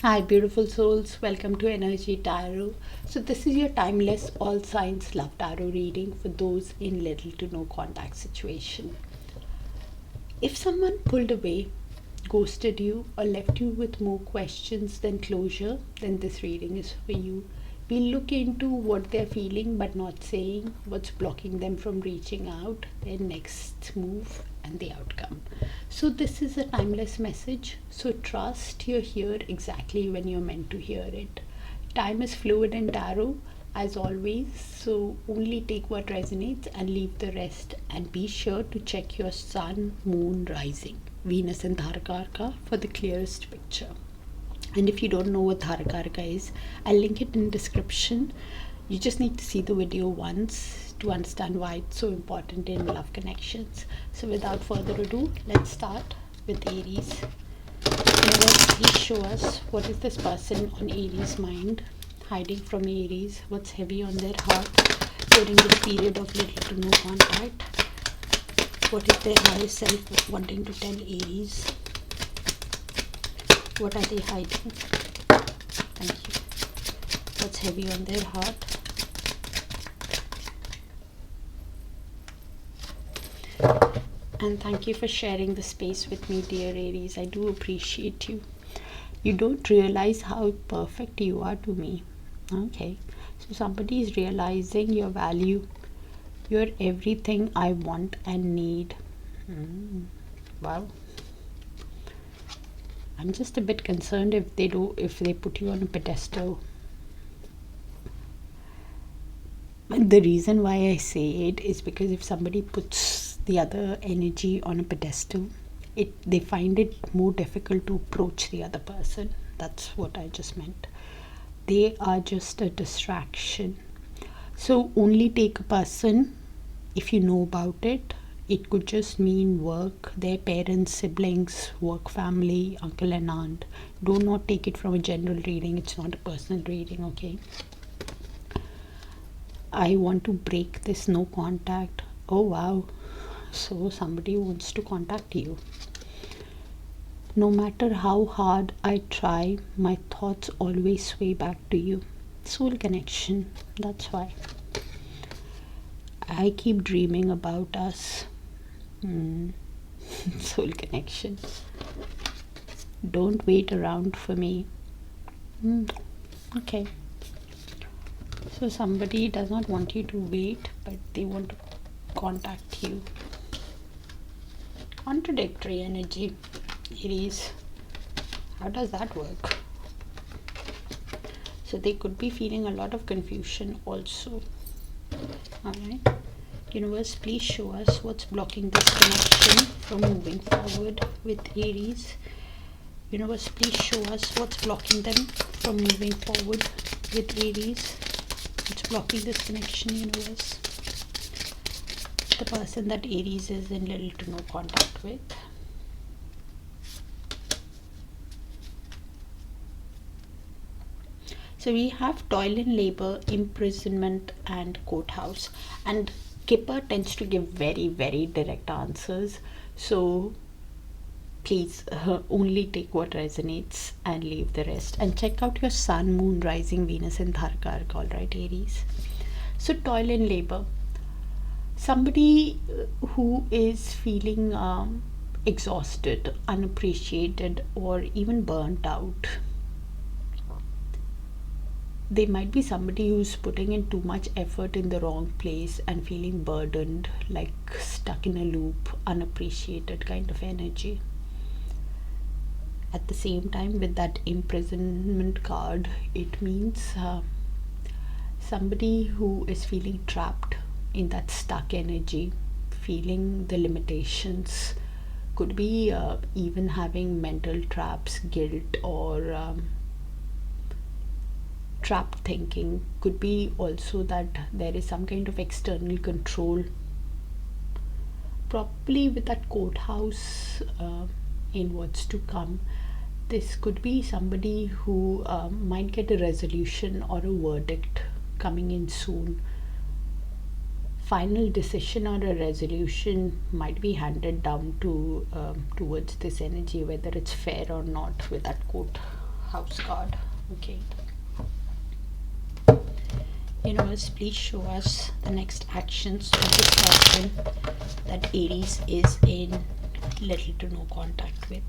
Hi, beautiful souls. Welcome to Energy Tarot. So, this is your timeless all signs love tarot reading for those in little to no contact situation. If someone pulled away, ghosted you, or left you with more questions than closure, then this reading is for you. We look into what they're feeling but not saying, what's blocking them from reaching out, their next move, and the outcome. So, this is a timeless message. So, trust you're here exactly when you're meant to hear it. Time is fluid in tarot, as always, so only take what resonates and leave the rest. And be sure to check your sun, moon, rising, Venus, and Darakaraka for the clearest picture. And if you don't know what Darakaraka is, I'll link it in description. You just need to see the video once to understand why it's so important in love connections. So without further ado, let's start with Aries. Universe, please show us what is this person on Aries' mind, hiding from Aries, what's heavy on their heart during this period of little to no contact. What is their higher self wanting to tell Aries? What are they hiding? Thank you. What's heavy on their heart? And thank you for sharing the space with me, dear Aries. I do appreciate you. You don't realize how perfect you are to me. Okay. So somebody is realizing your value. You're everything I want and need. Wow. I'm just a bit concerned if they put you on a pedestal. And the reason why I say it is because if somebody puts the other energy on a pedestal, they find it more difficult to approach the other person. That's what I just meant. They are just a distraction. So only take a person if you know about it. It could just mean work, their parents, siblings, work, family, uncle and aunt. Do not take it from a general reading. It's not a personal reading, okay? I want to break this no contact. Oh wow. So somebody wants to contact you. No matter how hard I try, my thoughts always sway back to you. Soul connection. That's why. I keep dreaming about us. Soul connection. Don't wait around for me. Okay. So somebody does not want you to wait, but they want to contact you. Contradictory energy, Aries. How does that work? So they could be feeling a lot of confusion also. Alright. Universe, please show us what's blocking this connection from moving forward with Aries. Universe, please show us what's blocking them from moving forward with Aries. What's blocking this connection, universe? The person that Aries is in little to no contact with. So we have toil and labor, imprisonment, and courthouse. And Kipper tends to give very, very direct answers. So please only take what resonates and leave the rest. And check out your sun, moon, rising, Venus, and Darakaraka, alright, Aries? So toil and labor. Somebody who is feeling exhausted, unappreciated, or even burnt out. They might be somebody who's putting in too much effort in the wrong place and feeling burdened, like stuck in a loop, unappreciated kind of energy. At the same time, with that imprisonment card, it means somebody who is feeling trapped in that stuck energy, feeling the limitations. Could be even having mental traps, guilt, or trapped thinking. Could be also that there is some kind of external control, probably with that courthouse in what's to come. This could be somebody who might get a resolution or a verdict coming in soon. Final decision or a resolution might be handed down to towards this energy, whether it's fair or not, with that house card. Okay. Universe, please show us the next actions of this person that Aries is in little to no contact with.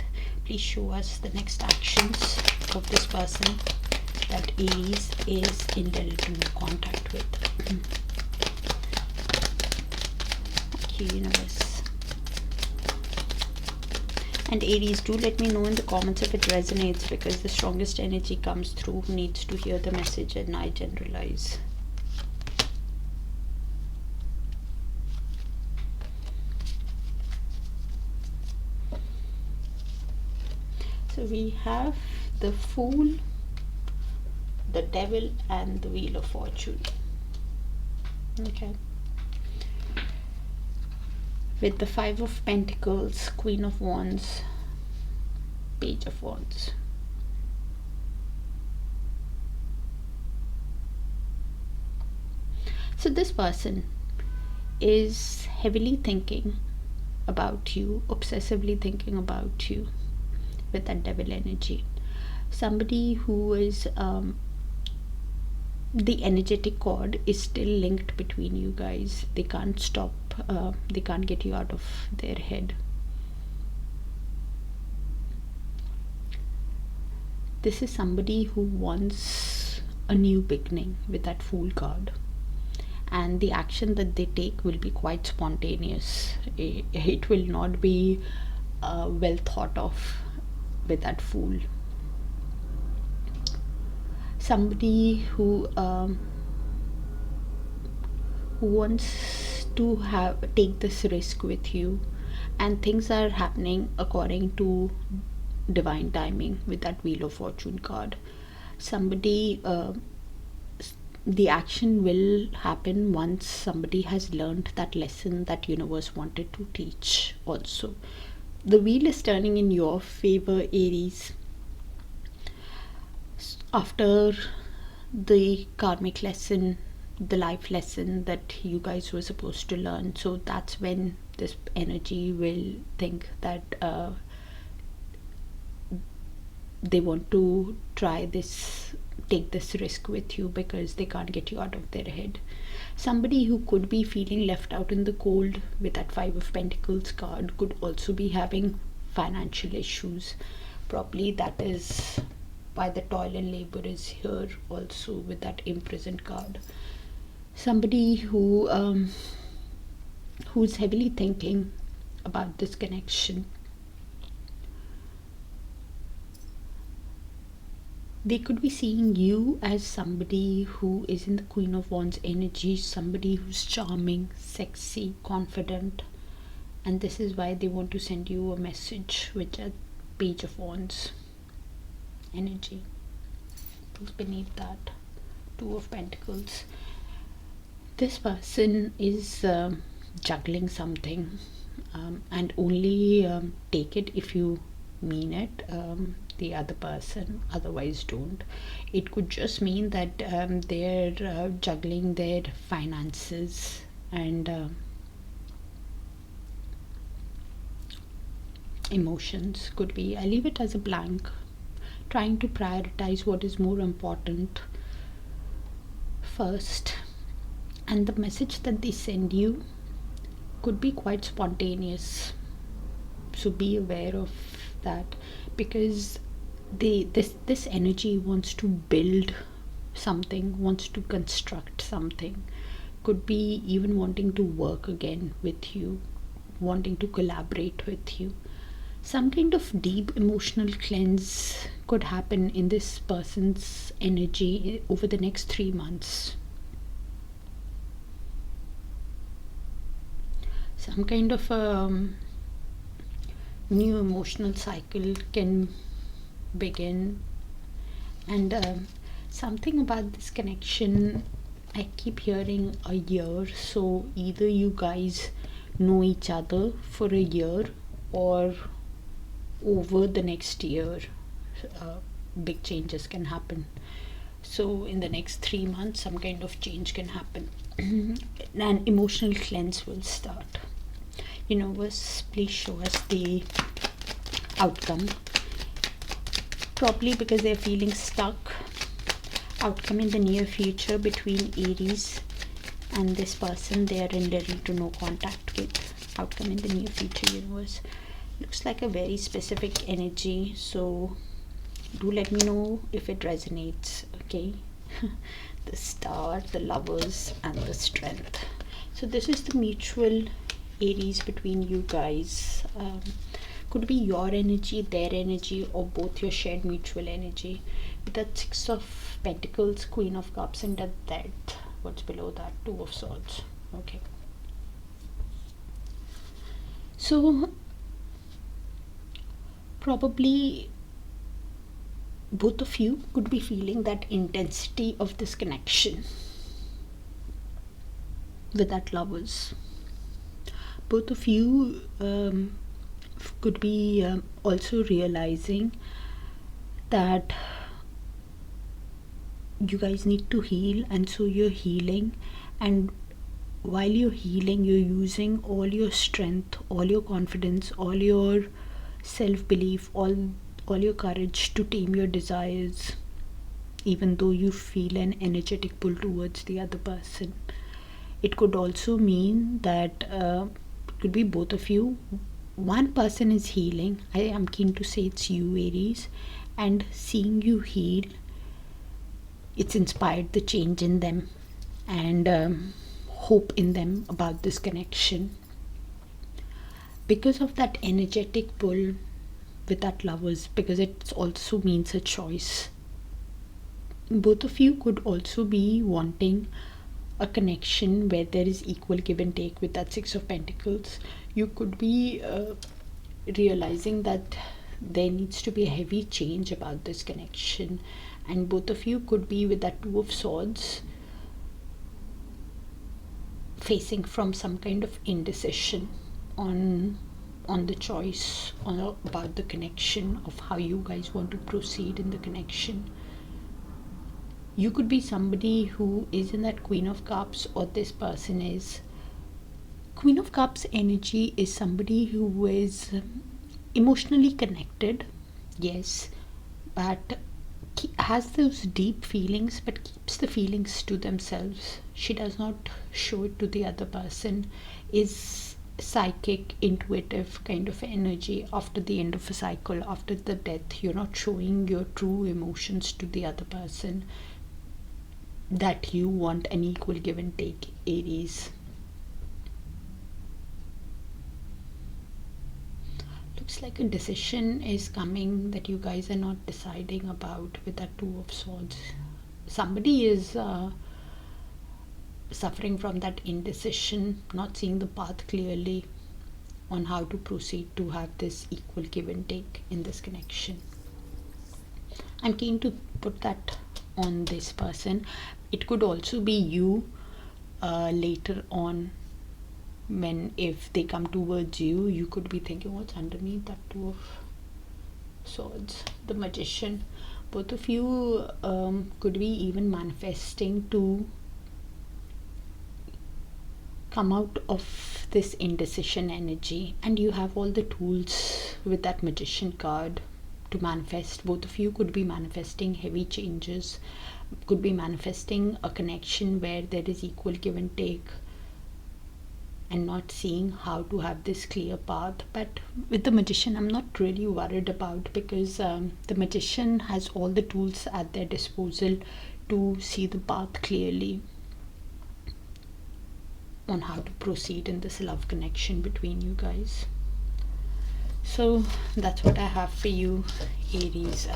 Please show us the next actions of this person that Aries is in little to no contact with. Okay, universe. And Aries, do let me know in the comments if it resonates, because the strongest energy comes through who needs to hear the message, and I generalize. So we have the Fool, the Devil, and the Wheel of Fortune. Okay. With the Five of Pentacles, Queen of Wands, Page of Wands. So this person is heavily thinking about you, obsessively thinking about you with that Devil energy. Somebody who is the energetic cord is still linked between you guys. They can't stop, they can't get you out of their head. This is somebody who wants a new beginning with that Fool card, and the action that they take will be quite spontaneous. It will not be well thought of with that Fool. Somebody who wants to take this risk with you, and things are happening according to divine timing with that Wheel of Fortune card. Somebody, the action will happen once somebody has learned that lesson that universe wanted to teach. Also, the wheel is turning in your favor, Aries, after the karmic lesson, the life lesson that you guys were supposed to learn. So that's when this energy will think that they want to try this, take this risk with you, because they can't get you out of their head. Somebody who could be feeling left out in the cold with that Five of Pentacles card could also be having financial issues. Probably that is why the toil and labor is here also with that Imprisoned card. Somebody who who's heavily thinking about this connection. They could be seeing you as somebody who is in the Queen of Wands energy, somebody who's charming, sexy, confident, and this is why they want to send you a message with a Page of Wands energy. Who's beneath that? Two of Pentacles. This person is juggling something, and only take it if you mean it, the other person, otherwise don't. It could just mean that they're juggling their finances and emotions. Could be, I leave it as a blank, trying to prioritize what is more important first. And the message that they send you could be quite spontaneous, so be aware of that, because this energy wants to build something, wants to construct something, could be even wanting to work again with you, wanting to collaborate with you. Some kind of deep emotional cleanse could happen in this person's energy over the next 3 months. Some kind of new emotional cycle can begin, and something about this connection, I keep hearing a year. So either you guys know each other for a year, or over the next year big changes can happen. So in the next 3 months some kind of change can happen. An emotional cleanse will start. Universe, please show us the outcome probably because they're feeling stuck. Outcome in the near future between Aries and this person they are in little to no contact with. Outcome in the near future, universe. Looks like a very specific energy, so do let me know if it resonates. Okay. The Star, the Lovers, and the Strength. So this is the mutual Aries between you guys. Could be your energy, their energy, or both your shared mutual energy. With that Six of Pentacles, Queen of Cups, and the Death. What's below that? Two of Swords. Okay. So probably both of you could be feeling that intensity of this connection with that Lovers. Both of you could be also realizing that you guys need to heal, and so you're healing, and while you're healing you're using all your strength, all your confidence, all your self-belief, all your courage to tame your desires, even though you feel an energetic pull towards the other person. It could also mean that it could be both of you. One person is healing. I am keen to say it's you, Aries, and seeing you heal, it's inspired the change in them and hope in them about this connection. Because of that energetic pull with that Lovers, because it also means a choice. Both of you could also be wanting a connection where there is equal give and take with that Six of Pentacles. You could be realizing that there needs to be a heavy change about this connection, and both of you could be with that Two of Swords facing from some kind of indecision on the choice about the connection, of how you guys want to proceed in the connection. You could be somebody who is in that Queen of Cups, or this person is. Queen of Cups energy is somebody who is emotionally connected, yes, but has those deep feelings but keeps the feelings to themselves. She does not show it to the other person. Is psychic, intuitive kind of energy. After the end of a cycle, after the death, you're not showing your true emotions to the other person, that you want an equal give and take, Aries. Looks like a decision is coming that you guys are not deciding about with that Two of Swords. Somebody is suffering from that indecision, not seeing the path clearly on how to proceed to have this equal give and take in this connection. I'm keen to put that on this person. It could also be you later on, when if they come towards you, you could be thinking, what's underneath that Two of Swords? The Magician. Both of you could be even manifesting to come out of this indecision energy, and you have all the tools with that Magician card to manifest. Both of you could be manifesting heavy changes, could be manifesting a connection where there is equal give and take, and not seeing how to have this clear path. But with the Magician, I'm not really worried about, because the Magician has all the tools at their disposal to see the path clearly on how to proceed in this love connection between you guys. So that's what I have for you, Aries.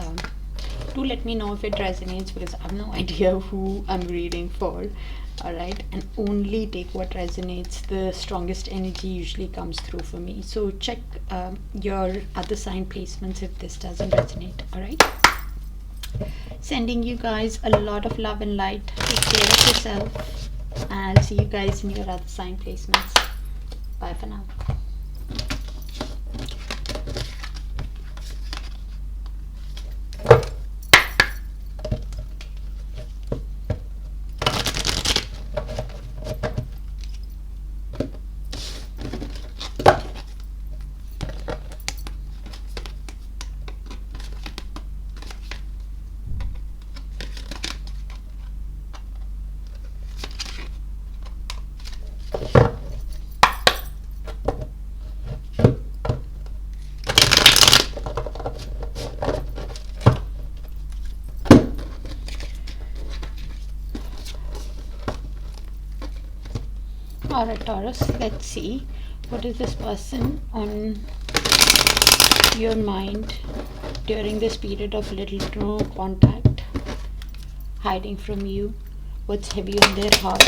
Do let me know if it resonates, because I have no idea who I'm reading for. Alright, and only take what resonates. The strongest energy usually comes through for me. So check your other sign placements if this doesn't resonate. Alright, sending you guys a lot of love and light. Take care of yourself, and I'll see you guys in your other sign placements. Bye for now. Alright, Taurus, let's see what is this person on your mind during this period of little to no contact, hiding from you, what's heavy on their heart,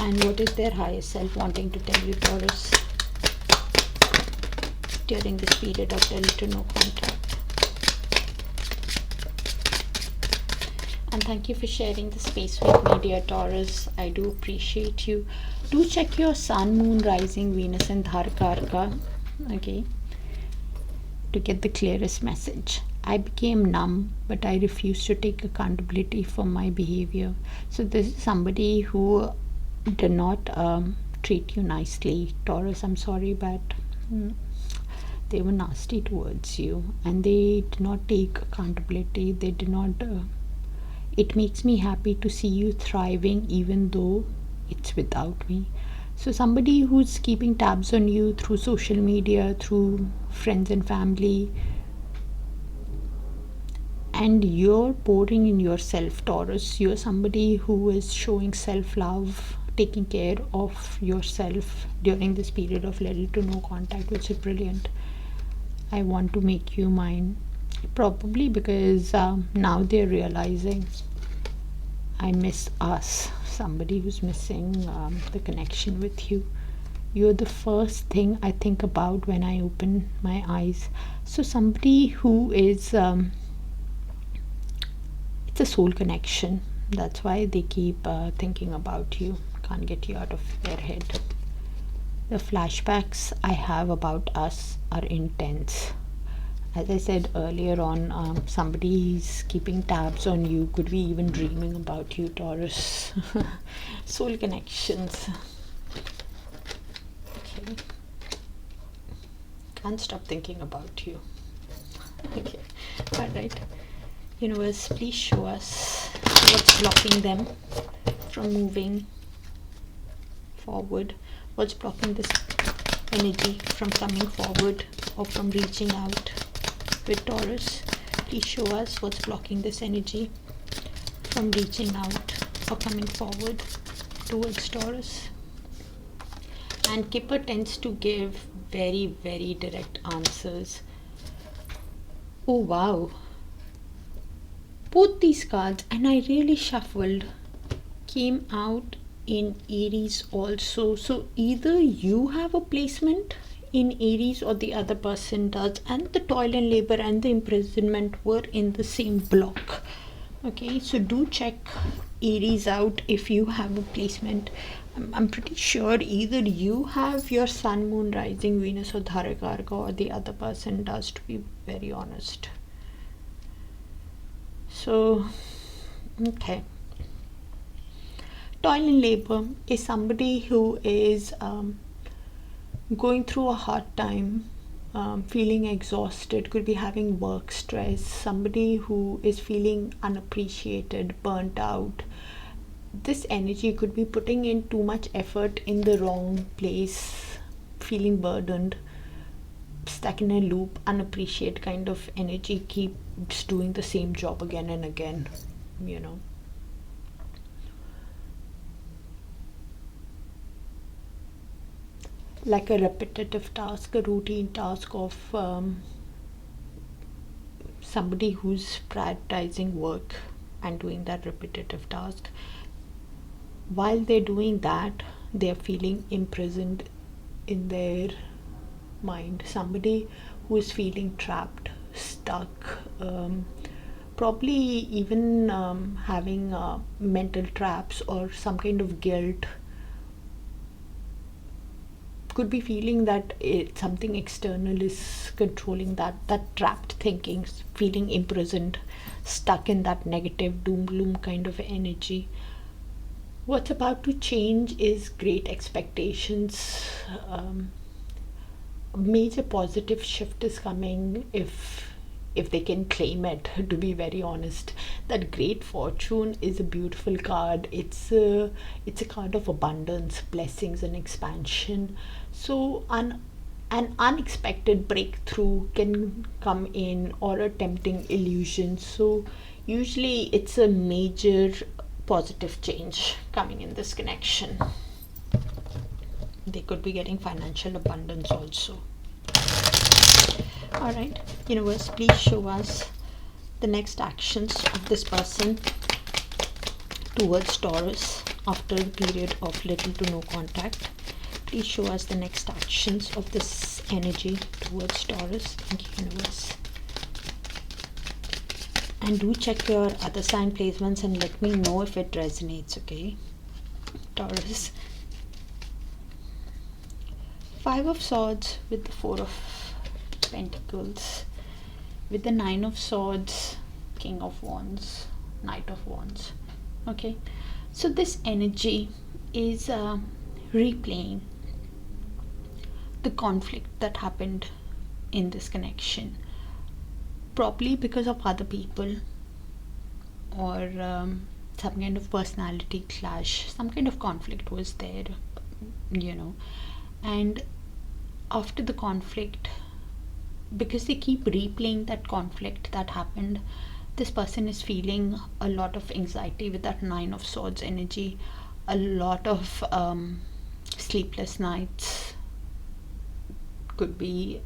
and what is their higher self wanting to tell you, Taurus, during this period of little to no contact. And thank you for sharing the space with me, dear Taurus. I do appreciate you. Do check your sun, moon, rising, Venus and Darakaraka, okay, to get the clearest message. I became numb, but I refuse to take accountability for my behavior. So this is somebody who did not treat you nicely, Taurus. I'm sorry, but they were nasty towards you, and they did not take accountability. They did not it makes me happy to see you thriving even though it's without me. So somebody who's keeping tabs on you through social media, through friends and family, and you're pouring in yourself, Taurus. You're somebody who is showing self-love, taking care of yourself during this period of little to no contact, which is brilliant. I want to make you mine, probably because now they're realizing I miss us. Somebody who's missing the connection with you. You're the first thing I think about when I open my eyes. So somebody who is it's a soul connection. That's why they keep thinking about you, can't get you out of their head. The flashbacks I have about us are intense. As I said earlier on, somebody is keeping tabs on you, could be even dreaming about you, Taurus. Soul connections. Okay. Can't stop thinking about you. Okay. Alright. Universe, please show us what's blocking them from moving forward. What's blocking this energy from coming forward or from reaching out with Taurus. Please show us what's blocking this energy from reaching out or coming forward towards Taurus. And Kipper tends to give very, very direct answers. Oh wow, both these cards, and I really shuffled, came out in Aries also. So either you have a placement in Aries or the other person does, and the toil and labor and the imprisonment were in the same block. Okay, so do check Aries out if you have a placement. I'm pretty sure either you have your sun, moon, rising, Venus or Darakaraka, or the other person does, to be very honest. So okay, toil and labor is somebody who is going through a hard time, feeling exhausted, could be having work stress, somebody who is feeling unappreciated, burnt out. This energy could be putting in too much effort in the wrong place, feeling burdened, stuck in a loop, unappreciated kind of energy, keeps doing the same job again and again, you know. Like a repetitive task, a routine task of somebody who's prioritizing work and doing that repetitive task. While they're doing that, they're feeling imprisoned in their mind. Somebody who is feeling trapped, stuck, probably even having mental traps or some kind of guilt. Could be feeling that something external is controlling that trapped thinking, feeling imprisoned, stuck in that negative doom gloom kind of energy. What's about to change is great expectations. A major positive shift is coming if they can claim it, to be very honest. That great fortune is a beautiful card. It's a card of abundance, blessings and expansion. So an unexpected breakthrough can come in, or a tempting illusion. So usually it's a major positive change coming in this connection. They could be getting financial abundance also. All right, universe, please show us the next actions of this person towards Taurus after a period of little to no contact. Please show us the next actions of this energy towards Taurus. Thank you, universe. And do check your other sign placements and let me know if it resonates, okay? Taurus. 5 of Swords with the 4 of Pentacles, with the 9 of Swords, King of Wands, Knight of Wands. Okay, so this energy is replaying the conflict that happened in this connection, probably because of other people, or some kind of personality clash, some kind of conflict was there, and after the conflict, because they keep replaying that conflict that happened, this person is feeling a lot of anxiety with that 9 of Swords energy, a lot of sleepless nights, could be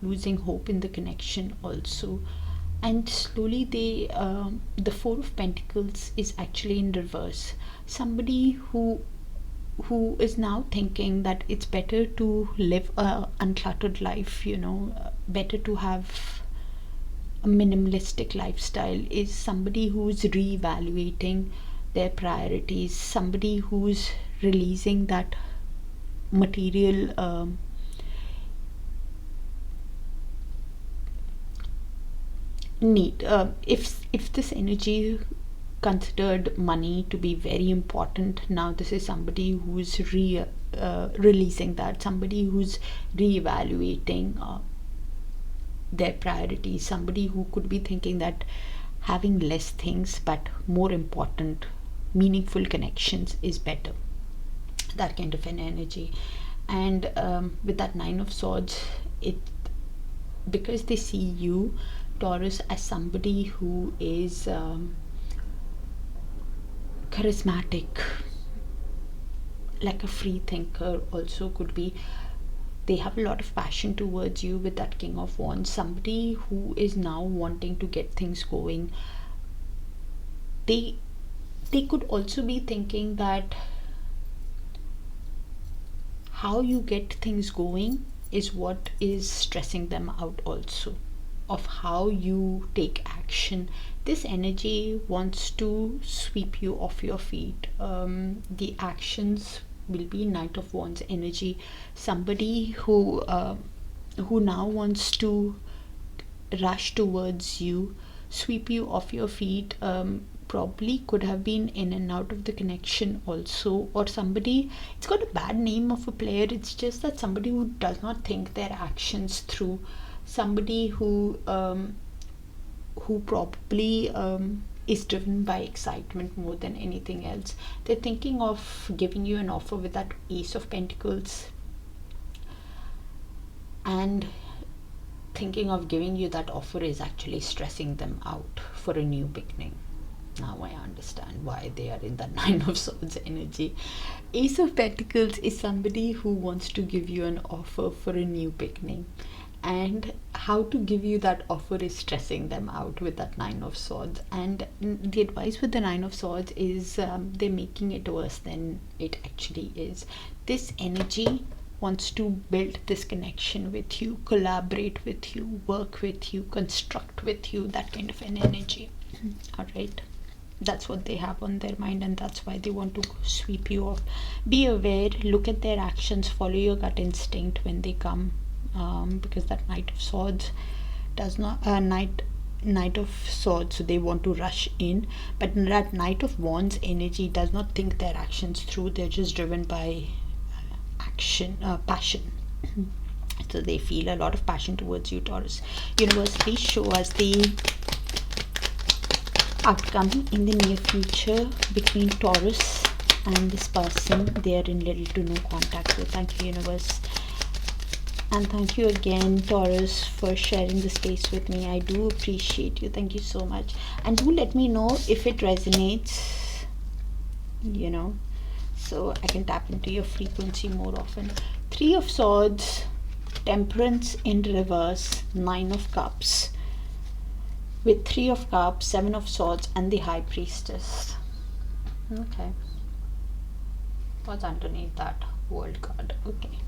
losing hope in the connection also. And slowly the 4 of Pentacles is actually in reverse. Somebody who is now thinking that it's better to live a uncluttered life, better to have a minimalistic lifestyle, is somebody who's reevaluating their priorities, somebody who's releasing that material need. If this energy considered money to be very important, now this is somebody who's releasing that, somebody who's reevaluating their priorities, somebody who could be thinking that having less things but more important, meaningful connections is better. That kind of an energy. And with that 9 of Swords, because they see you, Taurus, as somebody who is charismatic, like a free thinker, also could be, they have a lot of passion towards you with that King of Wands, somebody who is now wanting to get things going. They could also be thinking that how you get things going is what is stressing them out also, of how you take action. This energy wants to sweep you off your feet. The actions will be Knight of Wands energy, somebody who now wants to rush towards you, sweep you off your feet, probably could have been in and out of the connection also, or somebody, it's got a bad name of a player, it's just that somebody who does not think their actions through, somebody who probably is driven by excitement more than anything else. They're thinking of giving you an offer with that Ace of Pentacles, and thinking of giving you that offer is actually stressing them out for a new beginning. Now I understand why they are in the 9 of Swords energy. Ace of Pentacles is somebody who wants to give you an offer for a new beginning, and how to give you that offer is stressing them out with that 9 of Swords. And the advice with the 9 of Swords is they're making it worse than it actually is. This energy wants to build this connection with you, collaborate with you, work with you, construct with you, that kind of an energy. All right, that's what they have on their mind, and that's why they want to sweep you off. Be aware, look at their actions, follow your gut instinct when they come, because that Knight of Swords does not Knight of Swords, so they want to rush in, but that Knight of Wands energy does not think their actions through. They're just driven by passion. So they feel a lot of passion towards you, Taurus. Universe, please show us the outcome in the near future between Taurus and this person they are in little to no contact with. Thank you, universe. And thank you again, Taurus, for sharing the space with me. I do appreciate you. Thank you so much. And do let me know if it resonates, so I can tap into your frequency more often. 3 of Swords, Temperance in reverse, 9 of Cups, with 3 of Cups, 7 of Swords, and the High Priestess. Okay. What's underneath that? World card. Okay.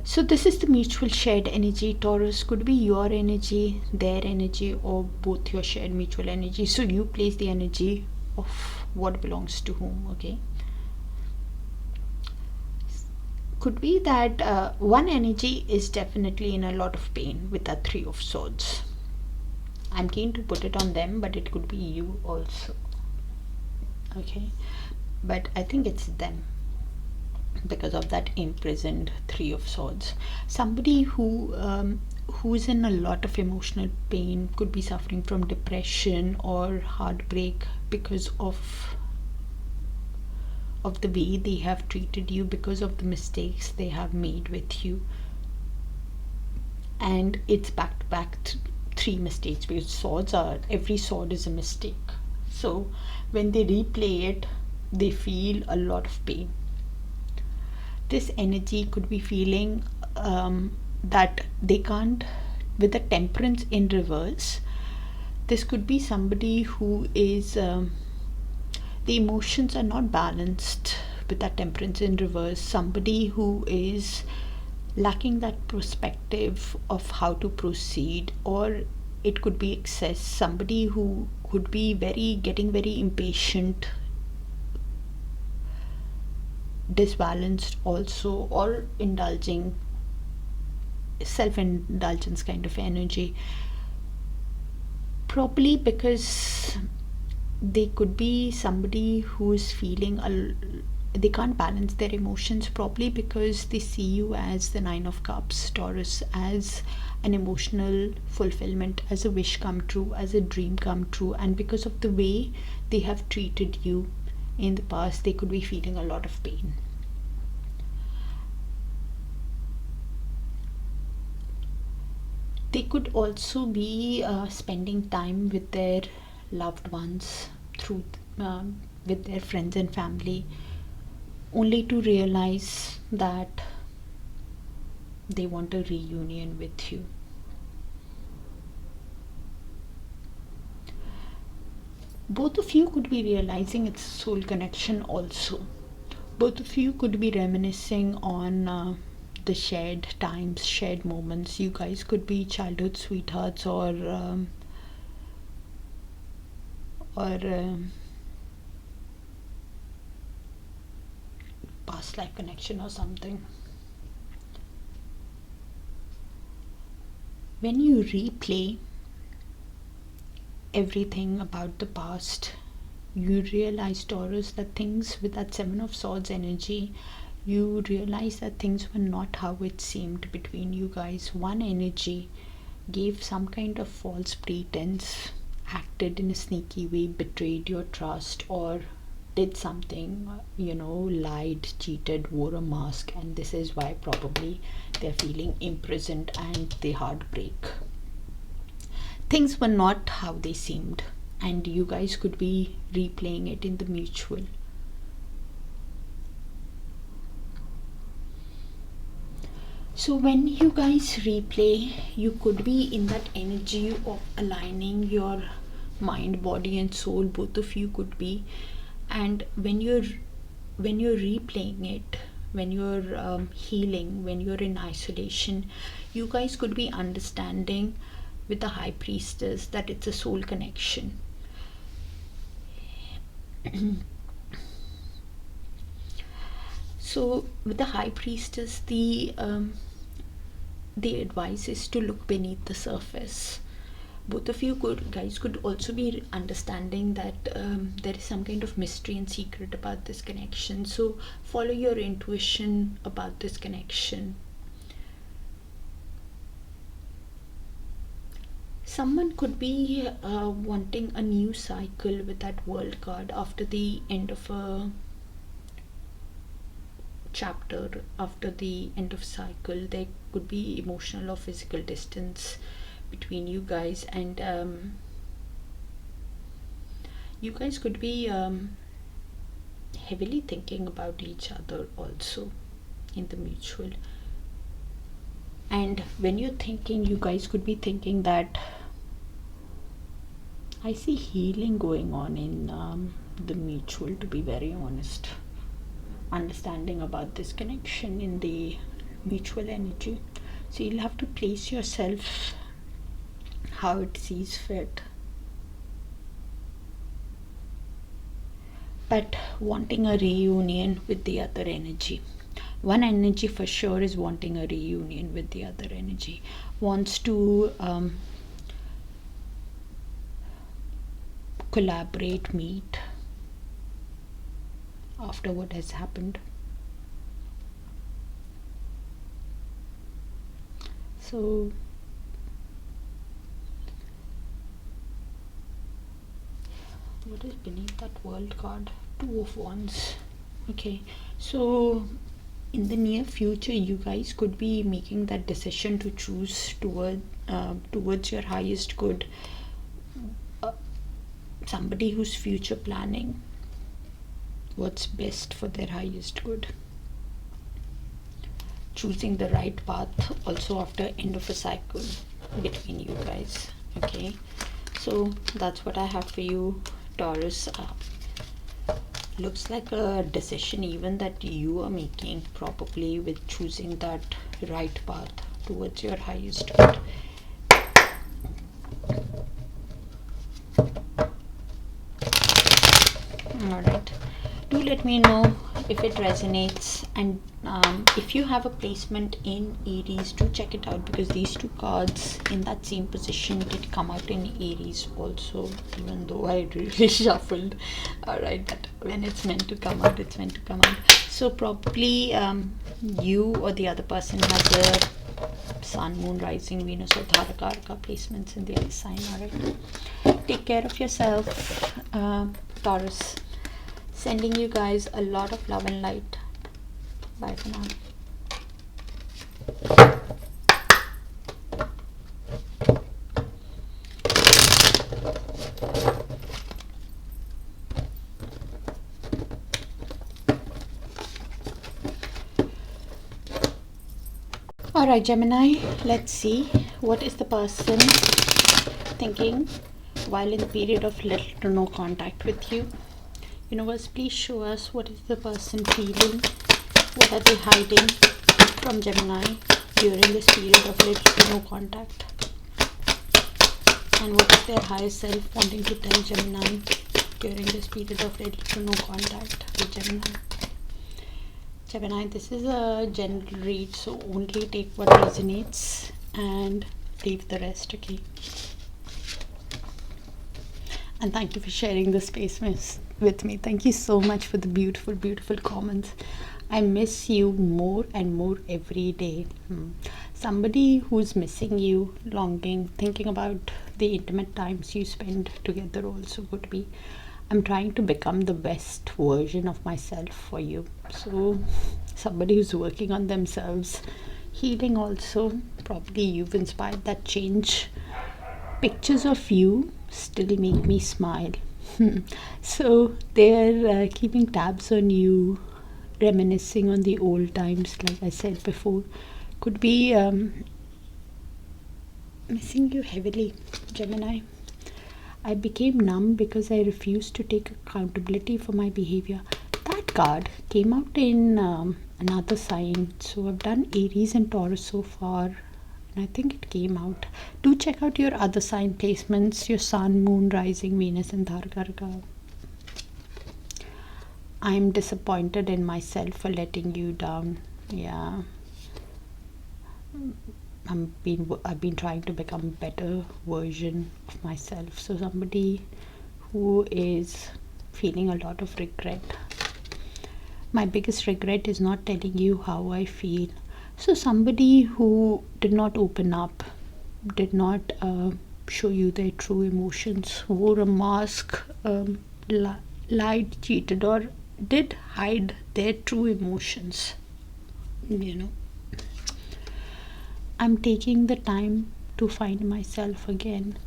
So this is the mutual shared energy. Taurus could be your energy, their energy, or both your shared mutual energy. So you place the energy of what belongs to whom. Okay. Could be that one energy is definitely in a lot of pain with that 3 of Swords. I'm keen to put it on them, but it could be you also. Okay, but I think it's them because of that imprisoned 3 of Swords. Somebody who's in a lot of emotional pain, could be suffering from depression or heartbreak because of the way they have treated you, because of the mistakes they have made with you. And it's back to back 3 mistakes, because every sword is a mistake. So when they replay it, they feel a lot of pain. This energy could be feeling that they can't, with the Temperance in reverse, this could be somebody who is the emotions are not balanced with that Temperance in reverse. Somebody who is lacking that perspective of how to proceed, or it could be excess. Somebody who could be getting very impatient, disbalanced also, or indulging, self-indulgence kind of energy. Probably because they could be somebody who's feeling they can't balance their emotions, probably because they see you as the 9 of Cups, Taurus, as an emotional fulfillment, as a wish come true, as a dream come true. And because of the way they have treated you in the past, they could be feeling a lot of pain. They could also be spending time with their loved ones, through with their friends and family, only to realize that they want a reunion with you. Both of you could be realizing it's a soul connection also. Both of you could be reminiscing on the shared times, shared moments. You guys could be childhood sweethearts, or past life connection or something. When you replay everything about the past, you realize, Taurus, that things with that 7 of Swords energy, you realize that things were not how it seemed between you guys. One energy gave some kind of false pretense, acted in a sneaky way, betrayed your trust, or did something, lied, cheated, wore a mask, and this is why probably they're feeling imprisoned and they heartbreak. Things were not how they seemed, and you guys could be replaying it in the mutual. So when you guys replay, you could be in that energy of aligning your mind, body and soul. Both of you could be. And when you're replaying it, when you're healing, when you're in isolation, you guys could be understanding with the High Priestess that it's a soul connection. So with the High Priestess, the advice is to look beneath the surface. Both of you guys could also be understanding that there is some kind of mystery and secret about this connection. So follow your intuition about this connection. Someone could be wanting a new cycle with that World card after the end of a chapter, after the end of cycle. There could be emotional or physical distance between you guys, and you guys could be heavily thinking about each other also in the mutual. And when you're thinking, you guys could be thinking that I see healing going on in the mutual, to be very honest. Understanding about this connection in the mutual energy. So you'll have to place yourself how it sees fit. But wanting a reunion with the other energy. One energy for sure is wanting a reunion with the other energy. Wants to collaborate, meet after what has happened. So what is beneath that World card? Two of Wands. Okay, so in the near future, you guys could be making that decision to choose towards your highest good. Somebody who's future planning what's best for their highest good. Choosing the right path also after end of a cycle between you guys. Okay, so that's what I have for you, Taurus. Looks like a decision even that you are making, probably, with choosing that right path towards your highest good. Alright, do let me know if it resonates, and if you have a placement in Aries, do check it out, because these two cards in that same position did come out in Aries also, even though I really shuffled. Alright, but when it's meant to come out, it's meant to come out. So probably you or the other person has a Sun, Moon, Rising, Venus or Darakaraka placements in the other sign. Alright, take care of yourself, Taurus. Sending you guys a lot of love and light. Bye for now. Alright, Gemini, let's see what is the person thinking while in the period of little to no contact with you. Universe, please show us what is the person feeling, what are they hiding from Gemini during this period of little to no contact, and what is their higher self wanting to tell Gemini during this period of little to no contact with Gemini. Gemini, this is a general read, so only take what resonates and leave the rest, okay? And thank you for sharing the space with me. Thank you so much for the beautiful, beautiful comments. I miss you more and more every day. Somebody who's missing you, longing, thinking about the intimate times you spend together also could be. I'm trying to become the best version of myself for you. So somebody who's working on themselves, healing also. Probably you've inspired that change. Pictures of you still make me smile. So they're keeping tabs on you, reminiscing on the old times, like I said before. Could be missing you heavily, Gemini. I became numb because I refused to take accountability for my behavior. That card came out in another sign. So I've done Aries and Taurus so far. I think it came out. Do check out your other sign placements, your Sun, Moon, Rising, Venus and Darakaraka. I'm disappointed in myself for letting you down. Yeah. I've been trying to become a better version of myself. So somebody who is feeling a lot of regret. My biggest regret is not telling you how I feel. So somebody who did not open up, did not show you their true emotions, wore a mask, lied, cheated, or did hide their true emotions. I'm taking the time to find myself again.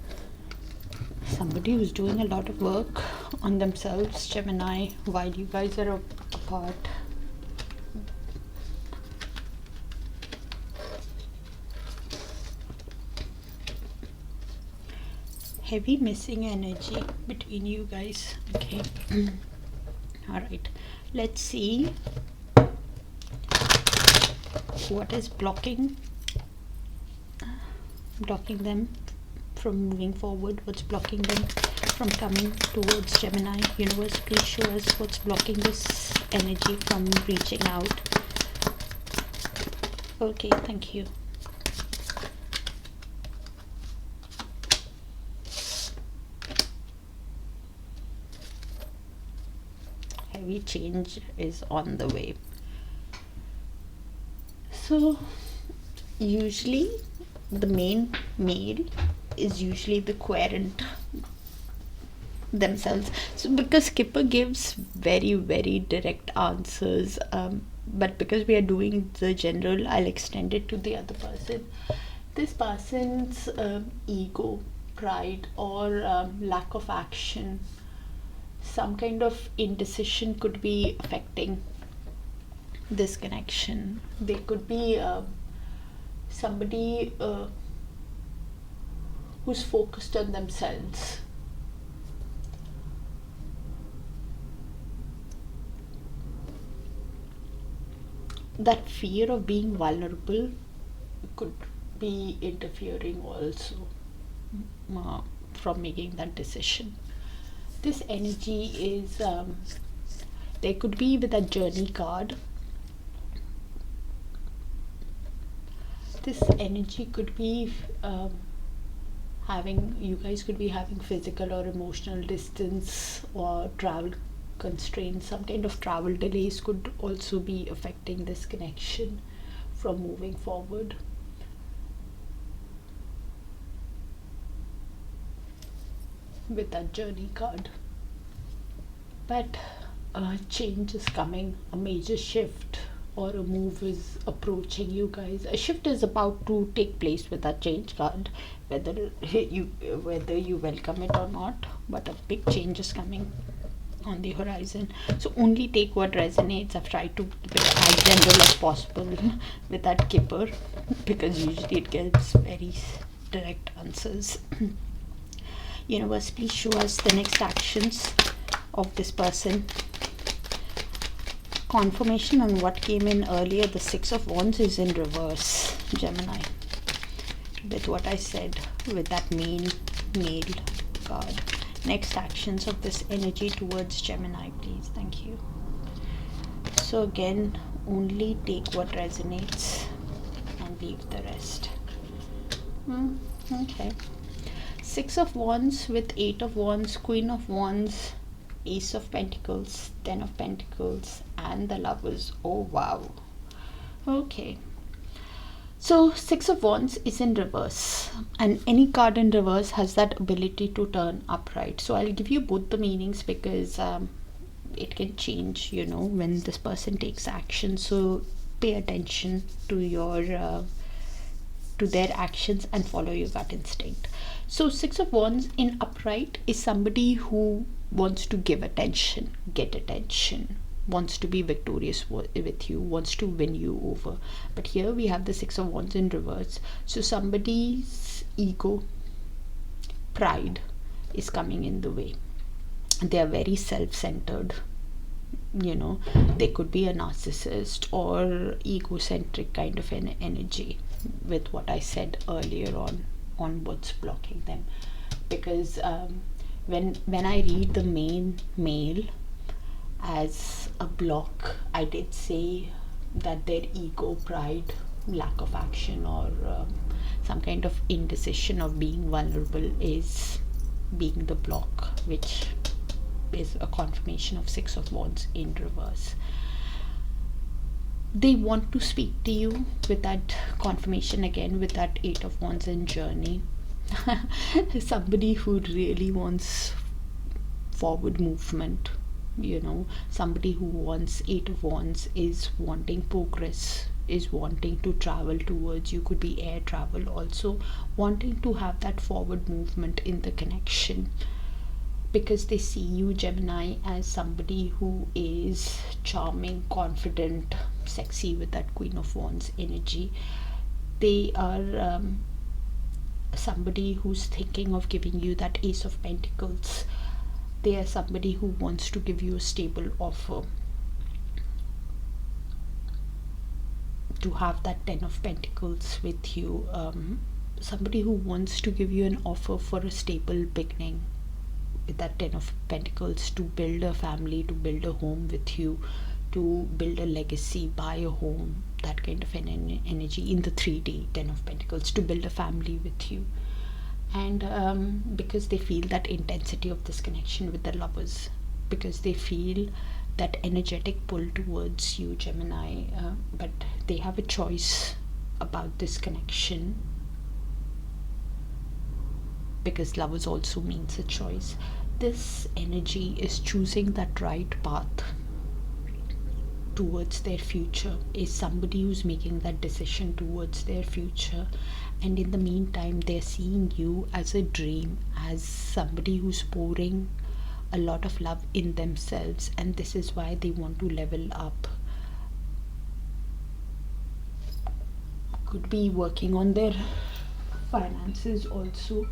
Somebody who's doing a lot of work on themselves, Gemini, while you guys are apart. Heavy missing energy between you guys. Okay. All right, let's see what is blocking them from moving forward. What's blocking them from coming towards Gemini? Universe, please show us what's blocking this energy from reaching out. Okay, thank you. Heavy change is on the way. So usually the main male is usually the querent themselves. So because Kipper gives very, very direct answers, but because we are doing the general, I'll extend it to the other person. This person's ego, pride, or lack of action, some kind of indecision could be affecting this connection. They could be somebody who's focused on themselves. That fear of being vulnerable could be interfering also from making that decision. This energy is, there could be with a journey card. This energy could be you guys could be having physical or emotional distance or travel constraints. Some kind of travel delays could also be affecting this connection from moving forward. With that journey card, but a change is coming, a major shift or a move is approaching you guys. A shift is about to take place with that change card, whether you welcome it or not, but a big change is coming on the horizon. So only take what resonates. I've tried to keep it as general as possible with that Kipper, because usually it gives very direct answers. Universe, please show us the next actions of this person. Confirmation on what came in earlier. The Six of Wands is in reverse, Gemini, with what I said with that male card. Next actions of this energy towards Gemini, please. Thank you. So again, only take what resonates and leave the rest. Okay. Six of Wands with Eight of Wands, Queen of Wands, Ace of Pentacles, Ten of Pentacles, and the Lovers. Oh wow. Okay. So Six of Wands is in reverse, and any card in reverse has that ability to turn upright. So I'll give you both the meanings, because it can change, when this person takes action. So pay attention to your to their actions and follow your gut instinct. So Six of Wands in upright is somebody who wants to give attention, get attention, wants to be victorious with you, wants to win you over. But here we have the Six of Wands in reverse. So somebody's ego, pride is coming in the way. They are very self-centered. They could be a narcissist or egocentric kind of an energy, with what I said earlier on what's blocking them. Because when I read the main male as a block, I did say that their ego, pride, lack of action, or some kind of indecision of being vulnerable is being the block, which is a confirmation of Six of Wands in reverse. They want to speak to you with that confirmation again, with that Eight of Wands in journey. Somebody who really wants forward movement, somebody who wants Eight of Wands is wanting progress, is wanting to travel towards you. Could be air travel also, wanting to have that forward movement in the connection. because they see you, Gemini, as somebody who is charming, confident, sexy, with that Queen of Wands energy. They are somebody who's thinking of giving you that Ace of Pentacles. They are somebody who wants to give you a stable offer, to have that Ten of Pentacles with you. Somebody who wants to give you an offer for a stable beginning with that Ten of Pentacles, to build a family, to build a home with you, to build a legacy, buy a home, that kind of an energy in the 3D Ten of Pentacles, to build a family with you. And because they feel that intensity of this connection with the lovers, because they feel that energetic pull towards you, Gemini, but they have a choice about this connection, because lovers also means a choice. This energy is choosing that right path towards their future, is somebody who's making that decision towards their future. And in the meantime, they're seeing you as a dream, as somebody who's pouring a lot of love in themselves, and this is why they want to level up. Could be working on their finances also,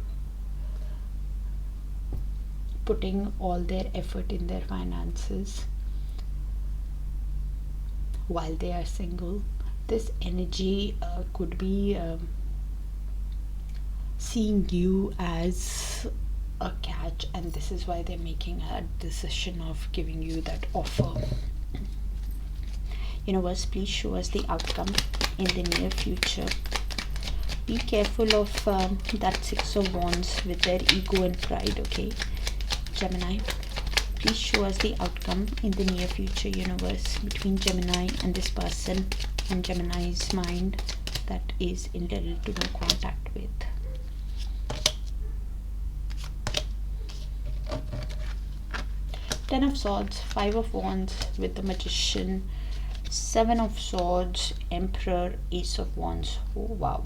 putting all their effort in their finances while they are single. This energy could be seeing you as a catch, and this is why they're making a decision of giving you that offer. Universe, please show us the outcome in the near future. Be careful of that Six of Wands with their ego and pride, okay? Gemini, please show us the outcome in the near future, universe, between Gemini and this person in Gemini's mind that is in little to no contact with. Ten of Swords, Five of Wands with the Magician, Seven of Swords, Emperor, Ace of Wands. Oh wow,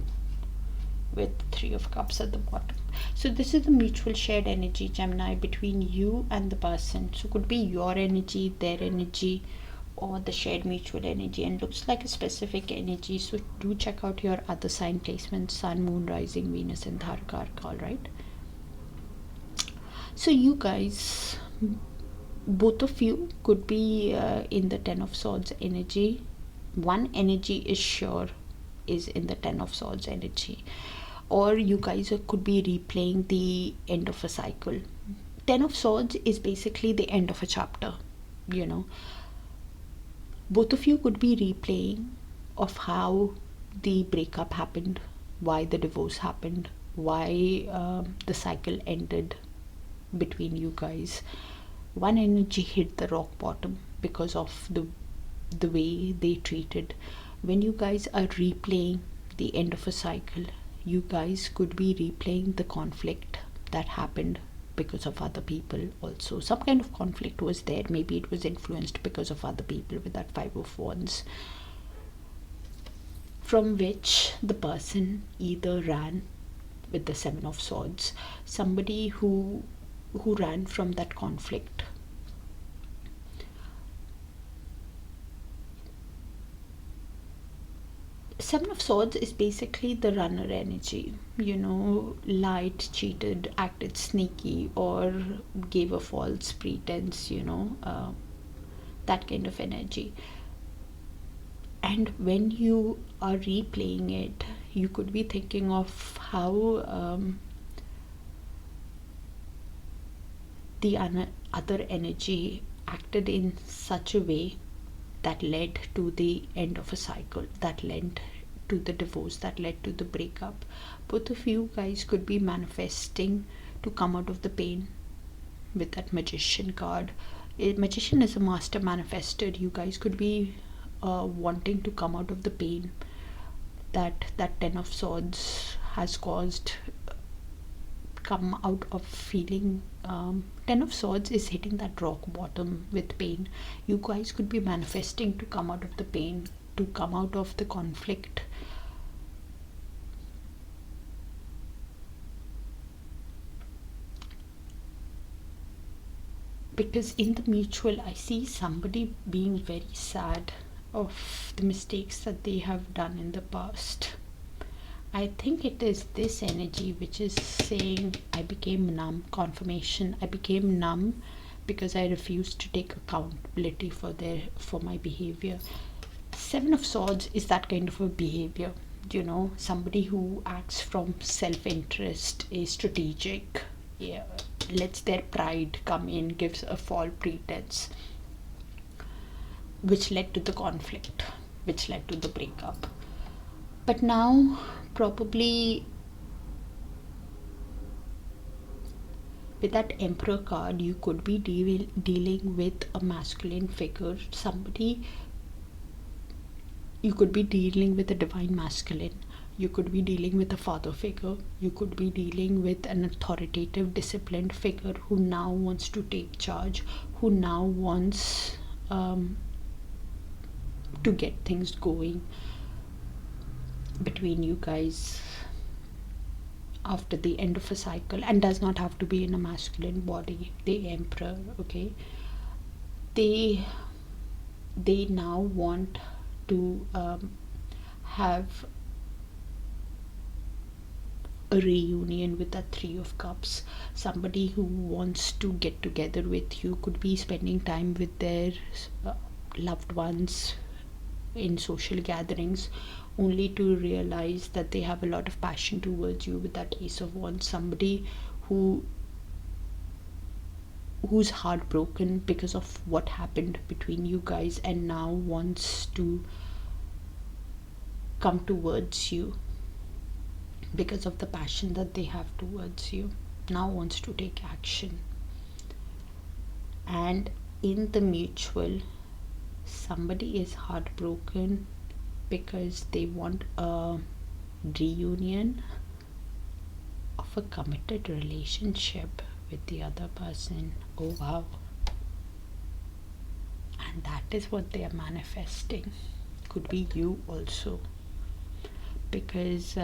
with Three of Cups at the bottom. So this is the mutual shared energy, Gemini, between you and the person. So could be your energy, their energy, or the shared mutual energy, and looks like a specific energy. So do check out your other sign placements: Sun, Moon, Rising, Venus, and Darakaraka. All right. So you guys, both of you could be in the Ten of Swords energy. One energy is sure is in the Ten of Swords energy, or you guys could be replaying the end of a cycle. Ten of Swords is basically the end of a chapter, you know. Both of you could be replaying of how the breakup happened, why the divorce happened, why the cycle ended between you guys. One energy hit the rock bottom because of the way they treated. When you guys are replaying the end of a cycle, you guys could be replaying the conflict that happened because of other people also. Some kind of conflict was there. Maybe it was influenced because of other people with that Five of Wands, from which the person either ran with the Seven of Swords. Somebody who ran from that conflict. Seven of Swords is basically the runner energy, you know, lied, cheated, acted sneaky, or gave a false pretense, you know, that kind of energy. And when you are replaying it, you could be thinking of how the other energy acted in such a way that led to the end of a cycle, that led to the divorce, that led to the breakup. Both of you guys could be manifesting to come out of the pain with that Magician card. Magician is a master manifester. You guys could be wanting to come out of the pain that Ten of Swords has caused. Come out of feeling Ten of Swords is hitting that rock bottom with pain. You guys could be manifesting to come out of the pain, to come out of the conflict. because in the mutual I see somebody being very sad of the mistakes that they have done in the past. I think it is this energy which is saying I became numb. Confirmation, I became numb because I refused to take accountability for my behavior. Seven of Swords is that kind of a behavior, you know, somebody who acts from self-interest, is strategic, yeah, lets their pride come in, gives a false pretense, which led to the conflict, which led to the breakup. But now probably with that Emperor card, you could be dealing with a masculine figure, somebody. You could be dealing with a divine masculine. You could be dealing with a father figure. You could be dealing with an authoritative, disciplined figure who now wants to take charge, who now wants to get things going between you guys after the end of a cycle, and does not have to be in a masculine body. The Emperor, okay, they now want to have a reunion with that Three of Cups. Somebody who wants to get together with you, could be spending time with their loved ones in social gatherings, only to realize that they have a lot of passion towards you with that Ace of Wands. Somebody who's heartbroken because of what happened between you guys and now wants to come towards you because of the passion that they have towards you, now wants to take action. And in the mutual, somebody is heartbroken because they want a reunion of a committed relationship with the other person. Oh wow. And that is what they are manifesting. Could be you also, because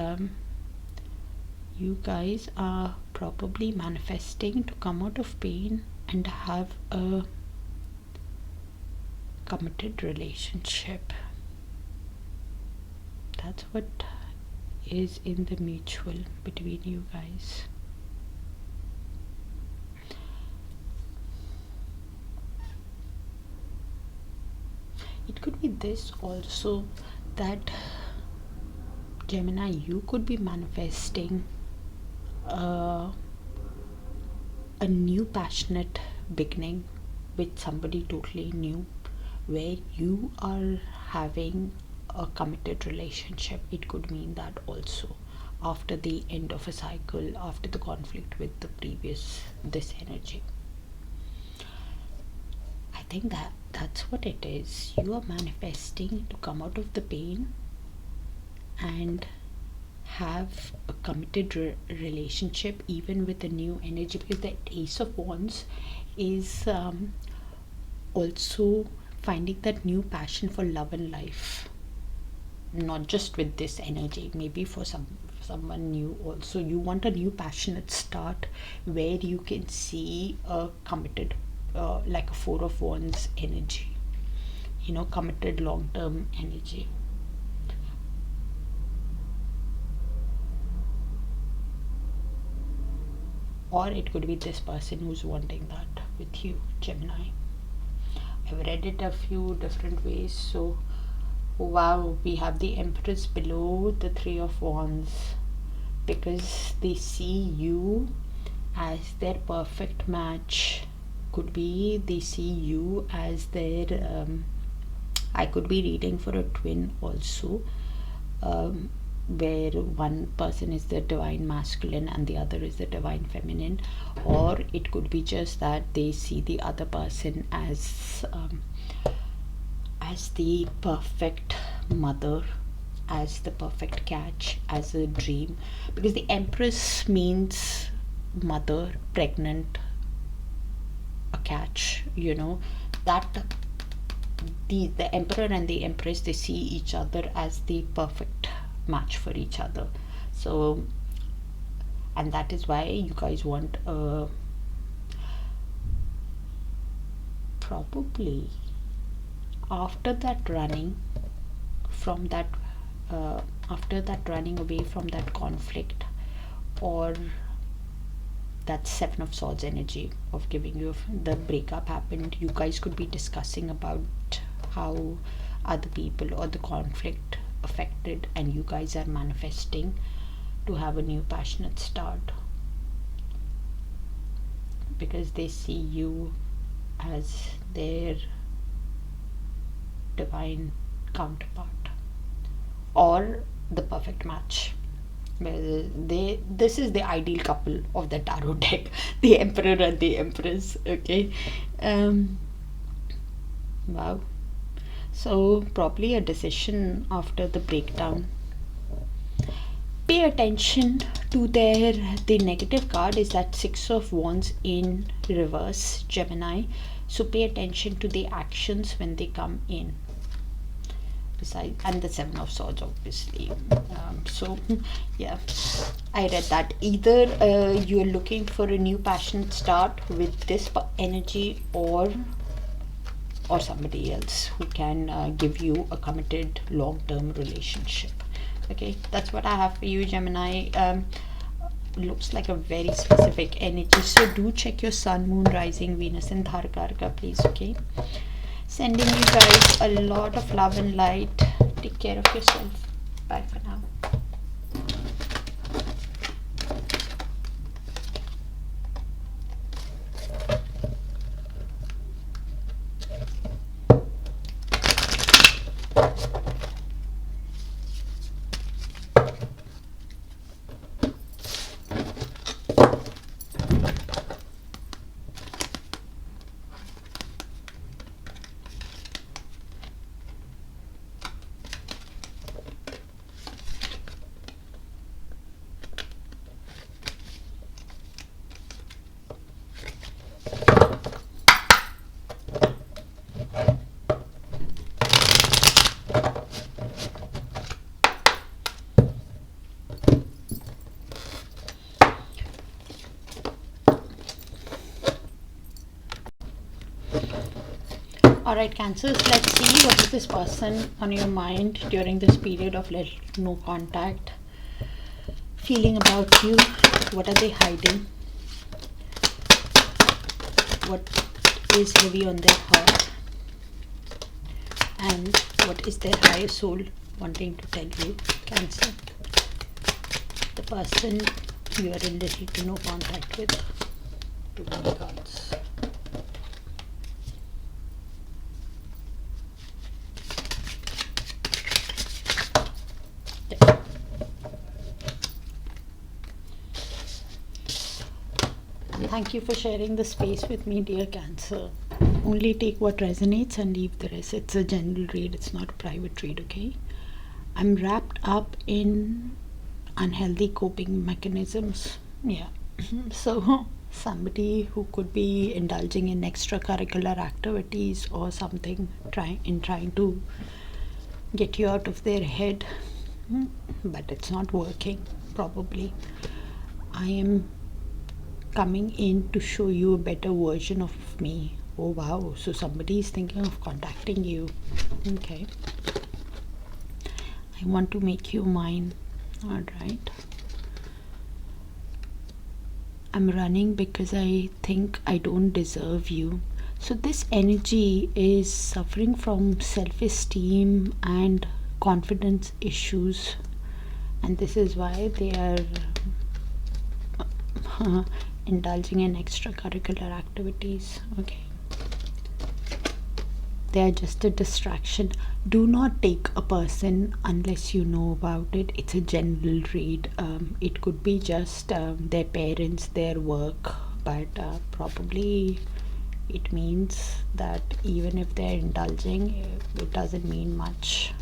you guys are probably manifesting to come out of pain and have a committed relationship. That's what is in the mutual between you guys. It could be this also, that Gemini, you could be manifesting a new passionate beginning with somebody totally new, where you are having a committed relationship. It could mean that also after the end of a cycle, after the conflict with the previous, this energy. I think that's what it is. You are manifesting to come out of the pain and have a committed relationship, even with a new energy, because the Ace of Wands is also finding that new passion for love and life, not just with this energy, maybe for someone new also. You want a new passionate start where you can see a committed like a Four of Wands energy, you know, committed long-term energy. Or it could be this person who's wanting that with you, Gemini. I've read it a few different ways. So wow, we have the Empress below the Three of Wands, because they see you as their perfect match. Could be they see you as their I could be reading for a twin also, where one person is the divine masculine and the other is the divine feminine. Or it could be just that they see the other person as the perfect mother, as the perfect catch, as a dream, because the Empress means mother, pregnant, a catch, you know, that the Emperor and the Empress, they see each other as the perfect match for each other. So, and that is why you guys want a probably after that running from that after that running away from that conflict, or that Seven of Swords energy of giving you the breakup happened, you guys could be discussing about how other people or the conflict affected, and you guys are manifesting to have a new passionate start, because they see you as their divine counterpart or the perfect match. Well, this is the ideal couple of the tarot deck, the Emperor and the Empress. Okay. Wow. So probably a decision after the breakdown. Pay attention to the negative card is that Six of Wands in reverse, Gemini. So pay attention to the actions when they come in. Besides, and the Seven of Swords, obviously. So yeah, I read that either you're looking for a new passionate start with this energy, or somebody else who can give you a committed long-term relationship. Okay, that's what I have for you, Gemini. Looks like a very specific energy, so do check your sun, moon, rising, Venus and Darakaraka, please. Okay, sending you guys a lot of love and light. Take care of yourself. Bye for now. Alright, Cancers, let's see what is this person on your mind during this period of no contact, feeling about you. What are they hiding? What is heavy on their heart? And what is their higher soul wanting to tell you, Cancer? The person you are in little to no contact with. Too many cards. Thank you for sharing the space with me, dear Cancer. Only take what resonates and leave the rest. It's a general read, it's not a private read, okay? I'm wrapped up in unhealthy coping mechanisms. Yeah. So somebody who could be indulging in extracurricular activities or something, trying to get you out of their head, but it's not working, probably. I am coming in to show you a better version of me. Oh wow, so somebody is thinking of contacting you. Okay, I want to make you mine. All right, I'm running because I think I don't deserve you. So this energy is suffering from self-esteem and confidence issues, and this is why they are indulging in extracurricular activities. Okay, they are just a distraction. Do not take a person unless you know about it. It's a general read. It could be just their parents, their work, but probably it means that even if they're indulging, it doesn't mean much.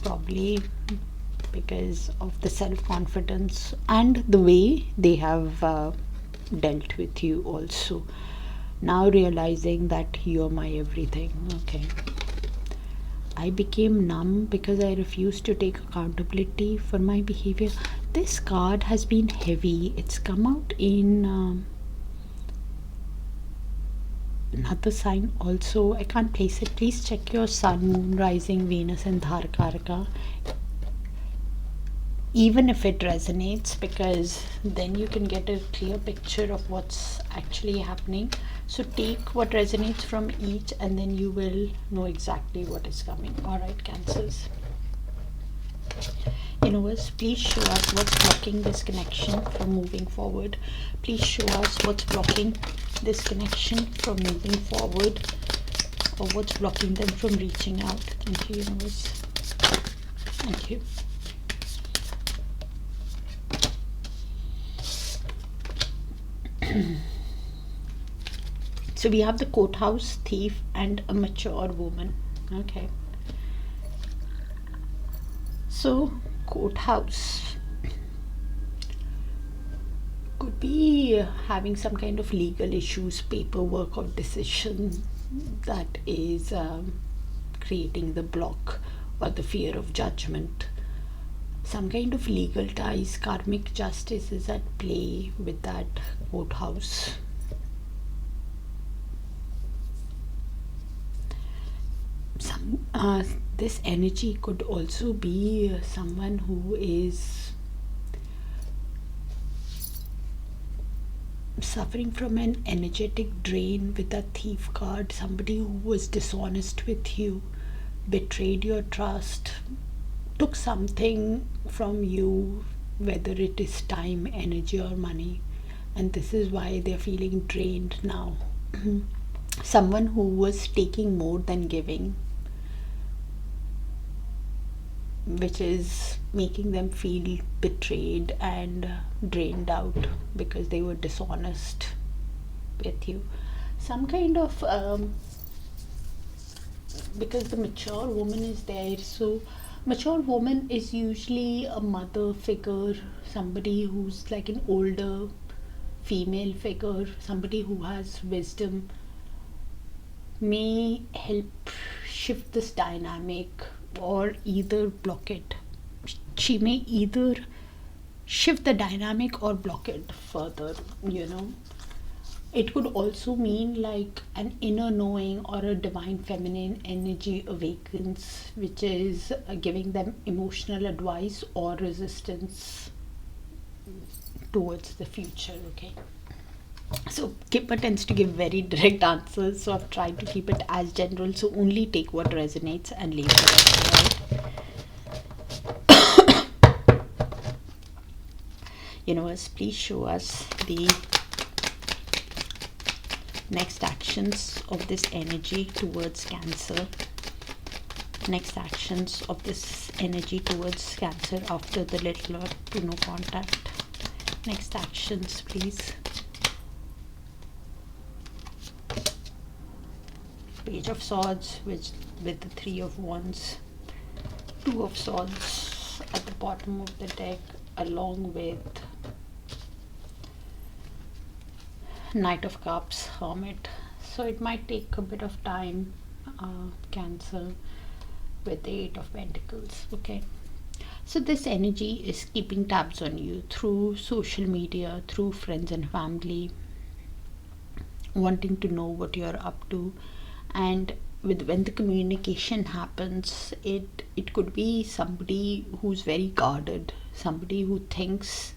Probably because of the self-confidence and the way they have dealt with you also. Now realizing that you're my everything. Okay, I became numb because I refused to take accountability for my behavior. This card has been heavy. It's come out in another sign also. I can't place it. Please check your sun, moon, rising, Venus and Darakaraka, even if it resonates, because then you can get a clear picture of what's actually happening. So take what resonates from each and then you will know exactly what is coming. All right, Cancers. Universe, please show us what's blocking this connection from moving forward. Please show us what's blocking this connection from moving forward, or what's blocking them from reaching out. Thank you, Universe. Thank you. So we have the courthouse, thief and a mature woman. Okay. So courthouse could be having some kind of legal issues, paperwork or decision that is creating the block or the fear of judgment. Some kind of legal ties, karmic justice is at play with that courthouse. This energy could also be someone who is suffering from an energetic drain with a thief card, somebody who was dishonest with you, betrayed your trust, took something from you, whether it is time, energy or money, and this is why they're feeling drained now. Someone who was taking more than giving, which is making them feel betrayed and drained out because they were dishonest with you. Some kind of because the mature woman is there, so mature woman is usually a mother figure, somebody who's like an older female figure, somebody who has wisdom, may help shift this dynamic or either block it. She may either shift the dynamic or block it further, you know. It could also mean like an inner knowing or a divine feminine energy awakens, which is giving them emotional advice or resistance towards the future. Okay, so Kipper tends to give very direct answers, so I've tried to keep it as general, so only take what resonates and leave the rest, right? Universe, please show us the next actions of this energy towards Cancer. Next actions of this energy towards Cancer after the little or to no contact. Next actions, please. Page of Swords with the Three of Wands, Two of Swords at the bottom of the deck, along with Knight of Cups, Hermit. So it might take a bit of time, Cancer, with the Eight of Pentacles. Okay, so this energy is keeping tabs on you through social media, through friends and family, wanting to know what you're up to. And when the communication happens, it could be somebody who's very guarded, somebody who thinks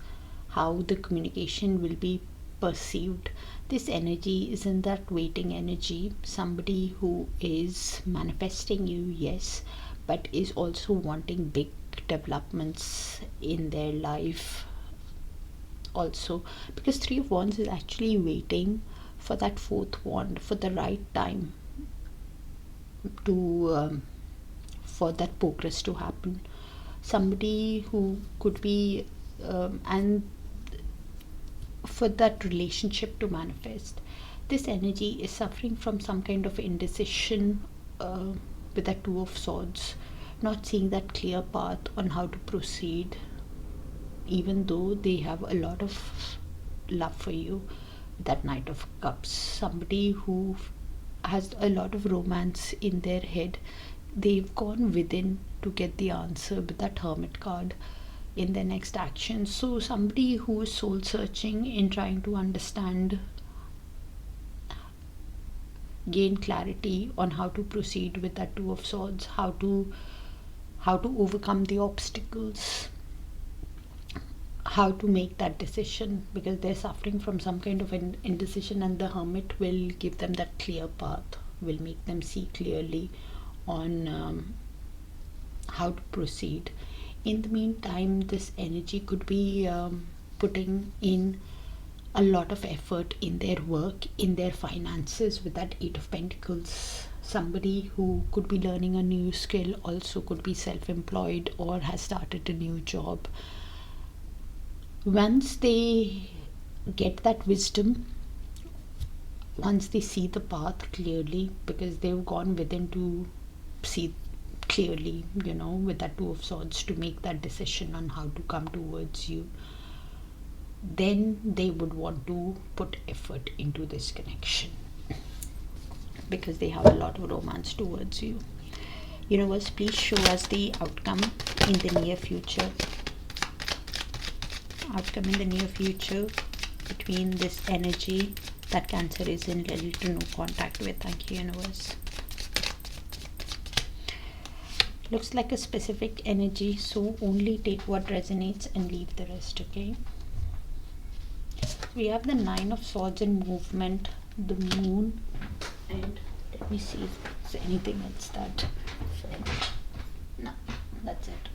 how the communication will be perceived. This energy is in that waiting energy, somebody who is manifesting you, yes, but is also wanting big developments in their life also, because Three of Wands is actually waiting for that fourth wand, for the right time to for that progress to happen. Somebody who could be and for that relationship to manifest. This energy is suffering from some kind of indecision with that Two of Swords, not seeing that clear path on how to proceed, even though they have a lot of love for you. That Knight of Cups, somebody who has a lot of romance in their head, they've gone within to get the answer with that Hermit card in their next action. So somebody who is soul searching in trying to understand gain clarity on how to proceed with that Two of Swords, how to overcome the obstacles, how to make that decision, because they're suffering from some kind of an indecision, and the Hermit will give them that clear path, will make them see clearly on how to proceed. In the meantime, this energy could be putting in a lot of effort in their work, in their finances, with that Eight of Pentacles. Somebody who could be learning a new skill, also could be self-employed or has started a new job. Once they get that wisdom, once they see the path clearly, because they've gone within to see clearly, with that Two of Swords, to make that decision on how to come towards you, then they would want to put effort into this connection, because they have a lot of romance towards you. Universe, please show us the outcome in the near future. Outcome in the near future between this energy that Cancer is in little to no contact with. Thank you, Universe. Looks like a specific energy, so only take what resonates and leave the rest, okay? We have the Nine of Swords in movement, the Moon, and let me see if there's anything else that... No, that's it.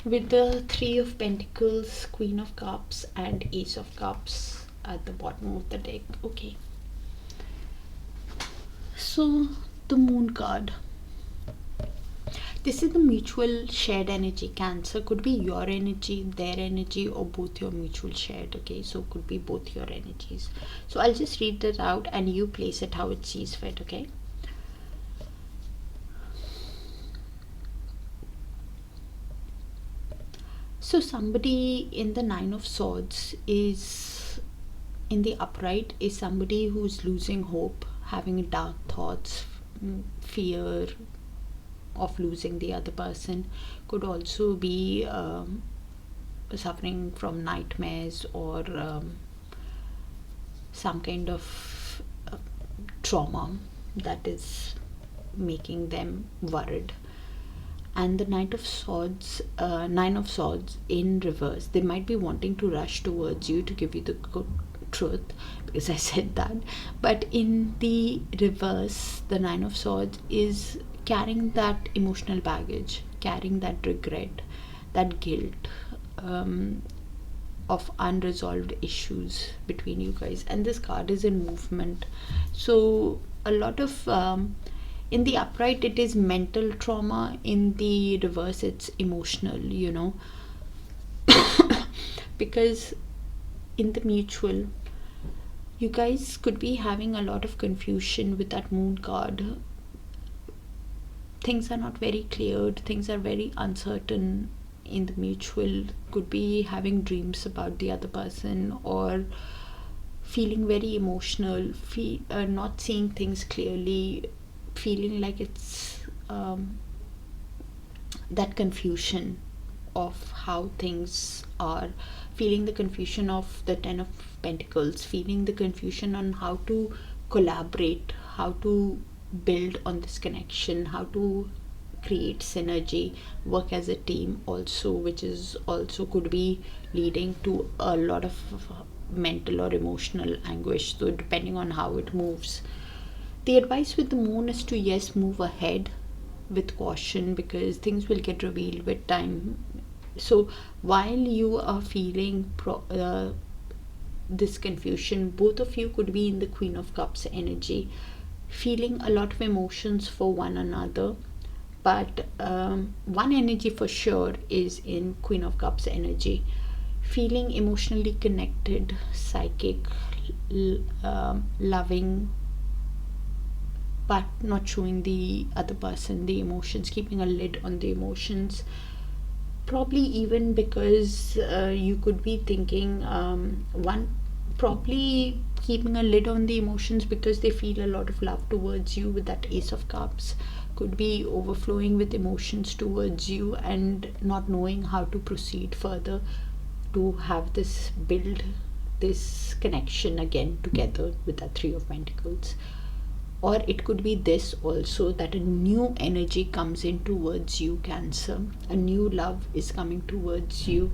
With the Three of Pentacles, Queen of Cups, and Ace of Cups at the bottom of the deck, okay? So, the Moon card. This is the mutual shared energy. Cancer could be your energy, their energy, or both your mutual shared, okay? So, could be both your energies. So, I'll just read that out and you place it how it sees fit, okay? So, somebody in the Nine of Swords is, in the upright, is somebody who's losing hope, having dark thoughts, fear of losing the other person. Could also be suffering from nightmares or some kind of trauma that is making them worried. And the Nine of Swords in reverse, they might be wanting to rush towards you to give you the good truth, because I said that, but in the reverse, the Nine of Swords is carrying that emotional baggage, carrying that regret, that guilt of unresolved issues between you guys. And this card is in movement, so a lot of in the upright it is mental trauma, in the reverse it's emotional, because in the mutual, you guys could be having a lot of confusion with that Moon card. Things are not very cleared, things are very uncertain in the mutual. Could be having dreams about the other person, or feeling very emotional, not seeing things clearly, feeling like it's that confusion of how things are, feeling the confusion of the Ten of Pentacles, feeling the confusion on how to collaborate, how to build on this connection, how to create synergy, work as a team also, which is also could be leading to a lot of mental or emotional anguish, so depending on how it moves. The advice with the Moon is to, yes, move ahead with caution, because things will get revealed with time. So while you are feeling this confusion, both of you could be in the Queen of Cups energy, feeling a lot of emotions for one another, but one energy for sure is in Queen of Cups energy, feeling emotionally connected, psychic, loving, but not showing the other person the emotions, keeping a lid on the emotions. Probably even because you could be thinking, probably keeping a lid on the emotions because they feel a lot of love towards you with that Ace of Cups. Could be overflowing with emotions towards you and not knowing how to proceed further to have this build this connection again together with that Three of Pentacles. Or it could be this also, that a new energy comes in towards you, Cancer. A new love is coming towards you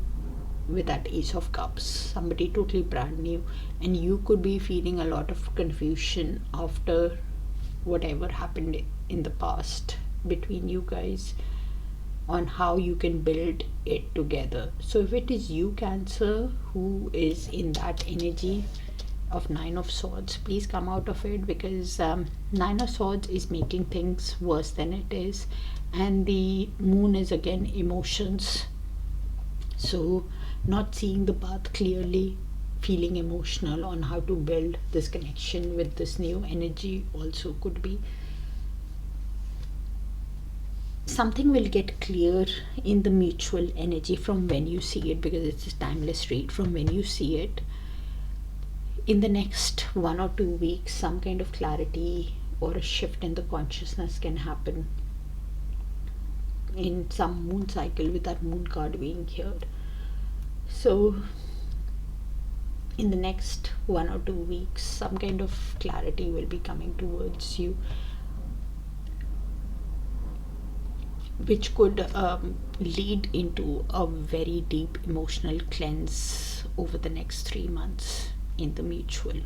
with that Ace of Cups. Somebody totally brand new, and you could be feeling a lot of confusion after whatever happened in the past between you guys on how you can build it together. So if it is you, Cancer, who is in that energy of Nine of Swords, please come out of it, because Nine of Swords is making things worse than it is, and the Moon is again emotions. So not seeing the path clearly, feeling emotional on how to build this connection with this new energy also could be. Something will get clear in the mutual energy from when you see it, because it's a timeless read. From when you see it, in the next 1 or 2 weeks, some kind of clarity or a shift in the consciousness can happen in some moon cycle, with that moon card being here. So in the next 1 or 2 weeks, some kind of clarity will be coming towards you, which could lead into a very deep emotional cleanse over the next 3 months in the mutual.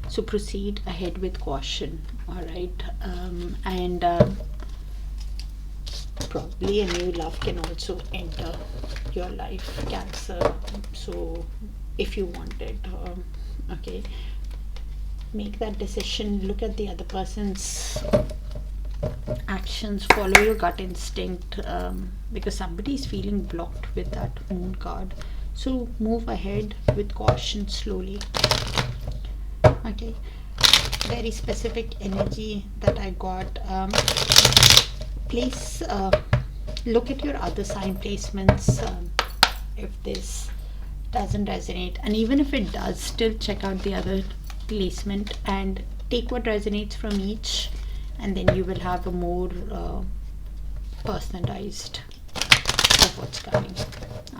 So proceed ahead with caution, all right? And probably a new love can also enter your life, Cancer. So if you want it, okay, make that decision. Look at the other person's actions, follow your gut instinct, because somebody is feeling blocked with that Moon card. So move ahead with caution, slowly. Okay, very specific energy that I got. Please look at your other sign placements if this doesn't resonate, and even if it does, still check out the other placement and take what resonates from each, and then you will have a more personalized of what's coming.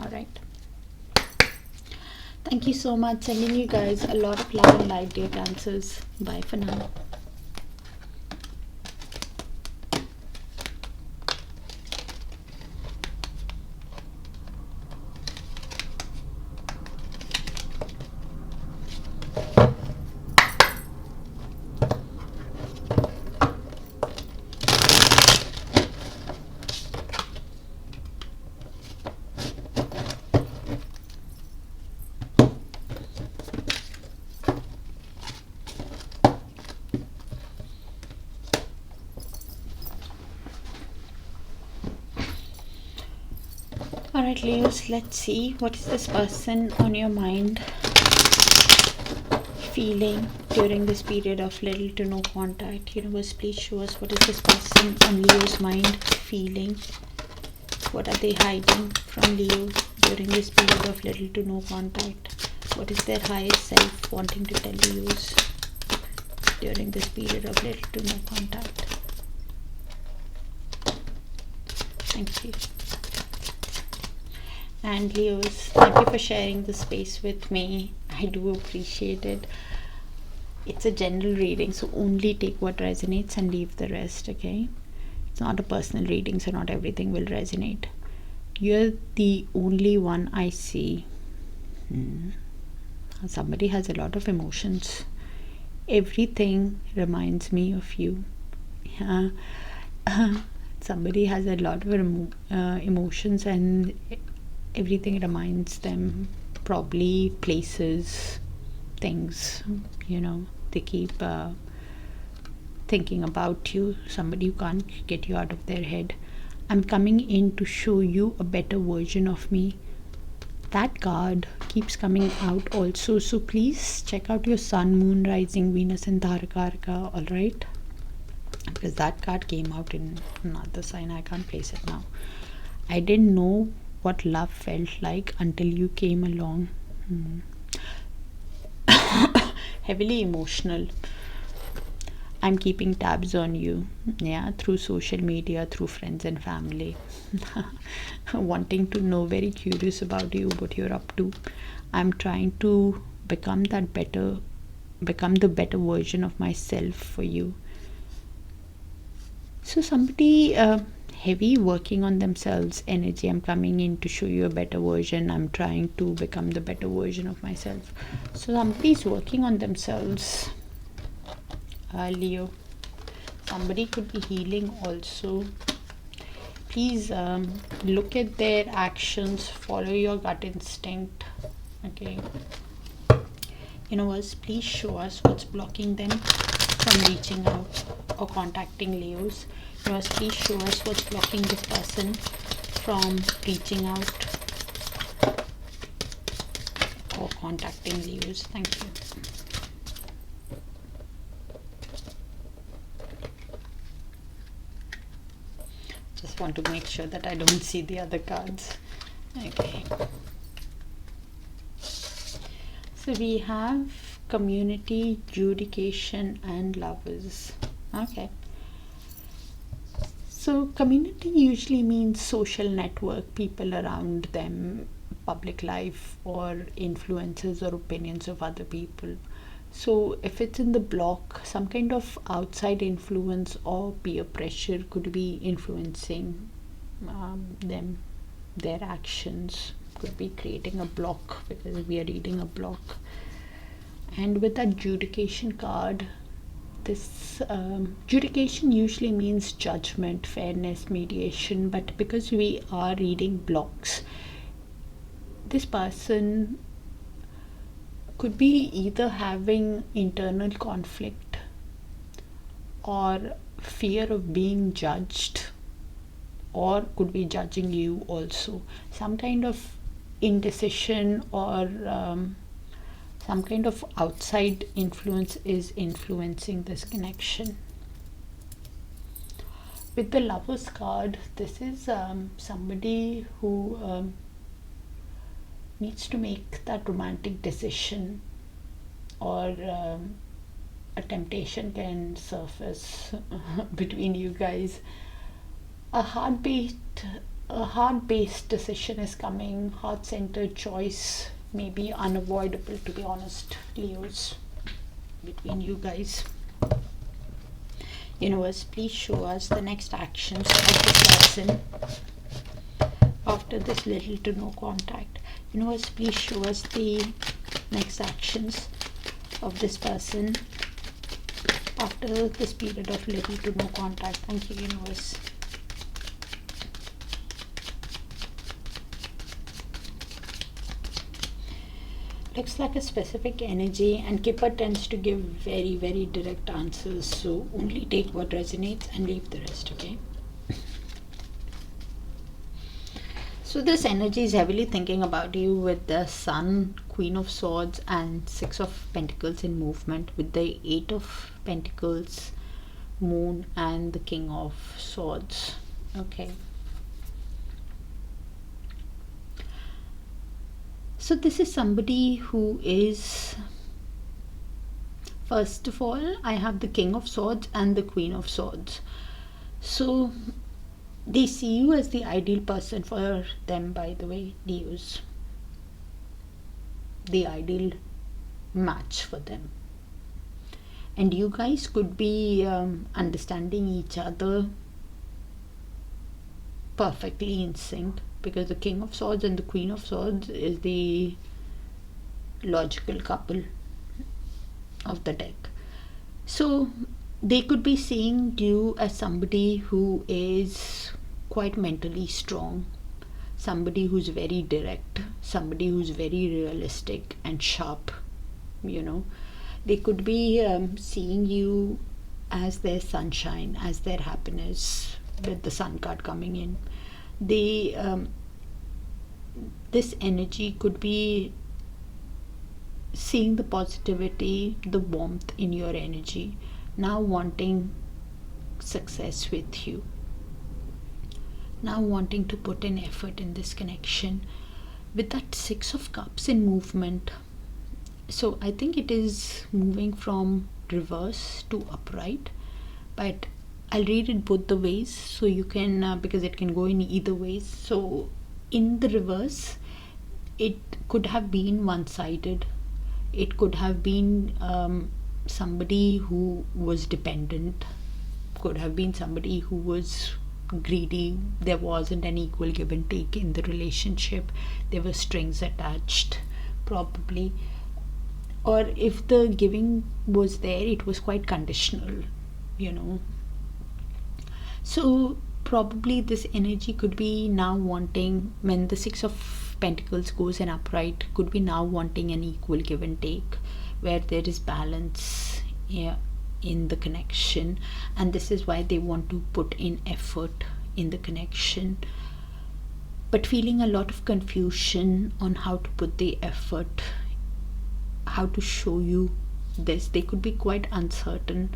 All right, thank you so much. Sending you guys a lot of love and light, dear Cancers. Bye for now. Alright, Leos, let's see what is this person on your mind feeling during this period of little to no contact. Universe, please show us what is this person on Leo's mind feeling. What are they hiding from Leo during this period of little to no contact? What is their highest self wanting to tell Leos during this period of little to no contact? Thank you. And Leos, thank you for sharing the space with me. I do appreciate it. It's a general reading, so only take what resonates and leave the rest, okay? It's not a personal reading, so not everything will resonate. You're the only one I see. Somebody has a lot of emotions. Everything reminds me of you. Somebody has a lot of emotions, and everything reminds them, probably places, things, they keep thinking about you. Somebody who can't get you out of their head. I'm coming in to show you a better version of me. That card keeps coming out also, so please check out your Sun, Moon, Rising, Venus and Darakaraka, alright? Because that card came out in another sign. I can't place it now. I didn't know what love felt like until you came along. Heavily emotional. I'm keeping tabs on you, yeah, through social media, through friends and family. Wanting to know, very curious about you, what you're up to. I'm trying to become the better version of myself for you. So somebody heavy working on themselves energy. I'm coming in to show you a better version. I'm trying to become the better version of myself. So somebody's working on themselves. Leo. Somebody could be healing also. Please look at their actions, follow your gut instinct. Okay, universe, please show us what's blocking them from reaching out or contacting Leos. Universe, please show us what's blocking this person from reaching out or contacting Leos. Thank you. Just want to make sure that I don't see the other cards. Okay. So we have community, judication, and lovers. Okay. So community usually means social network, people around them, public life, or influences or opinions of other people. So if it's in the block, some kind of outside influence or peer pressure could be influencing them, their actions, could be creating a block, because we are reading a block. And with that judication card, this judication usually means judgment, fairness, mediation, but because we are reading blocks, this person could be either having internal conflict or fear of being judged, or could be judging you also. Some kind of indecision or some kind of outside influence is influencing this connection. With the Lovers card, this is somebody who needs to make that romantic decision, or a temptation can surface between you guys. A heart-based decision is coming. Heart-centered choice may be unavoidable, to be honest, Leos, between you guys. Universe, please show us the next actions of this person after this little to no contact. Universe, please show us the next actions of this person after this period of little to no contact. Thank you, universe. Looks like a specific energy, and Kipper tends to give very, very direct answers, so only take what resonates and leave the rest, okay? So this energy is heavily thinking about you with the Sun, Queen of Swords, and Six of Pentacles in movement, with the Eight of Pentacles, Moon, and the King of Swords. Okay. So this is somebody who is, first of all, I have the King of Swords and the Queen of Swords. So they see you as the ideal person for them, by the way, Leos. The ideal match for them. And you guys could be understanding each other perfectly in sync, because the King of Swords and the Queen of Swords is the logical couple of the deck. So they could be seeing you as somebody who is quite mentally strong, somebody who's very direct, somebody who's very realistic and sharp, you know. They could be seeing you as their sunshine, as their happiness, with the Sun card coming in. They this energy could be seeing the positivity, the warmth in your energy, now wanting success with you, now wanting to put in effort in this connection, with that Six of Cups in movement. So I think it is moving from reverse to upright, but I'll read it both the ways, so you can because it can go in either ways. So in the reverse, it could have been one-sided. It could have been somebody who was dependent, could have been somebody who was greedy. There wasn't an equal give and take in the relationship. There were strings attached, probably. Or if the giving was there, it was quite conditional, So probably this energy could be now wanting, when the Six of Pentacles goes in upright, could be now wanting an equal give and take, where there is balance in the connection, and this is why they want to put in effort in the connection, but feeling a lot of confusion on how to put the effort, how to show you this. They could be quite uncertain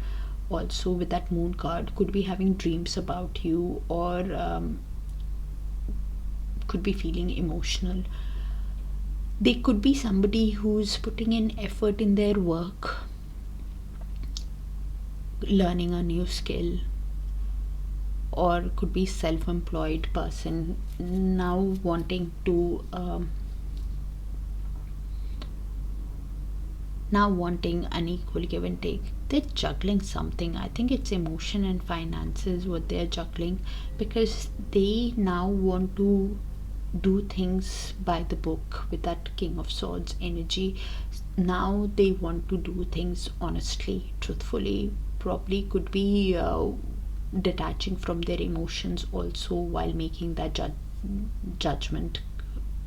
also with that Moon card. Could be having dreams about you, or could be feeling emotional. They could be somebody who's putting in effort in their work, learning a new skill, or could be self-employed person now wanting to now wanting an equal give and take. They're juggling something. I think it's emotion and finances what they're juggling, because they now want to do things by the book with that King of Swords energy. Now they want to do things honestly, truthfully. Probably could be detaching from their emotions also while making that judgment,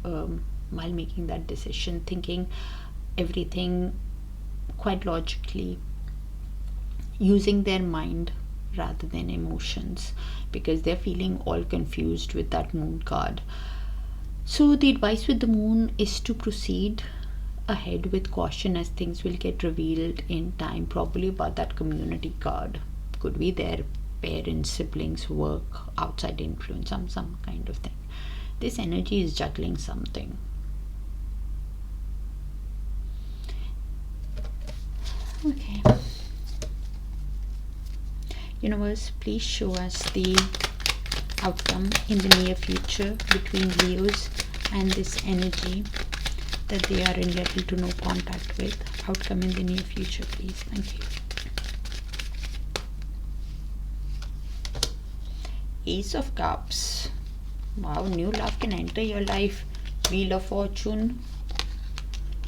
while making that decision, thinking everything quite logically, using their mind rather than emotions, because they're feeling all confused with that Moon card. So the advice with the Moon is to proceed ahead with caution, as things will get revealed in time, probably about that community card. Could be their parents, siblings, work, outside influence, some kind of thing. This energy is juggling something. Okay. Universe, please show us the outcome in the near future between Leos and this energy that they are in little to no contact with. Outcome in the near future, please. Thank you. Ace of Cups. Wow, new love can enter your life. Wheel of Fortune.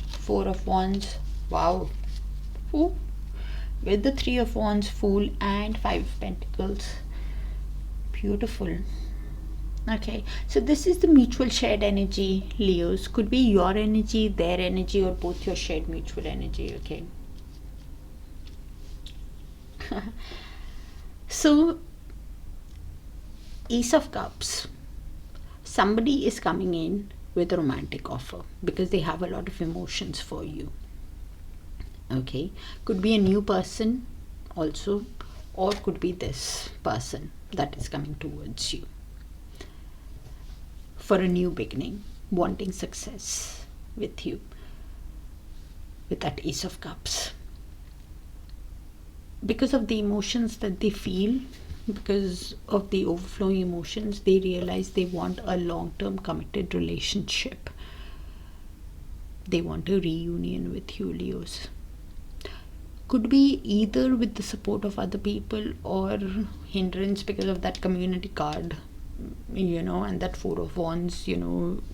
Four of Wands. Wow. Ooh. With the Three of Wands, Fool, and Five of Pentacles. Beautiful. Okay, so this is the mutual shared energy, Leos. Could be your energy, their energy, or both your shared mutual energy. Okay. So Ace of Cups. Somebody is coming in with a romantic offer because they have a lot of emotions for you. Okay, could be a new person also, or could be this person that is coming towards you for a new beginning, wanting success with you with that Ace of Cups. Because of the emotions that they feel, because of the overflowing emotions, they realize they want a long-term committed relationship. They want a reunion with you, Leos. Could be either with the support of other people or hindrance because of that community card, and that Four of Wands,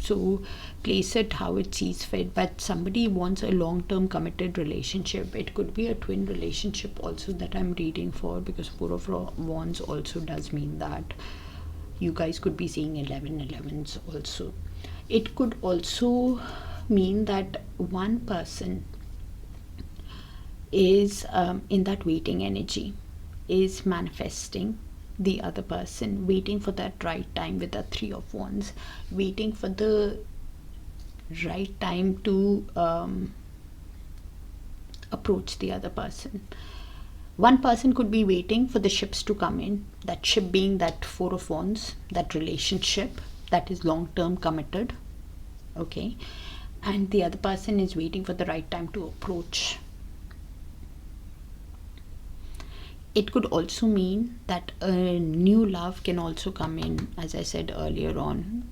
so place it how it sees fit. But somebody wants a long-term committed relationship. It could be a twin relationship also that I'm reading for, because Four of Wands also does mean that you guys could be seeing 11-11s also. It could also mean that one person is in that waiting energy, is manifesting the other person, waiting for that right time with that Three of Wands, waiting for the right time to approach the other person. One person could be waiting for the ships to come in, that ship being that Four of Wands, that relationship that is long-term committed. Okay, and the other person is waiting for the right time to approach. It could also mean that a new love can also come in, as I said earlier on,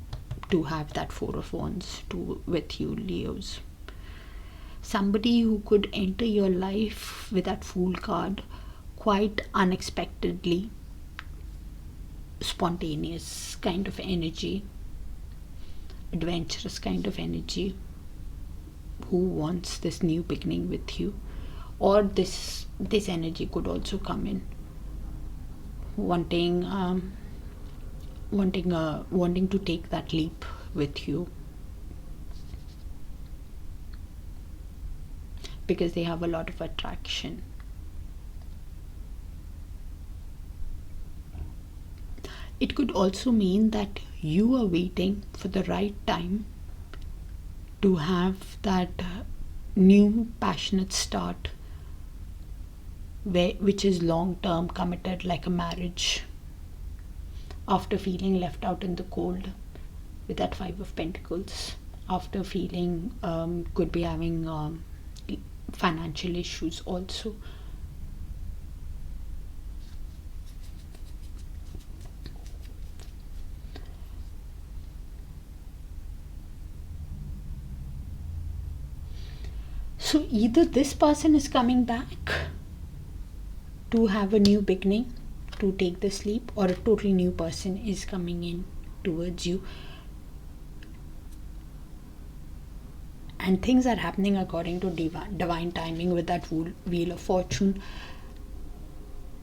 to have that Four of Wands with you, Leos. Somebody who could enter your life with that Fool card quite unexpectedly, spontaneous kind of energy, adventurous kind of energy, who wants this new beginning with you. Or this energy could also come in wanting to take that leap with you, because they have a lot of attraction. It could also mean that you are waiting for the right time to have that new passionate start, which is long-term, committed, like a marriage, after feeling left out in the cold with that Five of Pentacles, after feeling could be having financial issues also. So either this person is coming back to have a new beginning, to take this leap, or a totally new person is coming in towards you. And things are happening according to divine timing with that Wheel of Fortune.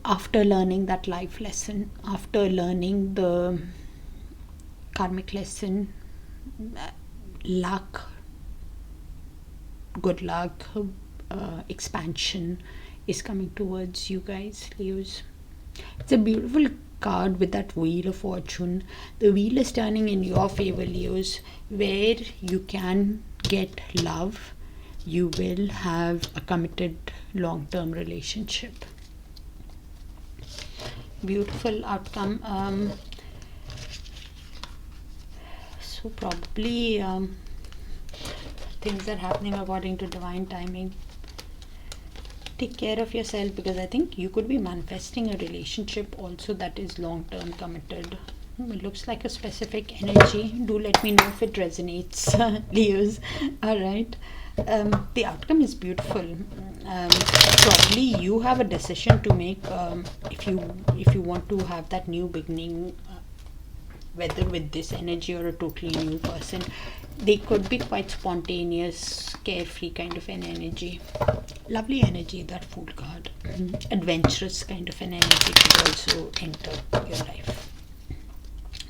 After learning that life lesson, after learning the karmic lesson, luck, good luck, expansion is coming towards you guys, Leos. It's a beautiful card with that Wheel of Fortune. The wheel is turning in your favor, Leos, where you can get love. You will have a committed long-term relationship. Beautiful outcome. So probably things are happening according to divine timing. Take care of yourself, because I think you could be manifesting a relationship also that is long-term, committed. It looks like a specific energy. Do let me know if it resonates, Leos. All right. The outcome is beautiful. Probably you have a decision to make if you want to have that new beginning, whether with this energy or a totally new person. They could be quite spontaneous, carefree kind of an energy. Lovely energy, that Fool card. Adventurous kind of an energy could also enter your life.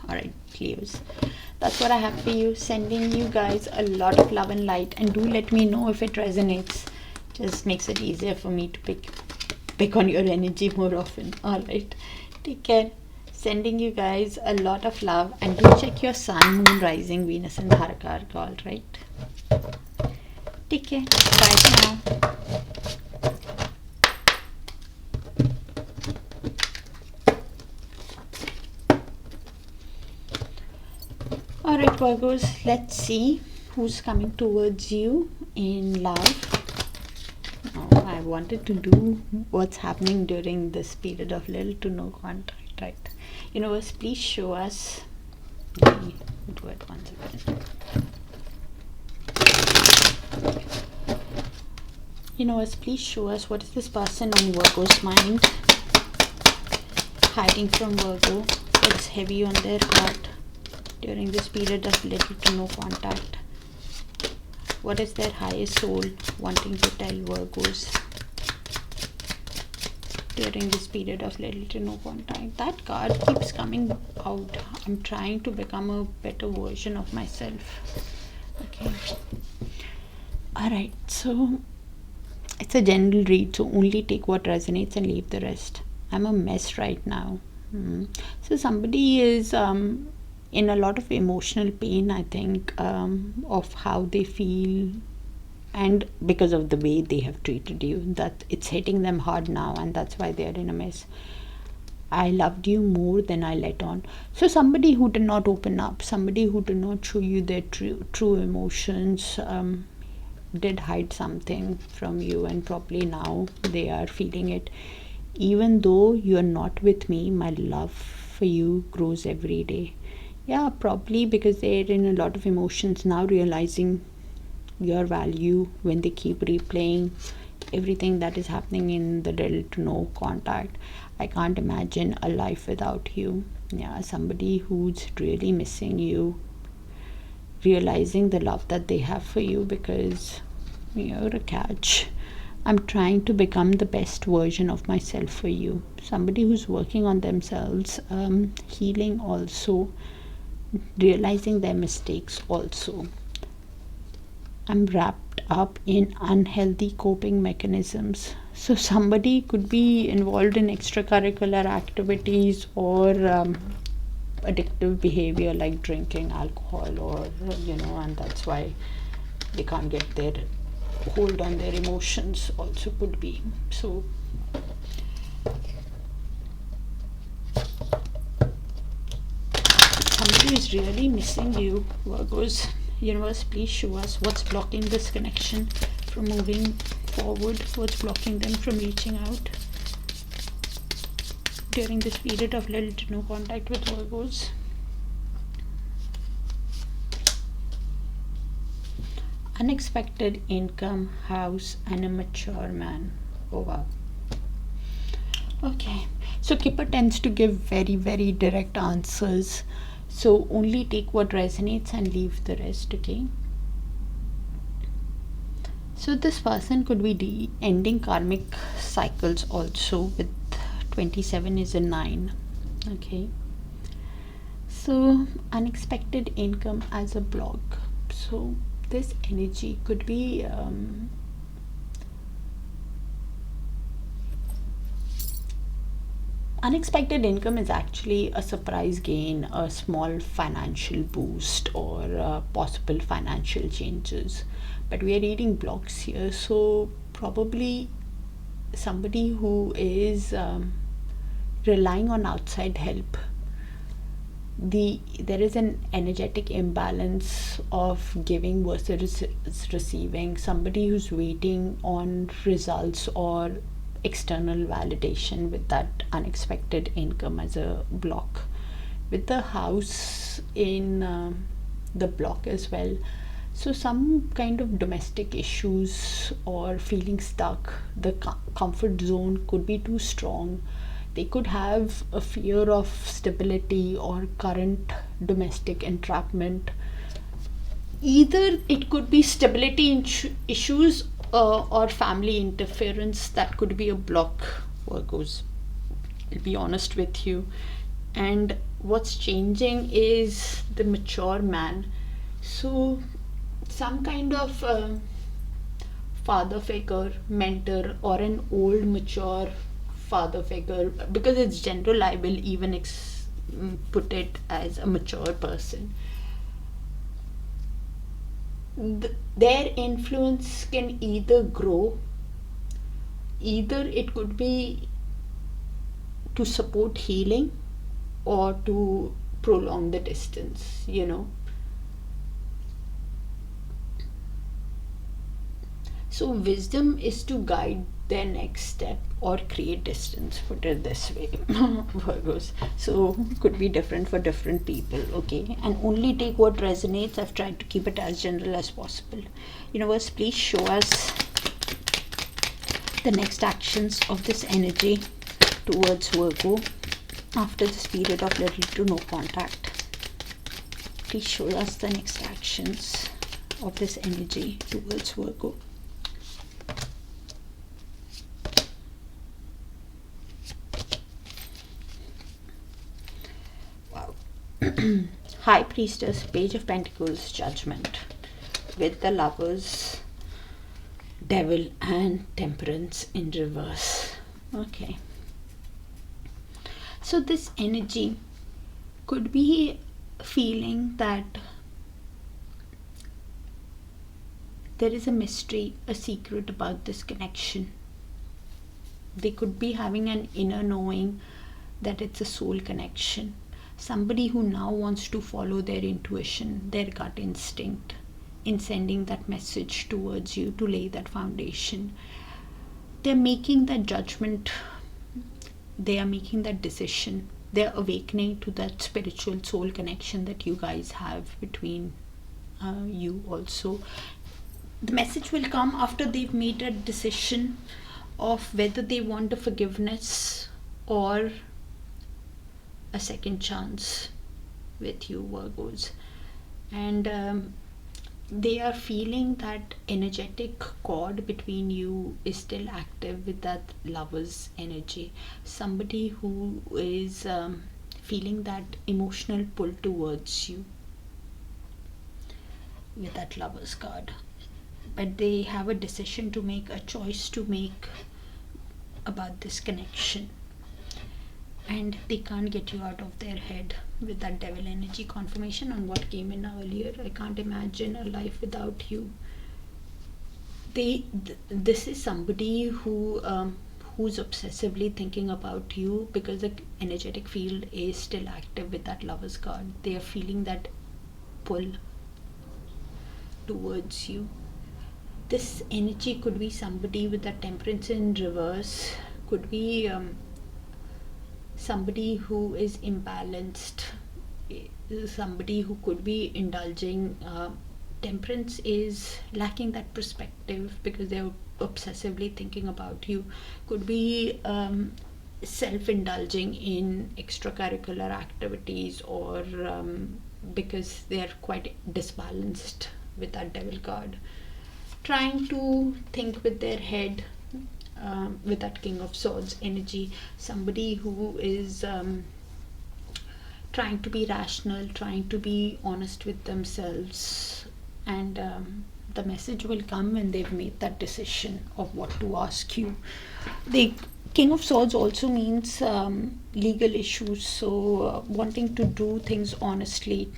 Alright, Leos. That's what I have for you. Sending you guys a lot of love and light. And do let me know if it resonates. Just makes it easier for me to pick on your energy more often. Alright. Take care. Sending you guys a lot of love, and do check your sun, moon, rising, Venus and Darakaraka. All right. Take care. Bye for now. All right, Virgos. Let's see who's coming towards you in love. Oh, I wanted to do what's happening during this period of little to no contact, right? Universe, please show us. Let me do it once again. Universe, please show us what is this person on Virgo's mind, hiding from Virgo. What's heavy on their heart during this period of little to no contact? What is their highest soul wanting to tell Virgos during this period of little to no contact? That card keeps coming out. I'm trying to become a better version of myself. Okay. Alright, so it's a general read, so only take what resonates and leave the rest. I'm a mess right now. So somebody is in a lot of emotional pain, I think, of how they feel, and because of the way they have treated you, that it's hitting them hard now, and that's why they're in a mess. I loved you more than I let on. So somebody who did not open up, somebody who did not show you their true emotions, did hide something from you, and probably now they are feeling it. Even though you're not with me, my love for you grows every day. Yeah, probably because they're in a lot of emotions now, realizing your value when they keep replaying everything that is happening in the little to no contact. I can't imagine a life without you. Yeah, somebody who's really missing you, realizing the love that they have for you, because you're a catch. I'm trying to become the best version of myself for you. Somebody who's working on themselves, healing also, realizing their mistakes also. I'm wrapped up in unhealthy coping mechanisms. So somebody could be involved in extracurricular activities or addictive behavior like drinking alcohol, or and that's why they can't get their hold on their emotions, also could be. So somebody is really missing you, Virgos. Universe, please show us what's blocking this connection from moving forward, what's blocking them from reaching out during this period of little to no contact with Virgos. Unexpected income, house, and a mature man. Oh wow. Okay, so Kipper tends to give very, very direct answers. So only take what resonates and leave the rest, okay? So this person could be ending karmic cycles also, with 27 is a 9, okay? So unexpected income as a block. So this energy could be unexpected income is actually a surprise gain, a small financial boost, or possible financial changes. But we are reading blocks here, so probably somebody who is relying on outside help. There is an energetic imbalance of giving versus receiving. Somebody who's waiting on results or external validation with that unexpected income as a block, with the house in the block as well. So some kind of domestic issues or feeling stuck. The comfort zone could be too strong. They could have a fear of stability or current domestic entrapment. Either it could be stability issues or family interference that could be a block, Virgos. I'll be honest with you. And what's changing is the mature man. So some kind of father figure, mentor, or an old mature father figure, because it's general, I will even put it as a mature person. Their influence can either grow, either it could be to support healing or to prolong the distance, So wisdom is to guide their next step or create distance, put it this way, Virgos. So could be different for different people, okay? And only take what resonates. I've tried to keep it as general as possible. Universe, please show us the next actions of this energy towards Virgo after this period of little to no contact. Please show us the next actions of this energy towards Virgo. High Priestess, Page of Pentacles, Judgment, with the Lovers, Devil, and Temperance in reverse. Okay. So this energy could be feeling that there is a mystery, a secret about this connection. They could be having an inner knowing that it's a soul connection. Somebody who now wants to follow their intuition, their gut instinct, in sending that message towards you to lay that foundation. They're making that judgment they are making that decision. They're awakening to that spiritual soul connection that you guys have between you also. The message will come after they've made a decision of whether they want a forgiveness or a second chance with you, Virgos. And they are feeling that energetic cord between you is still active with that lover's energy. Somebody who is feeling that emotional pull towards you with that lover's card. But they have a decision to make, a choice to make about this connection. And they can't get you out of their head with that devil energy confirmation on what came in earlier. I can't imagine a life without you. This is somebody who's obsessively thinking about you, because the energetic field is still active with that lover's card. They are feeling that pull towards you. This energy could be somebody with that temperance in reverse, could be somebody who is imbalanced, somebody who could be indulging. Temperance is lacking that perspective because they're obsessively thinking about you. Could be self-indulging in extracurricular activities, or because they're quite disbalanced with that devil card. Trying to think with their head with that King of Swords energy. Somebody who is trying to be rational, trying to be honest with themselves, and the message will come when they've made that decision of what to ask you. The King of Swords also means legal issues, so wanting to do things honestly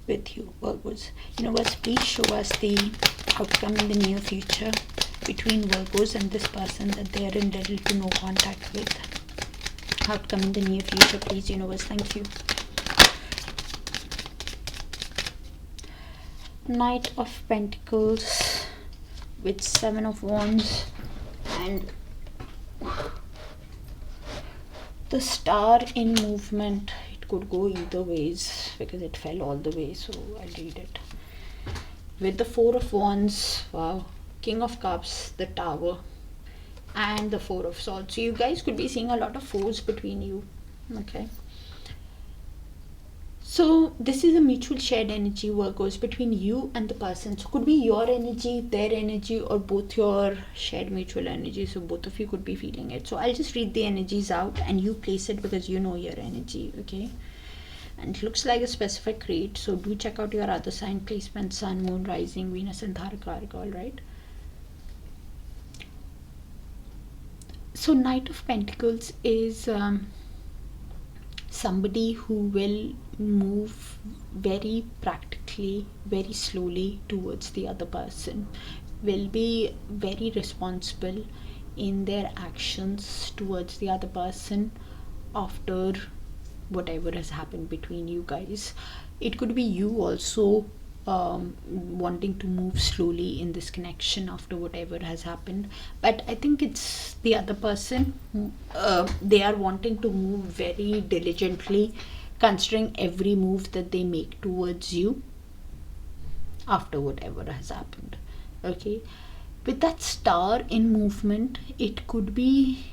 with you, Virgos. Universe, please show us the outcome in the near future between Virgos and this person that they are in little to no contact with. Outcome in the near future, please, Universe. Thank you. Knight of Pentacles with 7 of Wands and the Star in movement. It could go either ways because it fell all the way, so I'll read it. With the 4 of Wands, wow, King of Cups, the Tower, and the 4 of Swords. So you guys could be seeing a lot of fours between you. Okay. So this is a mutual shared energy, Virgos, between you and the person. So could be your energy, their energy, or both your shared mutual energy. So both of you could be feeling it. So I'll just read the energies out and you place it because you know your energy, okay? And it looks like a specific read. So do check out your other sign placement, Sun, Moon, Rising, Venus, and Darakaraka, alright? So Knight of Pentacles is somebody who will move very practically, very slowly towards the other person, will be very responsible in their actions towards the other person after whatever has happened between you guys. It could be you also wanting to move slowly in this connection after whatever has happened, but I think it's the other person. They are wanting to move very diligently, considering every move that they make towards you after whatever has happened. Okay, with that Star in movement, it could be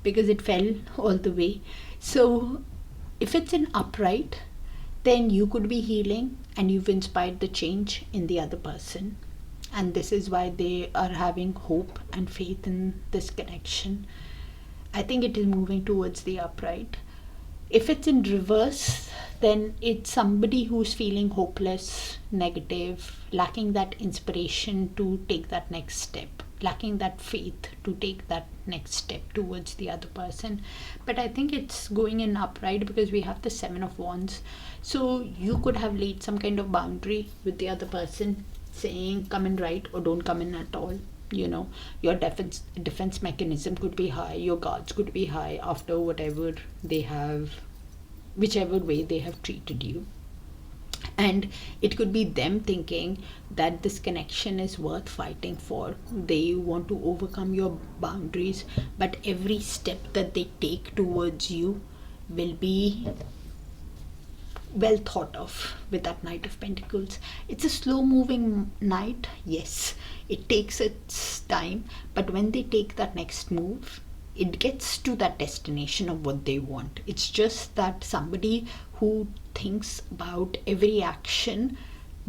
because it fell all the way. So if it's in upright, then you could be healing and you've inspired the change in the other person, and this is why they are having hope and faith in this connection. I think it is moving towards the upright. If it's in reverse, then it's somebody who's feeling hopeless, negative, lacking that inspiration to take that next step, lacking that faith to take that next step towards the other person. But I think it's going in upright because we have the 7 of Wands. So you could have laid some kind of boundary with the other person, saying come in right or don't come in at all. You know, your defense mechanism could be high, your guards could be high after whatever they have, whichever way they have treated you. And it could be them thinking that this connection is worth fighting for. They want to overcome your boundaries, but every step that they take towards you will be well thought of with that Knight of Pentacles. It's a slow moving knight, yes, it takes its time, but when they take that next move, it gets to that destination of what they want. It's just that somebody who thinks about every action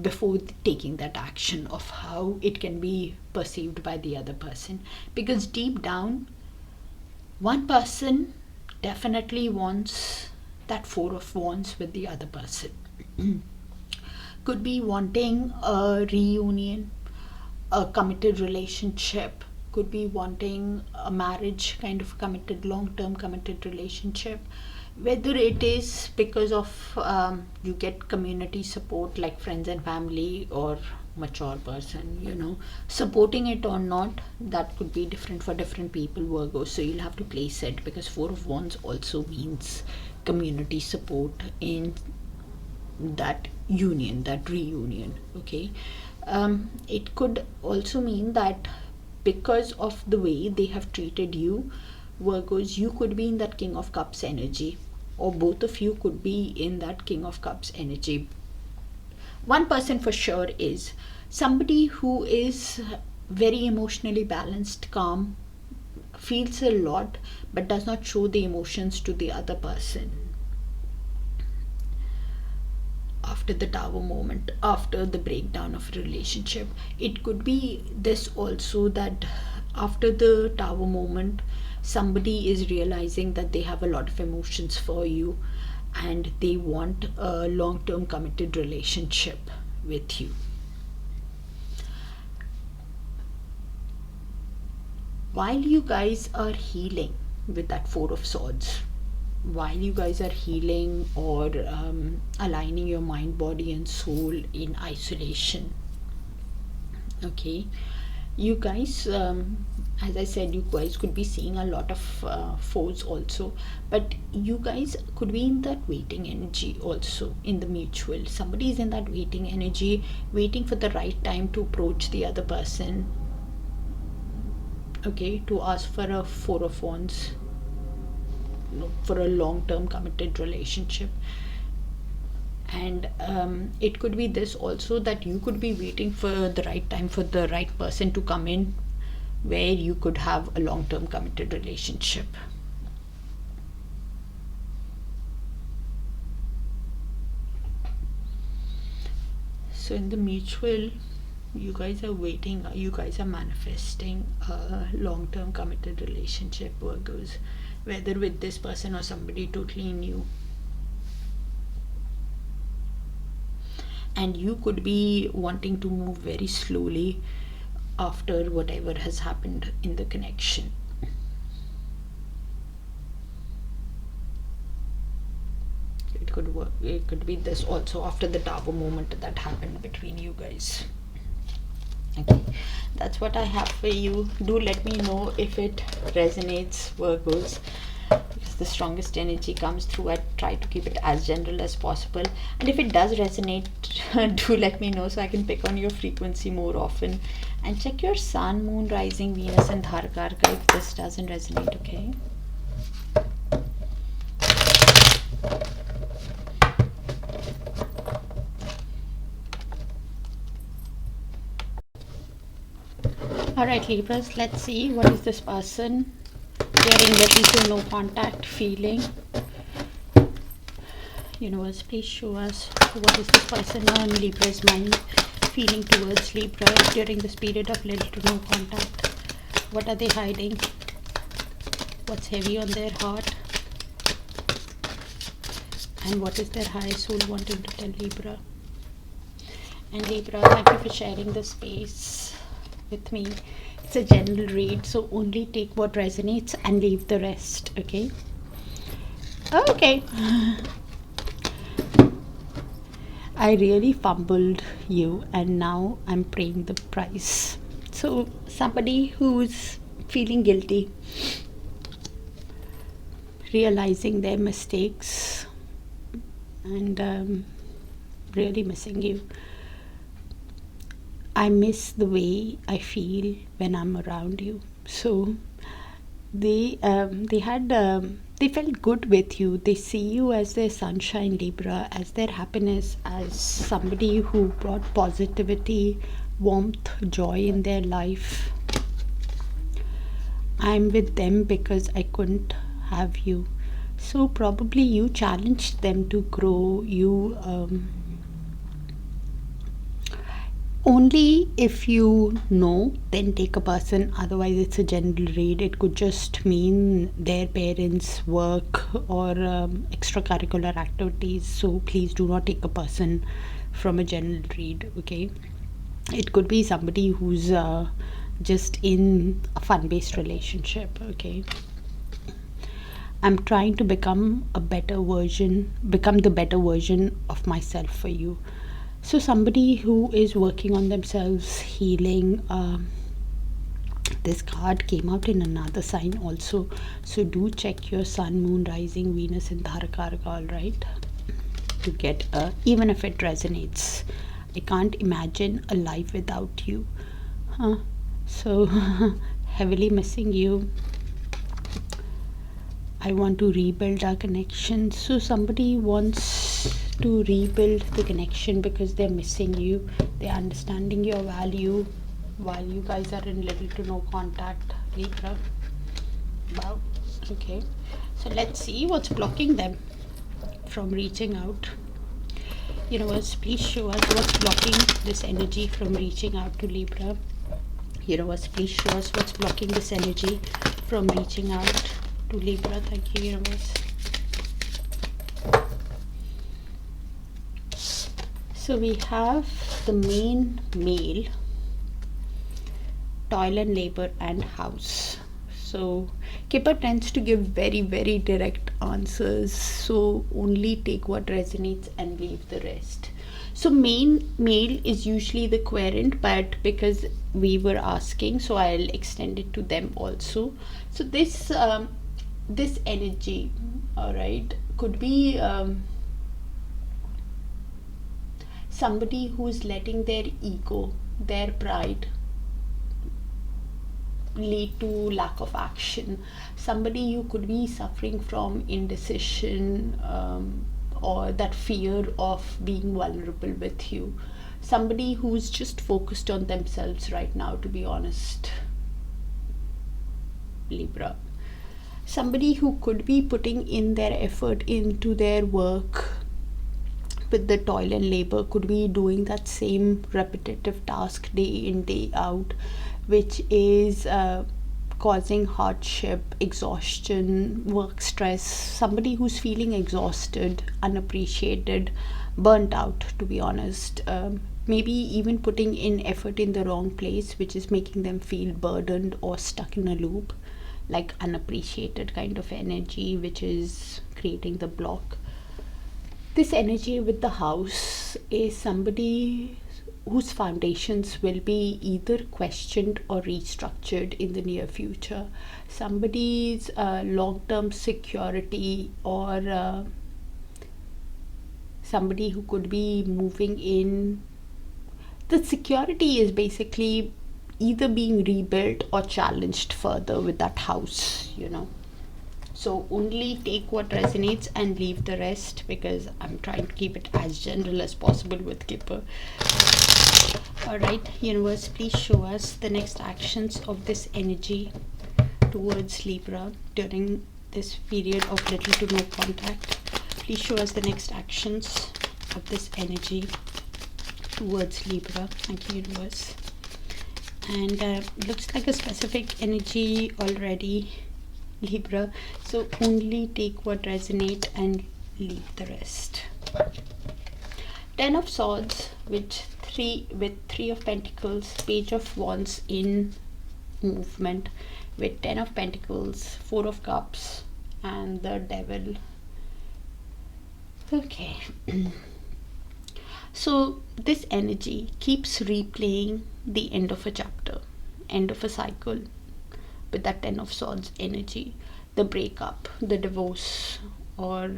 before taking that action, of how it can be perceived by the other person. Because deep down, one person definitely wants that Four of Wands with the other person. Could be wanting a reunion, a committed relationship, could be wanting a marriage, kind of committed, long-term committed relationship. Whether it is because of you get community support like friends and family, or mature person, supporting it or not, that could be different for different people, Virgo. So you'll have to place it, because Four of Wands also means community support in that union, that reunion. Okay. It could also mean that because of the way they have treated you, Virgos, you could be in that King of Cups energy, or both of you could be in that King of Cups energy. One person for sure is somebody who is very emotionally balanced, calm, feels a lot, but does not show the emotions to the other person. After the Tower moment, after the breakdown of a relationship, it could be this also, that after the Tower moment, somebody is realizing that they have a lot of emotions for you, and they want a long-term committed relationship with you. While you guys are healing with that Four of Swords, while you guys are healing or aligning your mind, body and soul in isolation, okay, you guys, as I said, you guys could be seeing a lot of foes also, but you guys could be in that waiting energy also, in the mutual. Somebody is in that waiting energy, waiting for the right time to approach the other person, okay, to ask for a Four of Wands, for a long-term committed relationship. And it could be this also, that you could be waiting for the right time for the right person to come in, where you could have a long-term committed relationship. So in the mutual, you guys are waiting, you guys are manifesting a long-term committed relationship, Virgos, whether with this person or somebody totally new. And you could be wanting to move very slowly after whatever has happened in the connection. It could work, it could be this also, after the Tower moment that happened between you guys. Okay, that's what I have for you. Do let me know if it resonates, Virgos, because the strongest energy comes through. I try to keep it as general as possible, and if it does resonate, do let me know so I can pick on your frequency more often. And check your Sun, Moon, Rising, Venus and Darakaraka if this doesn't resonate, okay? Alright, Libras, let's see what is this person during the no contact feeling. Universe, please show us what is this person on Libra's mind feeling towards Libra during this period of little to no contact. What are they hiding? What's heavy on their heart? And what is their higher soul wanting to tell Libra? And Libra, thank you for sharing the space with me. It's a general read, so only take what resonates and leave the rest, okay? Okay. I really fumbled you, and now I'm paying the price. So somebody who's feeling guilty, realizing their mistakes, and really missing you. I miss the way I feel when I'm around you. So they felt good with you. They see you as their sunshine, Libra, as their happiness, as somebody who brought positivity, warmth, joy in their life. I'm with them because I couldn't have you. So probably you challenged them to grow. You only if you know, then take a person. Otherwise, it's a general read. It could just mean their parents' work or extracurricular activities. So please do not take a person from a general read, okay? It could be somebody who's just in a fun-based relationship, okay? I'm trying to become the better version of myself for you. So somebody who is working on themselves, healing. This card came out in another sign also. So do check your sun, moon, rising, Venus and Darakaraka, all right? To get even if it resonates. I can't imagine a life without you. So heavily missing you. I want to rebuild our connection. So somebody wants to rebuild the connection because they're missing you. They're understanding your value while you guys are in little to no contact, Libra. Wow. Okay. So let's see what's blocking them from reaching out. Universe, please show us what's blocking this energy from reaching out to Libra. Universe, please show us what's blocking this energy from reaching out to Libra. Thank you, universe. So we have the main male, toil and labor and house. So Kipper tends to give very, very direct answers. So only take what resonates and leave the rest. So main male is usually the querent, but because we were asking, so I'll extend it to them also. So this this energy, all right, could be somebody who's letting their ego, their pride lead to lack of action. Somebody who could be suffering from indecision or that fear of being vulnerable with you. Somebody who's just focused on themselves right now, to be honest, Libra. Somebody who could be putting in their effort into their work with the toil and labor, could be doing that same repetitive task day in, day out, which is causing hardship, exhaustion, work stress. Somebody who's feeling exhausted, unappreciated, burnt out, to be honest. Maybe even putting in effort in the wrong place, which is making them feel burdened or stuck in a loop, like unappreciated kind of energy, which is creating the block. This energy with the house is somebody whose foundations will be either questioned or restructured in the near future. Somebody's long-term security, or somebody who could be moving in. The security is basically either being rebuilt or challenged further with that house, you know. So only take what resonates and leave the rest, because I'm trying to keep it as general as possible with Kipper. Alright, universe, please show us the next actions of this energy towards Libra during this period of little to no contact. Please show us the next actions of this energy towards Libra. Thank you, universe. And looks like a specific energy already, Libra. So only take what resonates and leave the rest. Ten of Swords with three of Pentacles, Page of Wands in movement with 10 of Pentacles, 4 of Cups and the Devil. Okay. So this energy keeps replaying the end of a chapter, end of a cycle, with that 10 of Swords energy, the breakup, the divorce, or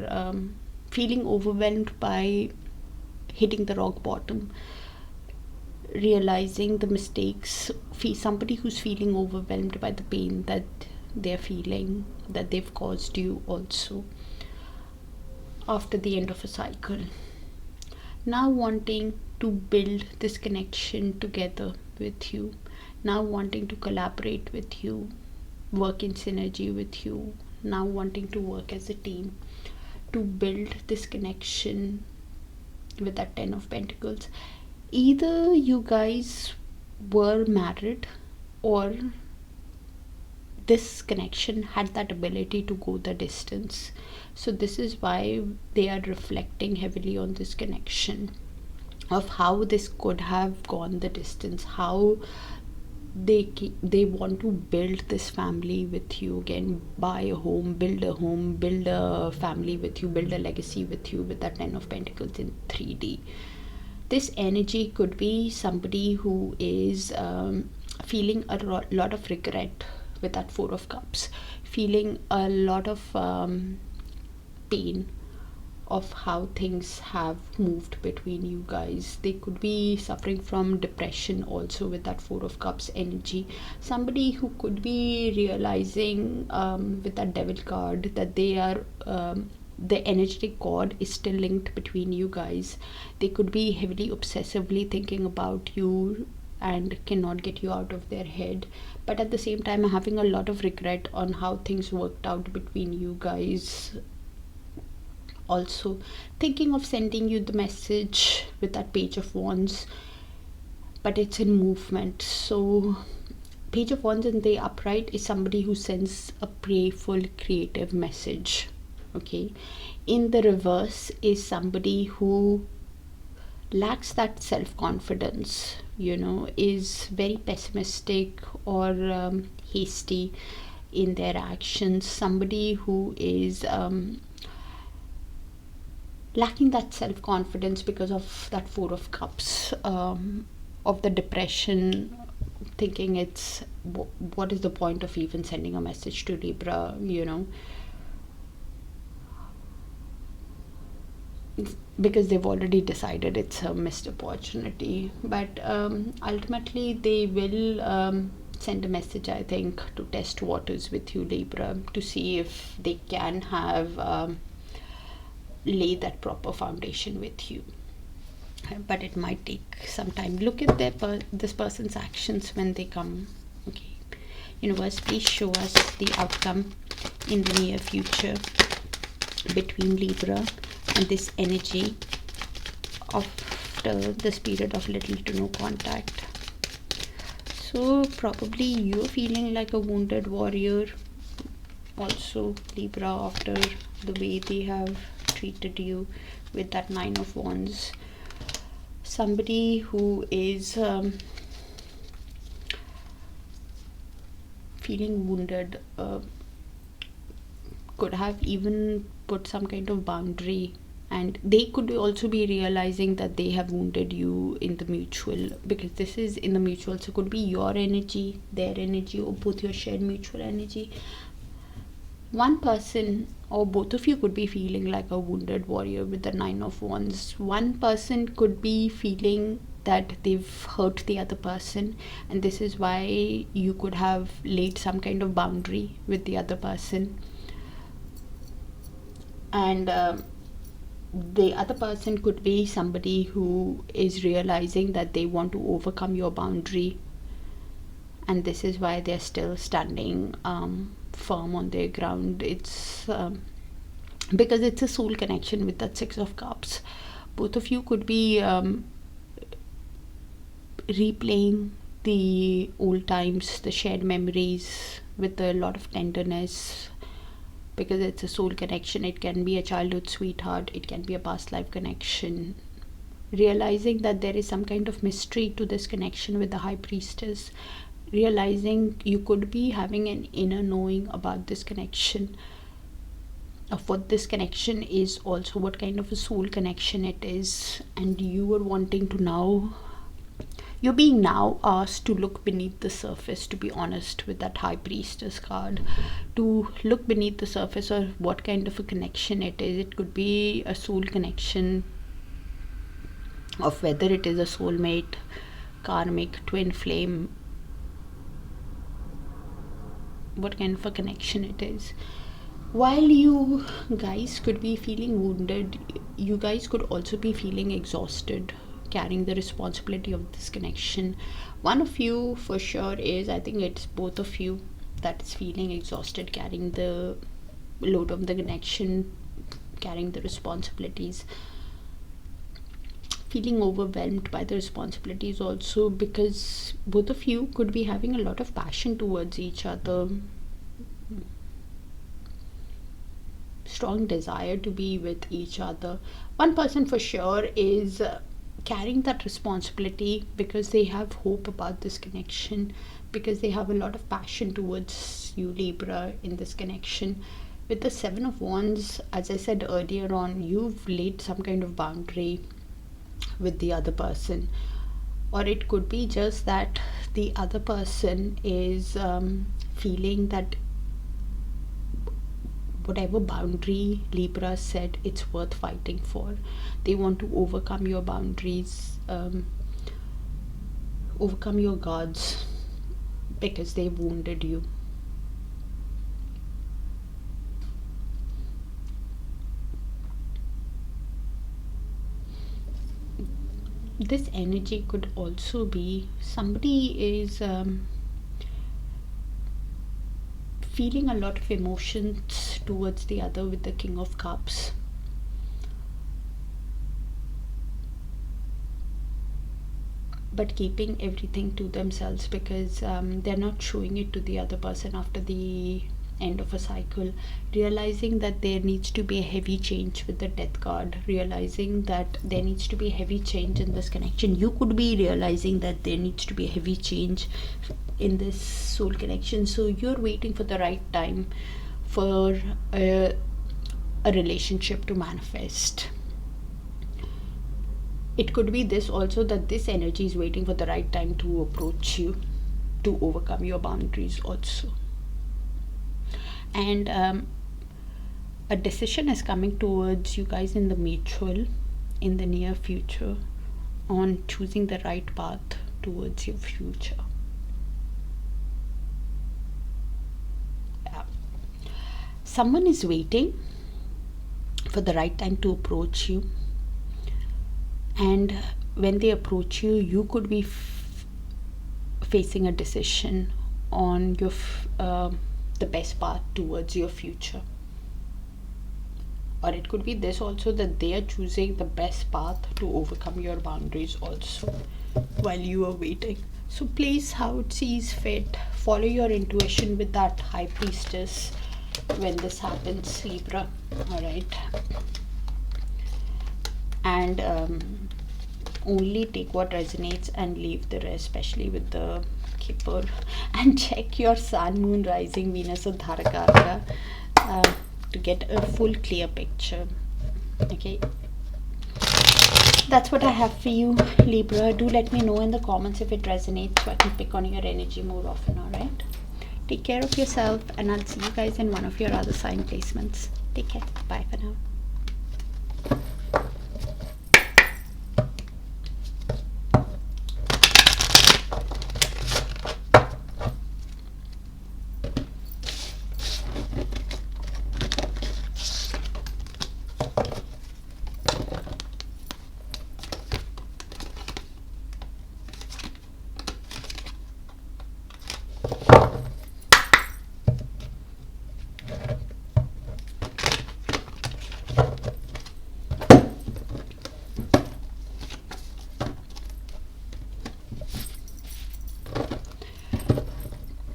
feeling overwhelmed by hitting the rock bottom, realizing the mistakes, somebody who's feeling overwhelmed by the pain that they're feeling, that they've caused you also, after the end of a cycle. Now wanting to build this connection together with you, now wanting to collaborate with you, work in synergy with you, now wanting to work as a team to build this connection with that 10 of Pentacles. Either you guys were married, or this connection had that ability to go the distance. So this is why they are reflecting heavily on this connection, of how this could have gone the distance, how they want to build this family with you again, buy a home, build a family with you, build a legacy with you, with that 10 of Pentacles in 3D. This energy could be somebody who is feeling a lot of regret with that 4 of Cups, feeling a lot of pain of how things have moved between you guys. They could be suffering from depression also with that 4 of Cups energy. Somebody who could be realizing with that Devil card that they are the energetic cord is still linked between you guys. They could be heavily obsessively thinking about you and cannot get you out of their head, but at the same time having a lot of regret on how things worked out between you guys. Also thinking of sending you the message with that Page of Wands, but it's in movement. So Page of Wands in the upright is somebody who sends a prayerful, creative message. Okay, in the reverse is somebody who lacks that self-confidence, is very pessimistic or hasty in their actions. Somebody who is lacking that self-confidence because of that 4 of Cups, of the depression, thinking it's what is the point of even sending a message to Libra, because they've already decided it's a missed opportunity. But ultimately they will send a message, I think, to test waters with you, Libra, to see if they can have lay that proper foundation with you. But it might take some time. Look at this person's actions when they come. Okay, universe, please show us the outcome in the near future between Libra and this energy after this period of little to no contact. So probably you're feeling like a wounded warrior also, Libra, after the way they have treated you with that 9 of Wands. Somebody who is feeling wounded could have even put some kind of boundary, and they could also be realizing that they have wounded you in the mutual, because this is in the mutual. So it could be your energy, their energy, or both your shared mutual energy. One person or both of you could be feeling like a wounded warrior with the 9 of Wands. One person could be feeling that they've hurt the other person, and this is why you could have laid some kind of boundary with the other person. And the other person could be somebody who is realizing that they want to overcome your boundary, and this is why they're still standing firm on their ground. It's because it's a soul connection with that 6 of Cups. Both of you could be replaying the old times, the shared memories with a lot of tenderness, because it's a soul connection. It can be a childhood sweetheart, it can be a past life connection. Realizing that there is some kind of mystery to this connection with the High Priestess. Realizing you could be having an inner knowing about this connection, of what this connection is, also what kind of a soul connection it is, and you are wanting to now, you're being now asked to look beneath the surface, to be honest, with that High Priestess card, to look beneath the surface of what kind of a connection it is. It could be a soul connection of whether it is a soulmate, karmic, twin flame, what kind of a connection it is. While you guys could be feeling wounded, you guys could also be feeling exhausted carrying the responsibility of this connection. One of you for sure is, I think it's both of you, that is feeling exhausted carrying the load of the connection, carrying the responsibilities, feeling overwhelmed by the responsibilities also, because both of you could be having a lot of passion towards each other, strong desire to be with each other. One person for sure is carrying that responsibility because they have hope about this connection, because they have a lot of passion towards you, Libra, in this connection. With the 7 of Wands, as I said earlier on, you've laid some kind of boundary with the other person, or it could be just that the other person is feeling that whatever boundary Libra said, it's worth fighting for. They want to overcome your boundaries, overcome your guards, because they wounded you. This energy could also be somebody is feeling a lot of emotions towards the other with the King of Cups. But keeping everything to themselves, because they're not showing it to the other person after the end of a cycle, realizing that there needs to be a heavy change with the Death card, realizing that there needs to be a heavy change in this connection. You could be realizing that there needs to be a heavy change in this soul connection, so you're waiting for the right time for a relationship to manifest. It could be this also, that this energy is waiting for the right time to approach you, to overcome your boundaries also. And a decision is coming towards you guys in the mutual, in the near future, on choosing the right path towards your future. Yeah. Someone is waiting for the right time to approach you, and when they approach you, you could be facing a decision on your the best path towards your future. Or it could be this also, that they are choosing the best path to overcome your boundaries also while you are waiting. So place how it sees fit. Follow your intuition with that High Priestess when this happens, Libra. Alright. And only take what resonates and leave the rest, especially with the Kipper. And check your Sun, Moon, Rising, Venus or Darakaraka to get a full clear picture. Okay, that's what I have for you, Libra. Do let me know in the comments if it resonates, so I can pick on your energy more often. Alright, take care of yourself, and I'll see you guys in one of your other sign placements. Take care. Bye for now.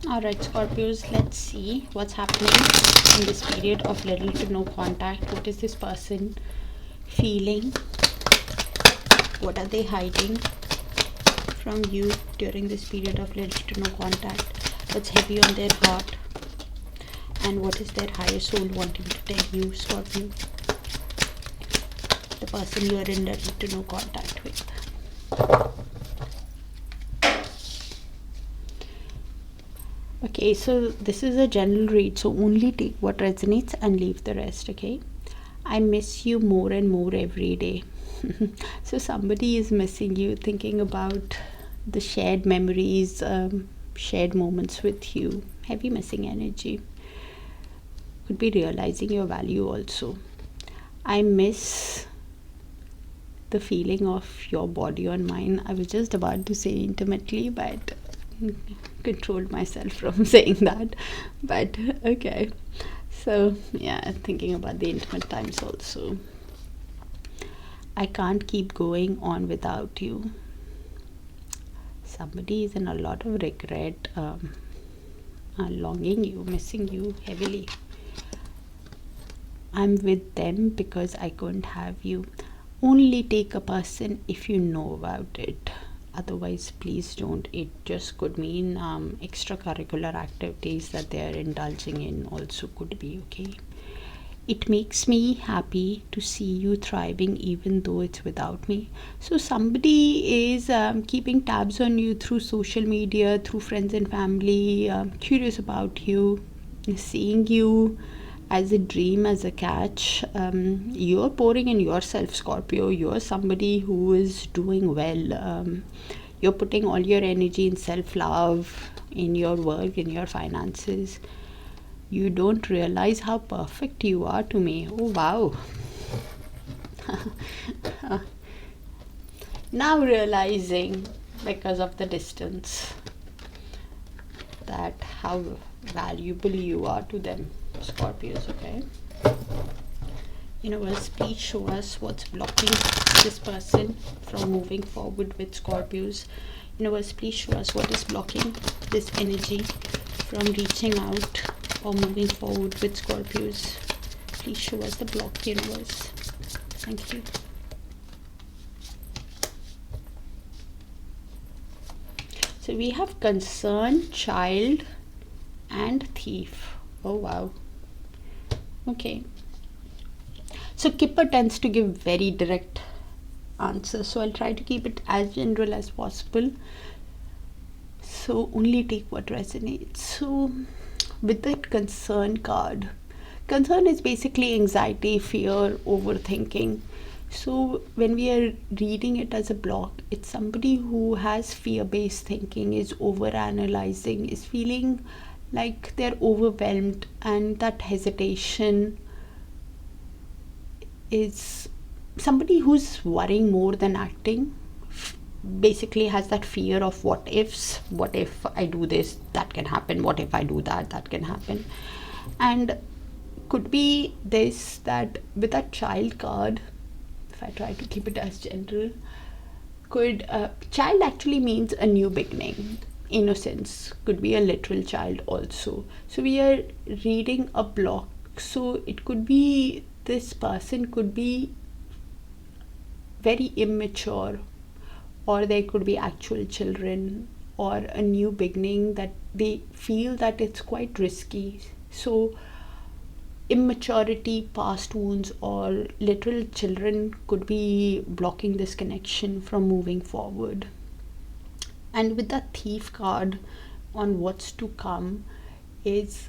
Alright, Scorpios, let's see what's happening in this period of little to no contact. What is this person feeling? What are they hiding from you during this period of little to no contact? What's heavy on their heart? And what is their higher soul wanting to tell you, Scorpio? The person you are in little to no contact with. Okay, so this is a general read, so only take what resonates and leave the rest. Okay, I miss you more and more every day. So somebody is missing you, thinking about the shared memories, shared moments with you. Heavy missing energy. Could be realizing your value also. I miss the feeling of your body on mine. I was just about to say intimately, but controlled myself from saying that. But okay. So yeah, thinking about the intimate times also. I can't keep going on without you. Somebody is in a lot of regret, longing you, missing you heavily. I'm with them because I couldn't have you. Only take a person if you know about it. Otherwise, please don't. It just could mean extracurricular activities that they are indulging in, also could be, okay? It makes me happy to see you thriving even though it's without me. So somebody is keeping tabs on you through social media, through friends and family, curious about you, seeing you as a dream, as a catch. You're pouring in yourself, Scorpio. You're somebody who is doing well. You're putting all your energy in self-love, in your work, in your finances. You don't realize how perfect you are to me. Oh, wow. Now realizing, because of the distance, that how valuable you are to them, Scorpios, okay? Universe, please show us what's blocking this person from moving forward with Scorpios. Universe, please show us what is blocking this energy from reaching out or moving forward with Scorpios. Please show us the block, universe. Thank you. So we have concern, child, and thief. Oh wow. Okay. So Kipper tends to give very direct answers, so I'll try to keep it as general as possible. So only take what resonates. So with that concern card, concern is basically anxiety, fear, overthinking. So when we are reading it as a block, it's somebody who has fear-based thinking, is over-analyzing, is feeling like they're overwhelmed, and that hesitation is somebody who's worrying more than acting. Basically has that fear of what ifs. What if I do this, that can happen. What if I do that, that can happen. And could be this, that with that child card, if I try to keep it as general, could child actually means a new beginning. Innocence could be a literal child also. So we are reading a block, so it could be this person could be very immature, or there could be actual children, or a new beginning that they feel that it's quite risky. So immaturity, past wounds, or literal children could be blocking this connection from moving forward. And with that thief card on what's to come is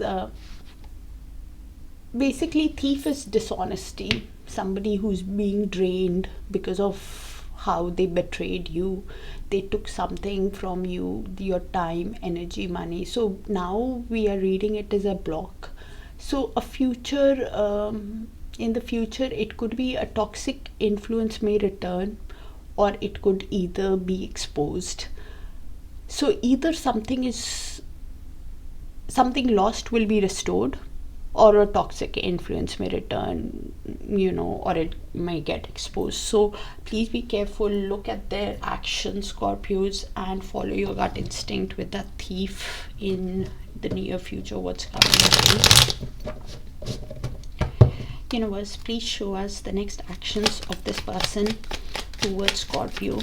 basically thief is dishonesty, somebody who's being drained because of how they betrayed you. They took something from you, your time, energy, money. So now we are reading it as a block. So a future, in the future, it could be a toxic influence may return, or it could either be exposed. So either something lost will be restored, or a toxic influence may return, or it may get exposed. So please be careful, look at their actions, Scorpios, and follow your gut instinct with that thief in the near future, what's coming. Universe, please show us the next actions of this person towards Scorpio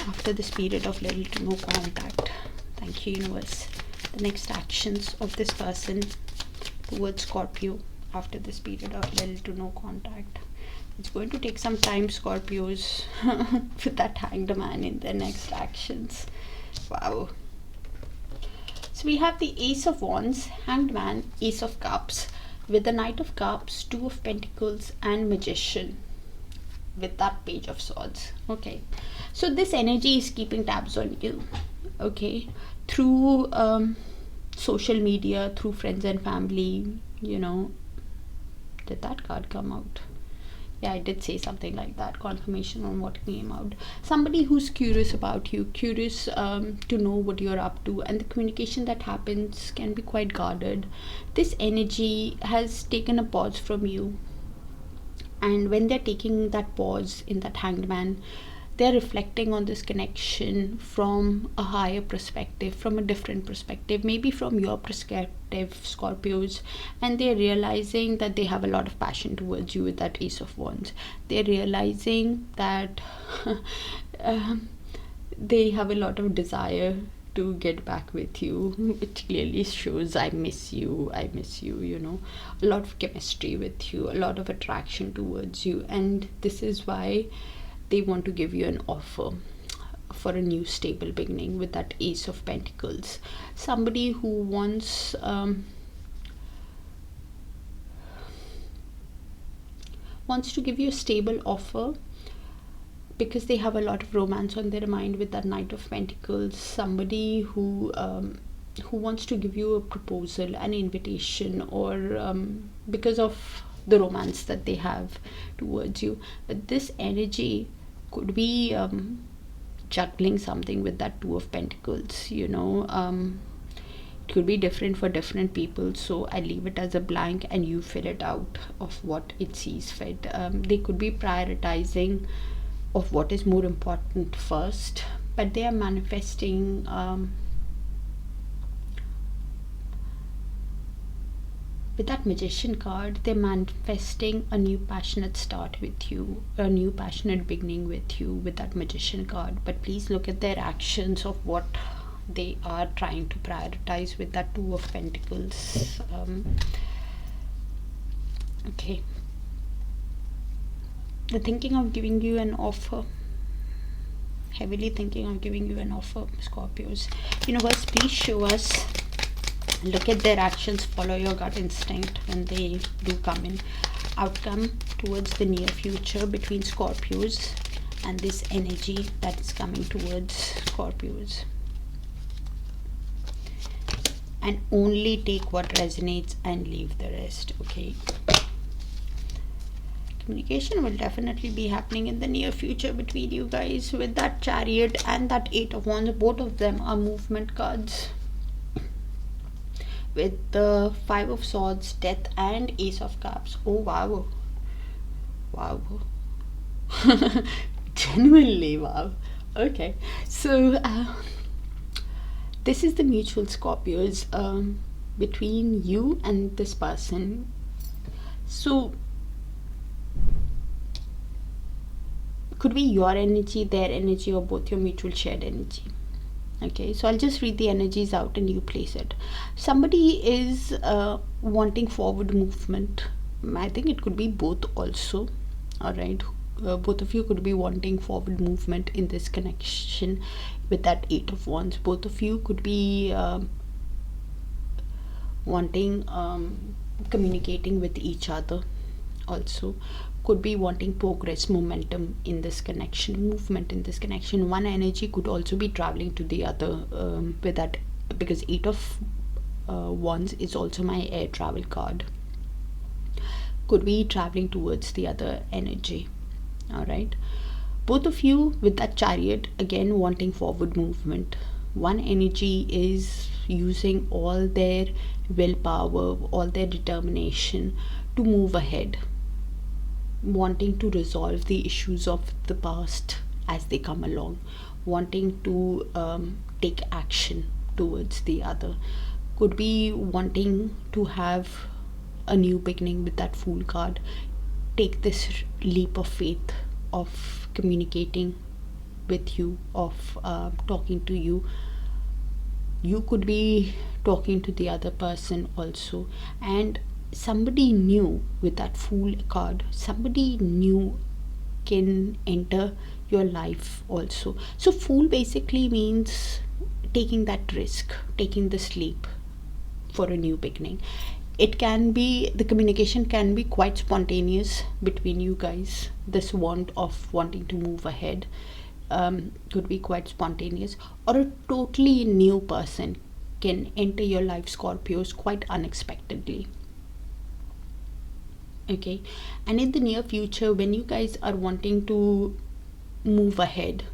after this period of little to no contact. Thank you, universe. The next actions of this person towards Scorpio after this period of little to no contact. It's going to take some time, Scorpios, with that hanged man in their next actions. Wow. So we have the Ace of Wands, Hanged Man, Ace of Cups. with the Knight of Cups, Two of Pentacles, and Magician with that Page of Swords. Okay, so this energy is keeping tabs on you, okay, through social media, through friends and family. You know, did that card come out? Yeah, I did say something like that, confirmation on what came out. Somebody who's curious about you, curious to know what you're up to, and the communication that happens can be quite guarded. This energy has taken a pause from you, and when they're taking that pause in that Hanged Man, they're reflecting on this connection from a higher perspective, from a different perspective, maybe from your perspective, Scorpios, and they're realizing that they have a lot of passion towards you with that Ace of Wands. They're realizing that they have a lot of desire to get back with you, which clearly shows I miss you, you know, a lot of chemistry with you, a lot of attraction towards you, and this is why they want to give you an offer for a new stable beginning with that Ace of Pentacles. Somebody who wants to give you a stable offer because they have a lot of romance on their mind with that Knight of Pentacles. Somebody who wants to give you a proposal, an invitation, or because of the romance that they have towards you. But this energy could be juggling something with that Two of Pentacles, you know. It could be different for different people, so I leave it as a blank and you fill it out of what it sees fit. They could be prioritizing of what is more important first, but they are manifesting with that Magician card. They're manifesting a new passionate start with you, a new passionate beginning with you with that Magician card. But please look at their actions of what they are trying to prioritize with that Two of Pentacles. Okay, they're thinking of giving you an offer, heavily thinking of giving you an offer, Scorpios. Universe, please show us. Look at their actions, follow your gut instinct when they do come in. Outcome towards the near future between Scorpios and this energy that is coming towards Scorpios. And only take what resonates and leave the rest, okay? Communication will definitely be happening in the near future between you guys with that Chariot and that Eight of Wands. Both of them are movement cards. With the Five of Swords, Death, and Ace of Cups. Oh wow, wow. Genuinely wow. Okay, so this is the mutual Scorpios between you and this person. So could be your energy, their energy, or both your mutual shared energy. Okay, so I'll just read the energies out and you place it. Somebody is wanting forward movement. I think it could be both also. All right, both of you could be wanting forward movement in this connection with that Eight of Wands. Both of you could be wanting communicating with each other also. Could be wanting progress, momentum in this connection, movement in this connection. One energy could also be traveling to the other with that, because Eight of Wands is also my air travel card. Could be traveling towards the other energy. All right, both of you with that Chariot, again wanting forward movement. One energy is using all their willpower, all their determination to move ahead, wanting to resolve the issues of the past as they come along, wanting to take action towards the other. Could be wanting to have a new beginning with that Fool card. Take this leap of faith of communicating with you, of talking to you. You could be talking to the other person also, and somebody new with that Fool card, somebody new can enter your life also. So Fool basically means taking that risk, taking this leap for a new beginning. it can be, the communication can be quite spontaneous between you guys. This wanting to move ahead could be quite spontaneous, or a totally new person can enter your life, Scorpios, quite unexpectedly. Okay, and in the near future, when you guys are wanting to move ahead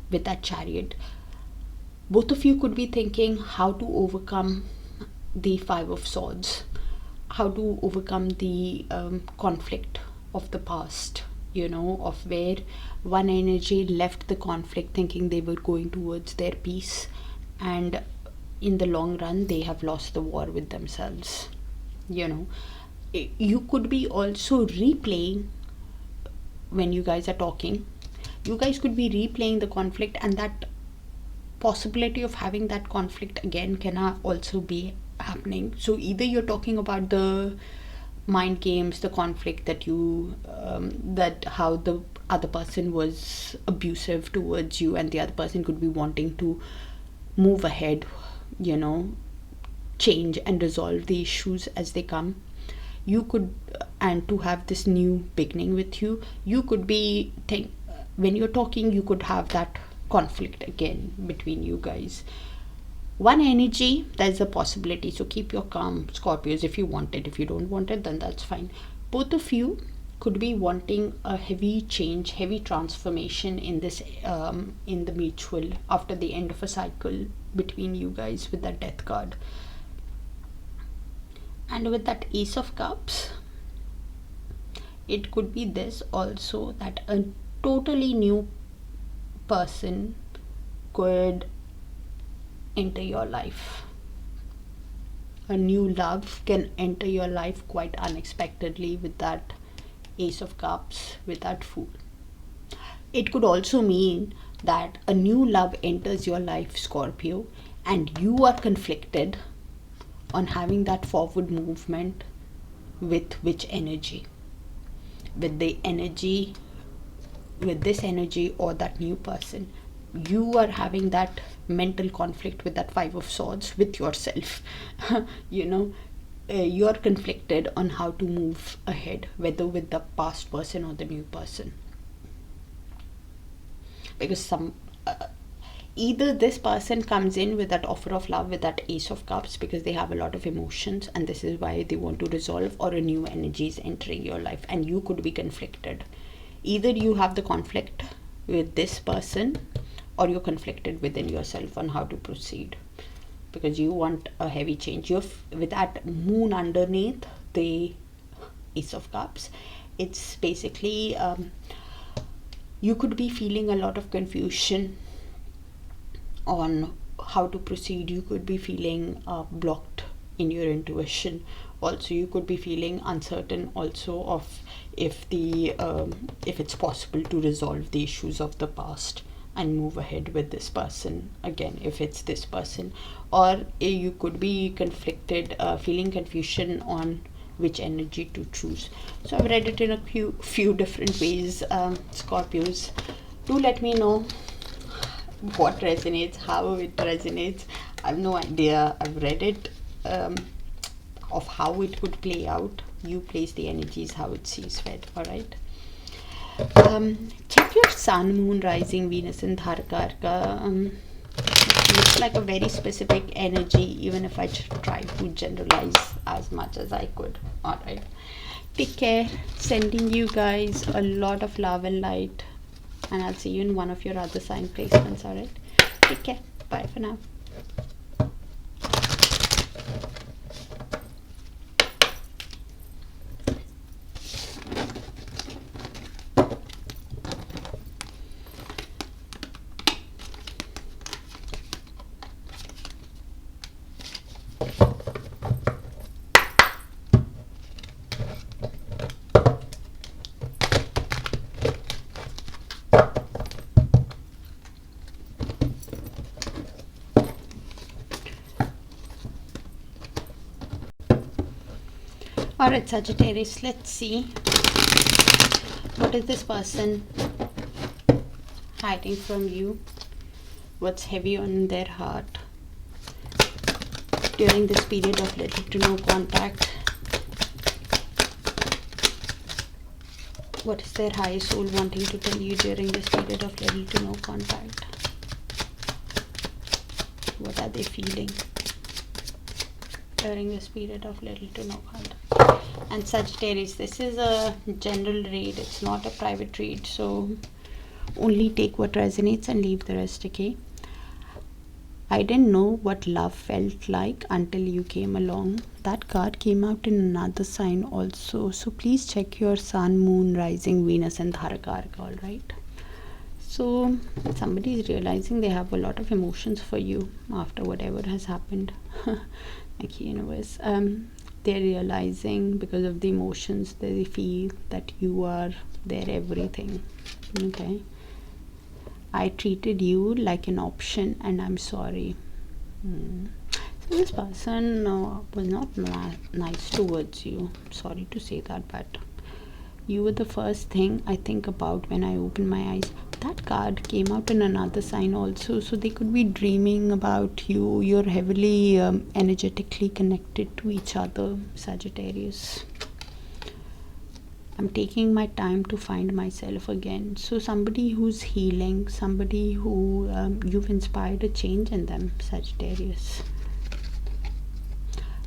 with that Chariot, both of you could be thinking how to overcome the Five of Swords, how to overcome the conflict of the past, of where one energy left the conflict thinking they were going towards their peace, and in the long run they have lost the war with themselves. You could be also replaying, when you guys are talking, you guys could be replaying the conflict, and that possibility of having that conflict again can also be happening. So either you're talking about the mind games, the conflict that that how the other person was abusive towards you, and the other person could be wanting to move ahead, change and resolve the issues as they come. You could, and to have this new beginning with you, you could be when you're talking, you could have that conflict again between you guys. One energy, there's a possibility, so keep your calm, Scorpios, if you want it. If you don't want it, then that's fine. Both of you could be wanting a heavy change, heavy transformation in this in the mutual, after the end of a cycle between you guys, with that Death card. And with that Ace of Cups, it could be this also, that a totally new person could enter your life. A new love can enter your life quite unexpectedly with that Ace of Cups, with that Fool. It could also mean that a new love enters your life, Scorpio, and you are conflicted on having that forward movement with which energy, with the energy, with this energy or that new person. You are having that mental conflict with that Five of Swords with yourself. You're conflicted on how to move ahead, whether with the past person or the new person, because either this person comes in with that offer of love with that Ace of Cups because they have a lot of emotions and this is why they want to resolve, or a new energy is entering your life and you could be conflicted. Either you have the conflict with this person, or you're conflicted within yourself on how to proceed, because you want a heavy change. With that Moon underneath the Ace of Cups, it's basically you could be feeling a lot of confusion on how to proceed. You could be feeling blocked in your intuition. Also, you could be feeling uncertain also of if it's possible to resolve the issues of the past and move ahead with this person again, if it's this person. Or you could be conflicted, feeling confusion on which energy to choose. So I've read it in a few different ways, Scorpios. Do let me know what resonates, how it resonates. I have no idea. I've read it of how it would play out. You place the energies how it sees fit. All right. Check your Sun, Moon, Rising, Venus in Darakaraka. Looks like a very specific energy, even if I try to generalize as much as I could. All right. Take care. Sending you guys a lot of love and light. And I'll see you in one of your other sign placements. All right. Take care. Bye for now. Alright, Sagittarius, let's see. What is this person hiding from you? What's heavy on their heart? during this period of little to no contact? What is their higher soul wanting to tell you during this period of little to no contact? What are they feeling during this period of little to no contact? And Sagittarius, this is a general read, it's not a private read, so only take what resonates and leave the rest, okay? I didn't know what love felt like until you came along. That card came out in another sign also. So please check your sun, moon, rising, Venus and Darakaraka, alright? So somebody is realizing they have a lot of emotions for you after whatever has happened. Thank you, universe. They're realizing because of the emotions they feel that you are their everything, okay? I treated you like an option and I'm sorry. So this person was not nice towards you. Sorry to say that, but you were the first thing I think about when I open my eyes. That card came out in another sign also, so they could be dreaming about you. You're heavily energetically connected to each other, Sagittarius. I'm taking my time to find myself again. So somebody who's healing, somebody who you've inspired a change in them, Sagittarius.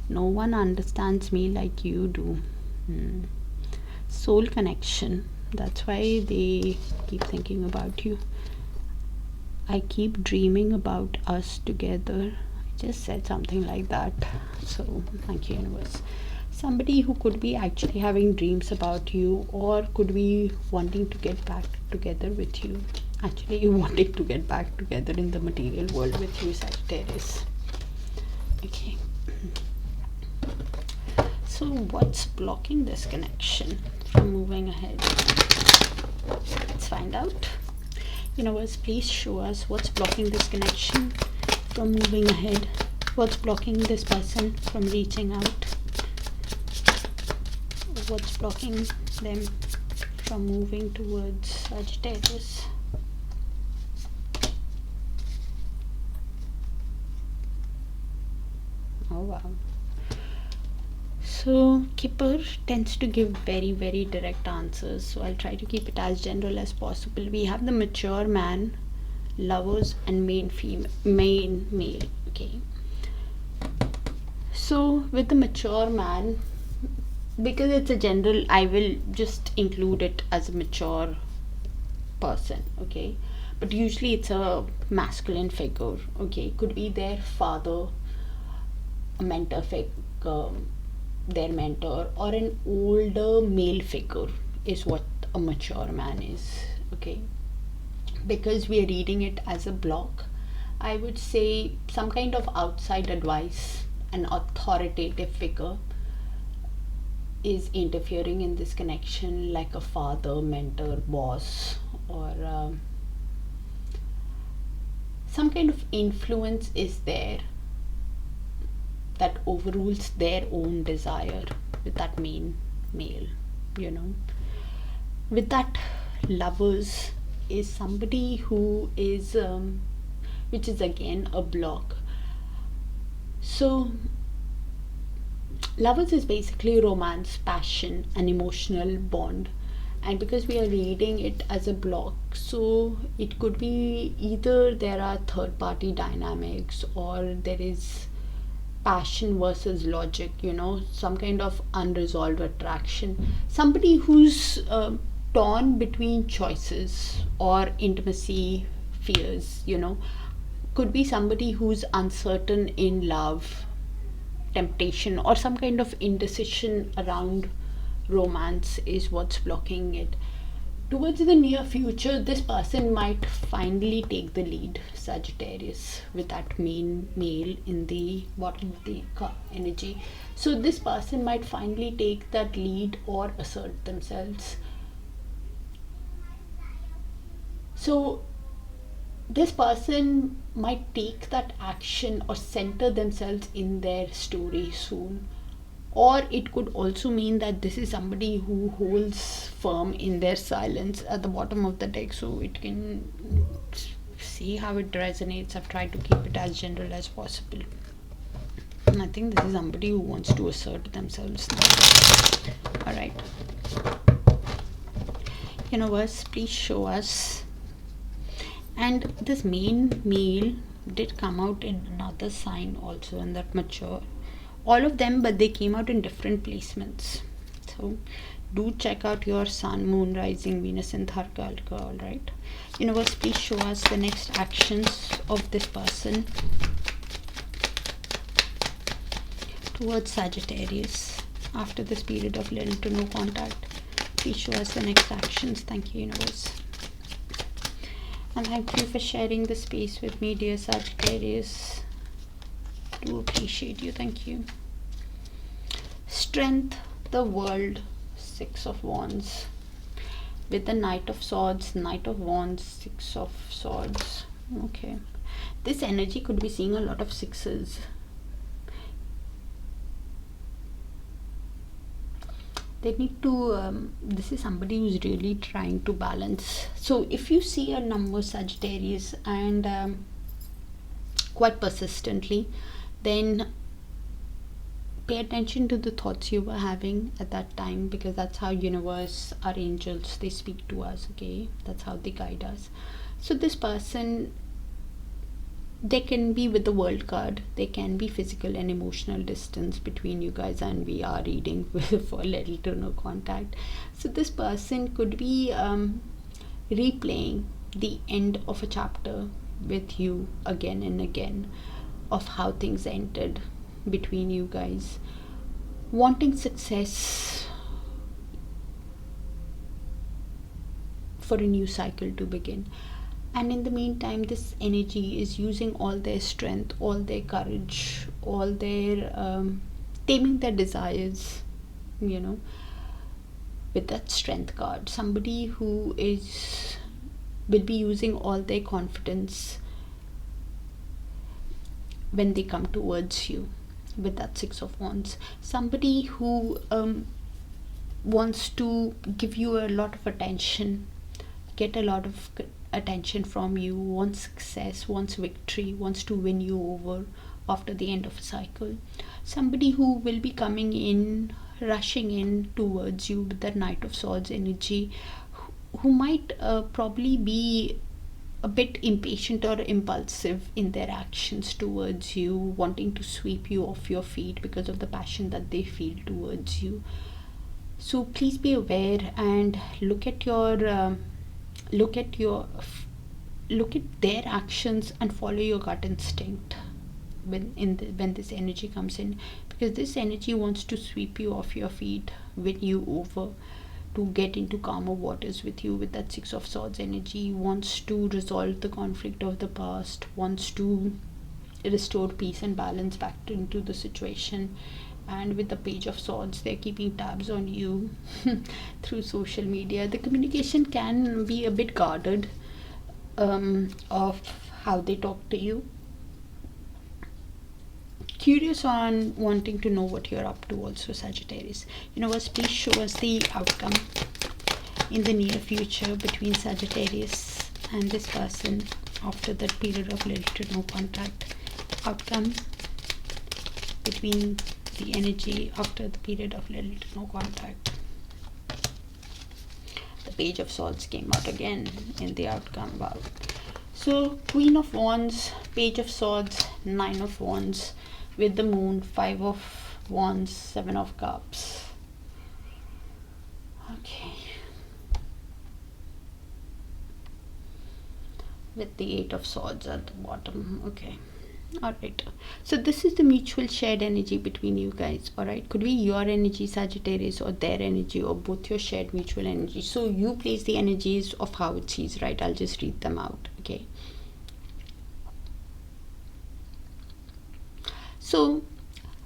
No one understands me like you do. Soul connection. That's why they keep thinking about you. I keep dreaming about us together. I just said something like that. So thank you, universe. Somebody who could be actually having dreams about you, or could be wanting to get back together with you. Actually wanting to get back together in the material world with you, Sagittarius. Okay. So what's blocking this connection from moving ahead? Let's find out. Universe, please show us what's blocking this connection from moving ahead. What's blocking this person from reaching out? What's blocking them from moving towards Sagittarius? Oh wow. So Kipper tends to give very, very direct answers, so I'll try to keep it as general as possible. We have the mature man, lovers and main male, okay? So with the mature man, because it's a general, I will just include it as a mature person, okay? But usually it's a masculine figure, okay? Could be their father, a mentor figure, their mentor, or an older male figure is what a mature man is, okay? Because we are reading it as a block, I would say some kind of outside advice, an authoritative figure is interfering in this connection, like a father, mentor, boss, or some kind of influence is there that overrules their own desire with that main male, you know. With that, lovers is somebody who is which is again a block. So lovers is basically romance, passion, an emotional bond, and because we are reading it as a block, so it could be either there are third party dynamics, or there is passion versus logic, you know, some kind of unresolved attraction. Somebody who's torn between choices or intimacy fears, you know. Could be somebody who's uncertain in love, temptation, or some kind of indecision around romance is what's blocking it. Towards the near future, this person might finally take the lead, Sagittarius, with that main male in the bottom of the energy. So this person might finally take that lead or assert themselves. So this person might take that action or center themselves in their story soon. Or it could also mean that this is somebody who holds firm in their silence at the bottom of the deck, so it can see how it resonates. I've tried to keep it as general as possible. I think this is somebody who wants to assert themselves now. Alright. Universe, please show us. And this main male did come out in another sign also, in that mature. All of them, but they came out in different placements. So do check out your sun, moon, rising, Venus and Darakaraka. Alright. Universe, please show us the next actions of this person towards Sagittarius after this period of little to no contact. Please show us the next actions. Thank you, universe. And thank you for sharing the space with me, dear Sagittarius. Do appreciate you. Thank you. Strength, the world, 6 of Wands. With the Knight of Swords, Knight of Wands, 6 of Swords. Okay. This energy could be seeing a lot of sixes. They need to, this is somebody who's really trying to balance. So if you see a number, Sagittarius, and quite persistently, then pay attention to the thoughts you were having at that time, because that's how universe, our angels, they speak to us. Okay, that's how they guide us. So this person, they can be with the world card, there can be physical and emotional distance between you guys, and we are reading for little to no contact. So this person could be replaying the end of a chapter with you again and again, of how things ended between you guys, wanting success for a new cycle to begin. And in the meantime, this energy is using all their strength, all their courage, all their taming their desires, with that strength card. Somebody who will be using all their confidence when they come towards you with that 6 of Wands. Somebody who wants to give you a lot of attention, get a lot of attention from you, wants success, wants victory, wants to win you over after the end of a cycle. Somebody who will be coming in, rushing in towards you with that Knight of Swords energy, who might probably be a bit impatient or impulsive in their actions towards you, wanting to sweep you off your feet because of the passion that they feel towards you. So please be aware and look at their actions and follow your gut instinct when this energy comes in, because this energy wants to sweep you off your feet, win you over, to get into calmer waters with you with that 6 of Swords energy, wants to resolve the conflict of the past, wants to restore peace and balance back into the situation. And with the Page of Swords, they're keeping tabs on you through social media. The communication can be a bit guarded of how they talk to you. Curious on wanting to know what you're up to also, Sagittarius. Universe, please show us the outcome in the near future between Sagittarius and this person after that period of little to no contact. Outcome between the energy after the period of little to no contact. The Page of Swords came out again in the outcome. Wow. So Queen of Wands, Page of Swords, 9 of Wands, with the Moon, 5 of Wands, 7 of Cups. Okay. With the 8 of Swords at the bottom. Okay. Alright. So this is the mutual shared energy between you guys. Alright. Could be your energy, Sagittarius, or their energy, or both your shared mutual energy. So you place the energies of how it sees, right? I'll just read them out. Okay. So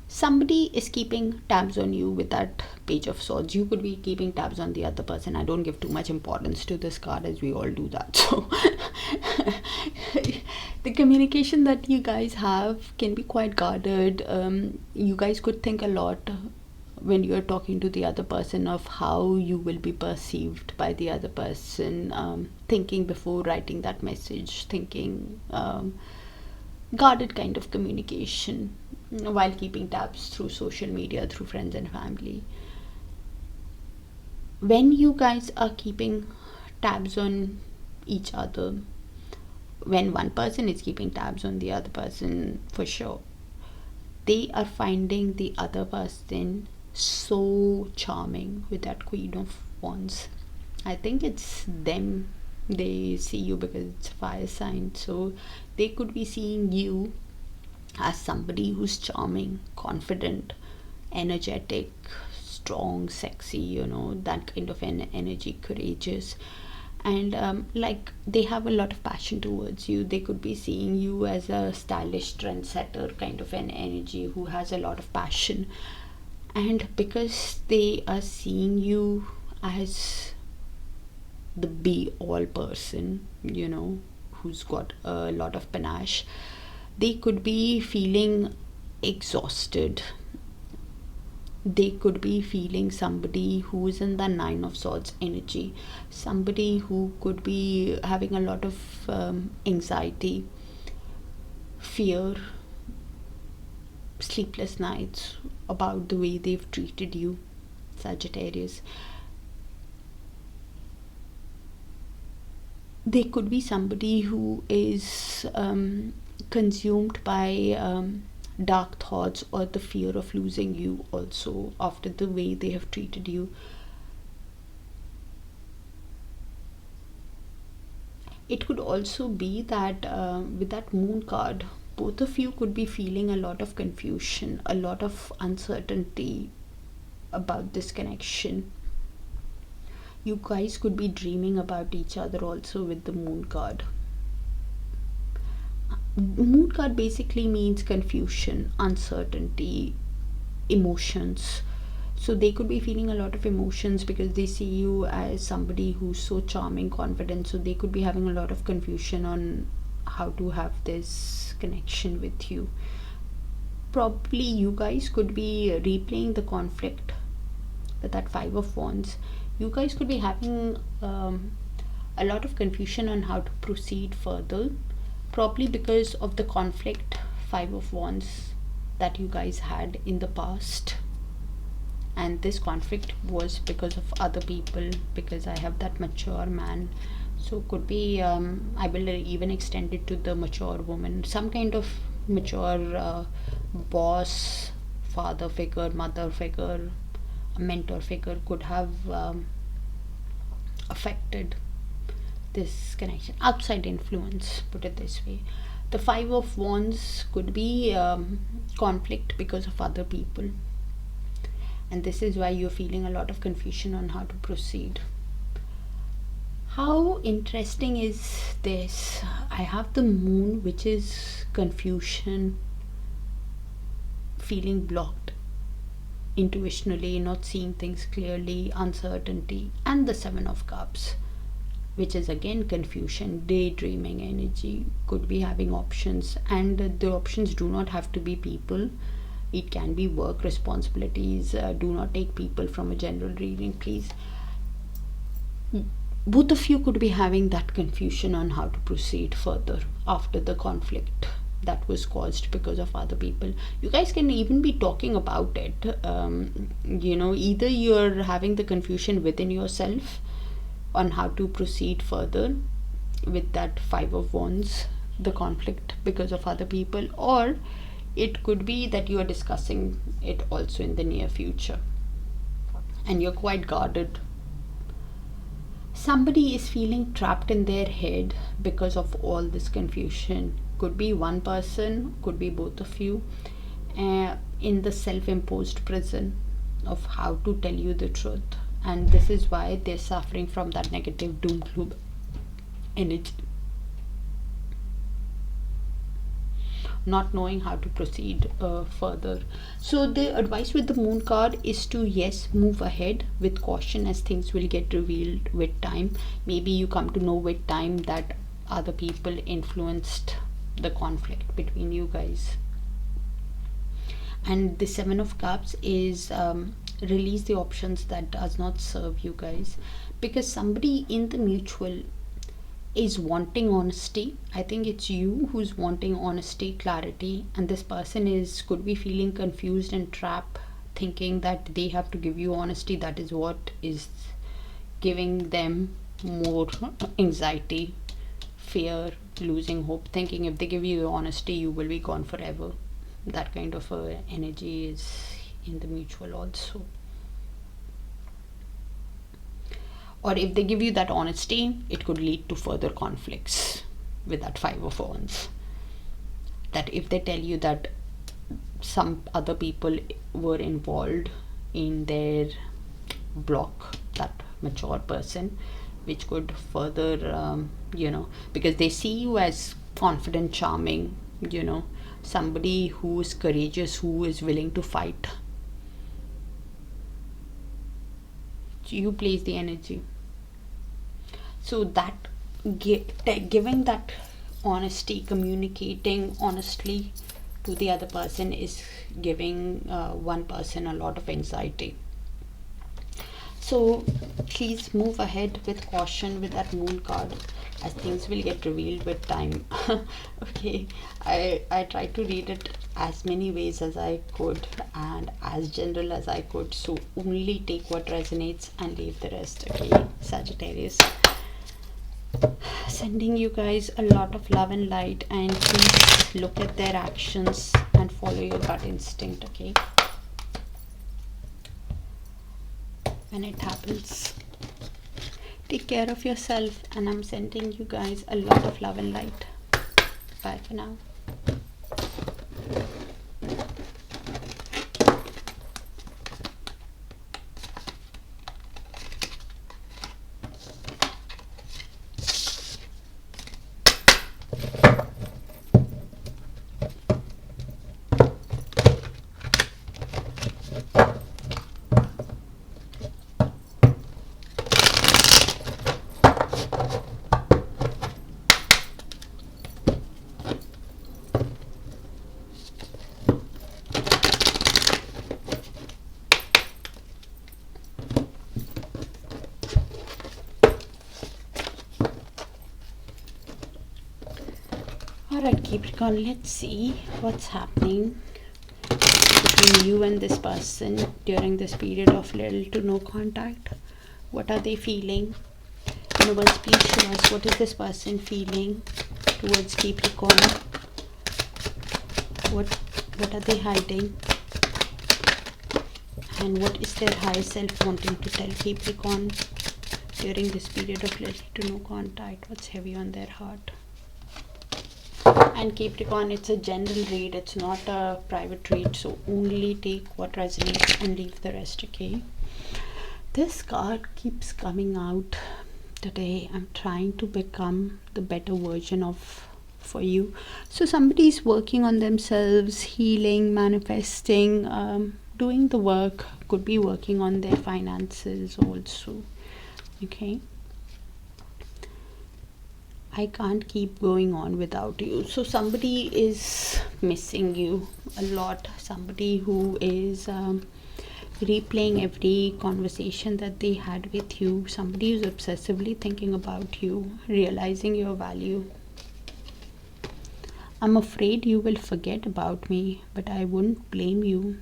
somebody is keeping tabs on you with that Page of Swords. You could be keeping tabs on the other person. I don't give too much importance to this card, as we all do that. So the communication that you guys have can be quite guarded. You guys could think a lot when you're talking to the other person of how you will be perceived by the other person, thinking before writing that message, thinking guarded kind of communication. while keeping tabs through social media, through friends and family. When you guys are keeping tabs on each other, when one person is keeping tabs on the other person, for sure, they are finding the other person so charming with that Queen of Wands. I think it's them. They see you because it's a fire sign, so they could be seeing you as somebody who's charming, confident, energetic, strong, sexy, that kind of an energy, courageous. And like, they have a lot of passion towards you. They could be seeing you as a stylish trendsetter kind of an energy who has a lot of passion. And because they are seeing you as the be all person, who's got a lot of panache, they could be feeling exhausted. They could be feeling somebody who's in the Nine of Swords energy, somebody who could be having a lot of anxiety, fear, sleepless nights about the way they've treated you, Sagittarius. They could be somebody who is consumed by dark thoughts or the fear of losing you also after the way they have treated you. It could also be that with that Moon card, both of you could be feeling a lot of confusion, a lot of uncertainty about this connection. You guys could be dreaming about each other also with the Moon card. Moon card basically means confusion, uncertainty, emotions. So they could be feeling a lot of emotions because they see you as somebody who's so charming, confident. So they could be having a lot of confusion on how to have this connection with you. Probably you guys could be replaying the conflict with that Five of Wands. You guys could be having a lot of confusion on how to proceed further, probably because of the conflict, Five of Wands, that you guys had in the past. And this conflict was because of other people, because I have that mature man. So could be, I will even extend it to the mature woman, some kind of mature boss, father figure, mother figure, a mentor figure could have affected this connection. Outside influence, put it this way. The Five of Wands could be conflict because of other people, and this is why you're feeling a lot of confusion on how to proceed. How interesting is this? I have the Moon, which is confusion, feeling blocked intuitionally, not seeing things clearly, uncertainty, and the Seven of Cups, which is again confusion, daydreaming energy. Could be having options, and the options do not have to be people. It can be work, responsibilities. Do not take people from a general reading, please. Both of you could be having that confusion on how to proceed further after the conflict that was caused because of other people. You guys can even be talking about it. Either you're having the confusion within yourself on how to proceed further with that Five of Wands, the conflict because of other people, or it could be that you are discussing it also in the near future and you're quite guarded. Somebody is feeling trapped in their head because of all this confusion. Could be one person, could be both of you, in the self-imposed prison of how to tell you the truth. And this is why they're suffering from that negative doom gloom energy, not knowing how to proceed further. So the advice with the Moon card is to, yes, move ahead with caution, as things will get revealed with time. Maybe you come to know with time that other people influenced the conflict between you guys. And the Seven of Cups is release the options that does not serve you guys, because somebody in the mutual is wanting honesty. I think it's you who's wanting honesty, clarity, and this person could be feeling confused and trapped, thinking that they have to give you honesty. That is what is giving them more anxiety, fear, losing hope, thinking if they give you honesty you will be gone forever. That kind of energy is in the mutual also. Or if they give you that honesty, it could lead to further conflicts with that Five of Wands. That if they tell you that some other people were involved in their block, that mature person, which could further, because they see you as confident, charming, somebody who is courageous, who is willing to fight. You place the energy. So that giving that honesty, communicating honestly to the other person is giving one person a lot of anxiety. So please move ahead with caution with that Moon card, as things will get revealed with time. Okay, I tried to read it as many ways as I could and as general as I could, so only take what resonates and leave the rest. Okay, Sagittarius, sending you guys a lot of love and light, and please look at their actions and follow your gut instinct. Okay, when it happens, take care of yourself, and I'm sending you guys a lot of love and light. Bye for now. Alright, Capricorn, let's see what's happening between you and this person during this period of little to no contact. What are they feeling? Universe, please show us what is this person feeling towards Capricorn. What are they hiding? And what is their higher self wanting to tell Capricorn during this period of little to no contact? What's heavy on their heart? And Capricorn, it's a general read, it's not a private read, so only take what resonates and leave the rest. Okay, this card keeps coming out today. I'm trying to become the better version of for you. So somebody is working on themselves, healing, manifesting, doing the work. Could be working on their finances also. Okay, I can't keep going on without you. So somebody is missing you a lot. Somebody who is replaying every conversation that they had with you. Somebody who's obsessively thinking about you, realizing your value. I'm afraid you will forget about me, but I wouldn't blame you.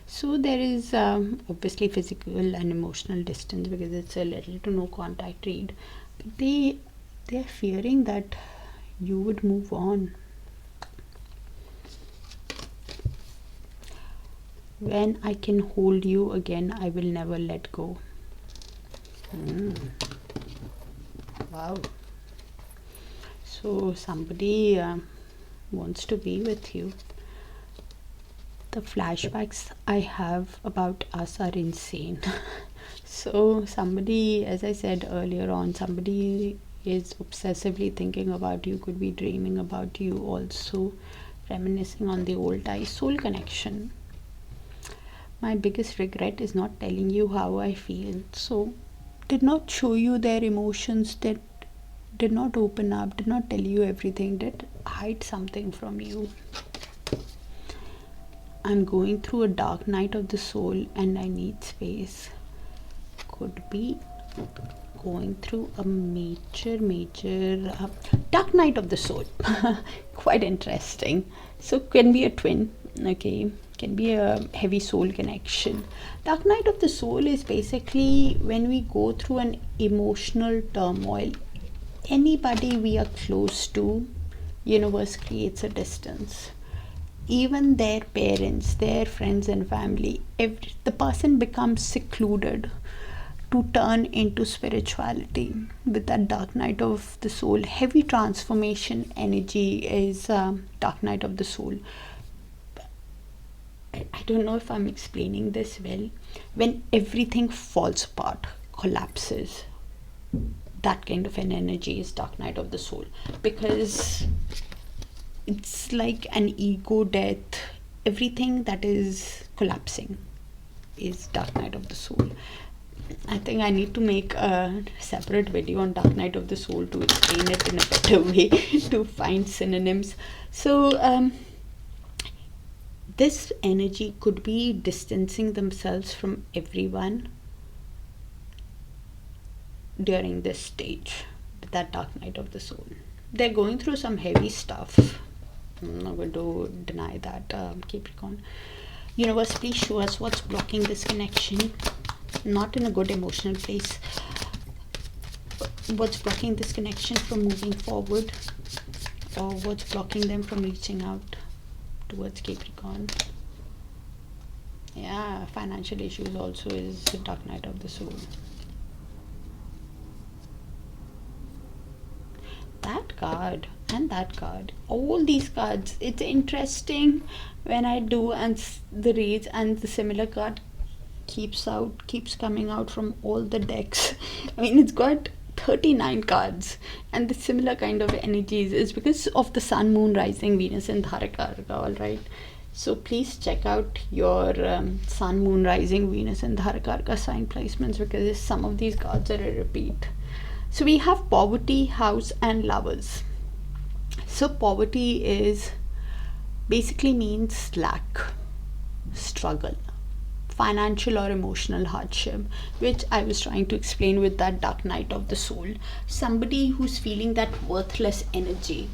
So there is obviously physical and emotional distance, because it's a little to no contact read. But they're fearing that you would move on. When I can hold you again, I will never let go. Wow. So somebody wants to be with you. The flashbacks I have about us are insane. So somebody, as I said earlier on, somebody is obsessively thinking about you, could be dreaming about you also, reminiscing on the old ties, soul connection. My biggest regret is not telling you how I feel. So did not show you their emotions, that did not open up, did not tell you everything, did hide something from you. I'm going through a dark night of the soul and I need space. Could be going through a major dark night of the soul. Quite interesting. So can be a twin, okay, can be a heavy soul connection. Dark night of the soul is basically when we go through an emotional turmoil. Anybody we are close to, universe creates a distance. Even their parents, their friends and family, the person becomes secluded to turn into spirituality. With that dark night of the soul, heavy transformation energy is dark night of the soul. I don't know if I'm explaining this well. When everything falls apart, collapses, that kind of an energy is dark night of the soul, because it's like an ego death. Everything that is collapsing is dark night of the soul. I think I need to make a separate video on dark night of the soul to explain it in a better way, to find synonyms. So this energy could be distancing themselves from everyone during this stage, that dark night of the soul. They're going through some heavy stuff. I'm not going to deny that, Capricorn. Universe, please show us what's blocking this connection. Not in a good emotional place. What's blocking this connection from moving forward, or what's blocking them from reaching out towards Capricorn? Yeah, financial issues also is the dark night of the soul. That card and that card, all these cards, it's interesting when I do and the reads, and the similar card keeps coming out from all the decks. I mean, it's got 39 cards, and the similar kind of energies is because of the sun, moon, rising, Venus and Darakaraka. All right, so please check out your sun, moon, rising, Venus and Darakaraka sign placements, because some of these cards are a repeat. So we have poverty, house and lovers. So poverty is basically means lack, struggle, financial or emotional hardship, which I was trying to explain with that dark night of the soul. Somebody who's feeling that worthless energy,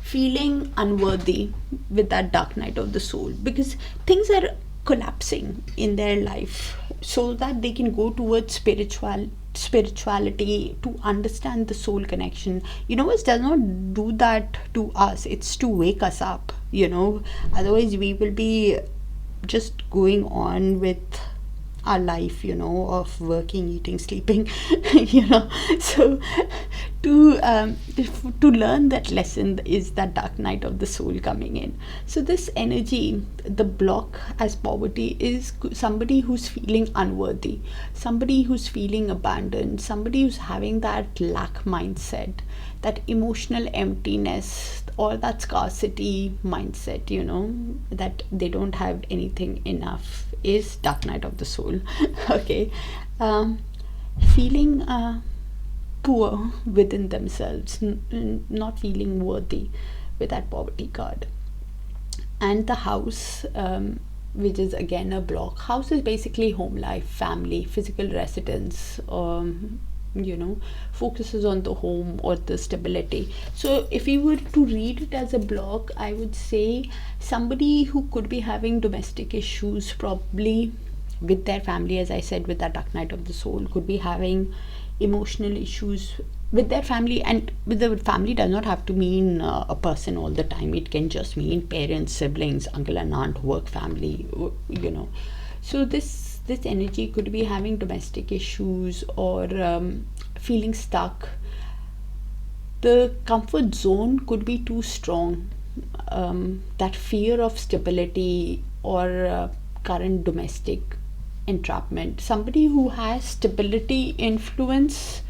feeling unworthy with that dark night of the soul, because things are collapsing in their life, so that they can go towards spirituality, to understand the soul connection. Universe does not do that to us, it's to wake us up, otherwise we will be just going on with our life, of working, eating, sleeping. So to learn that lesson is that dark night of the soul coming in. So this energy, the block as poverty, is somebody who's feeling unworthy, somebody who's feeling abandoned, somebody who's having that lack mindset, that emotional emptiness, or that scarcity mindset, that they don't have anything enough, is dark night of the soul. Okay, feeling poor within themselves, not feeling worthy, with that poverty card. And the house, which is again a block. House is basically home life, family, physical residence, focuses on the home or the stability. So if you were to read it as a block, I would say somebody who could be having domestic issues, probably with their family, as I said, with that dark night of the soul, could be having emotional issues with their family. And with the family does not have to mean a person all the time, it can just mean parents, siblings, uncle and aunt, work family, So this energy could be having domestic issues, or feeling stuck. The comfort zone could be too strong, that fear of stability, or current domestic entrapment. Somebody who has stability influence,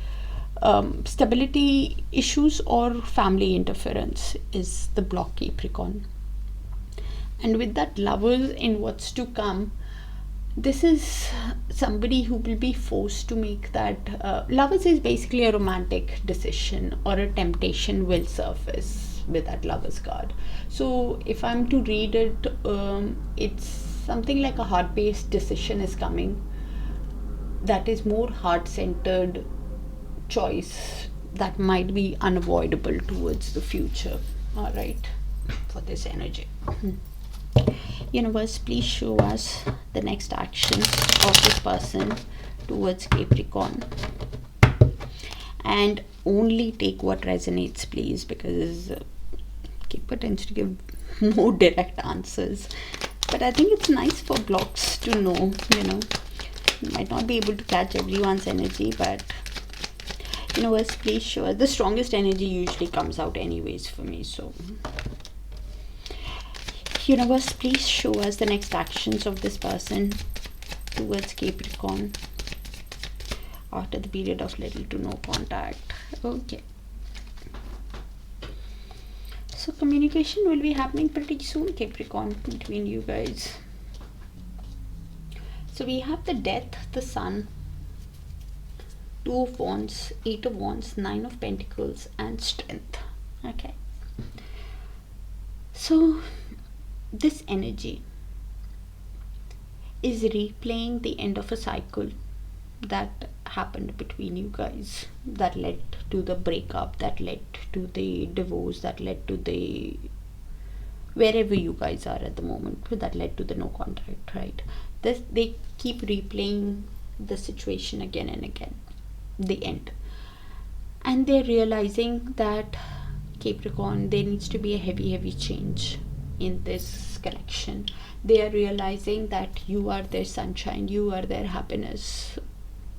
stability issues, or family interference is the block, Capricorn. And with that lovers in what's to come, this is somebody who will be forced to make that lovers is basically a romantic decision, or a temptation will surface with that lovers card. So if I'm to read it, it's something like a heart-based decision is coming, that is more heart-centered, choice that might be unavoidable towards the future. All right, for this energy. Universe, please show us the next actions of this person towards Capricorn, and only take what resonates, please, because Capricorn tends to give more direct answers, but I think it's nice for blocks to know. You might not be able to catch everyone's energy, but universe, please show us. The strongest energy usually comes out anyways for me, so universe, please show us the next actions of this person towards Capricorn after the period of little to no contact. Okay, so communication will be happening pretty soon, Capricorn, between you guys. So we have the Death, the Sun, Two of Wands, Eight of Wands, Nine of Pentacles, and Strength. Okay, so this energy is replaying the end of a cycle that happened between you guys, that led to the breakup, that led to the divorce, that led to the wherever you guys are at the moment, that led to the no contact, right? They keep replaying the situation again and again, the end, and they're realizing that Capricorn, there needs to be a heavy change in this connection. They are realizing that you are their sunshine, you are their happiness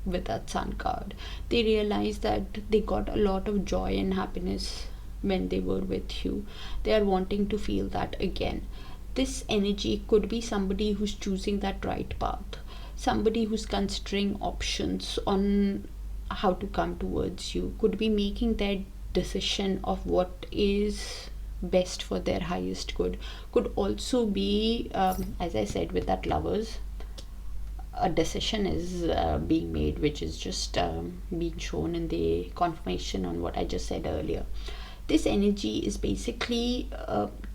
with that Sun card. They realize that they got a lot of joy and happiness when they were with you. They are wanting to feel that again. This energy could be somebody who's choosing that right path, somebody who's considering options on how to come towards you, could be making their decision of what is best for their highest good. Could also be, as I said, with that Lovers, a decision is being made, which is just being shown in the confirmation on what I just said earlier. This energy is basically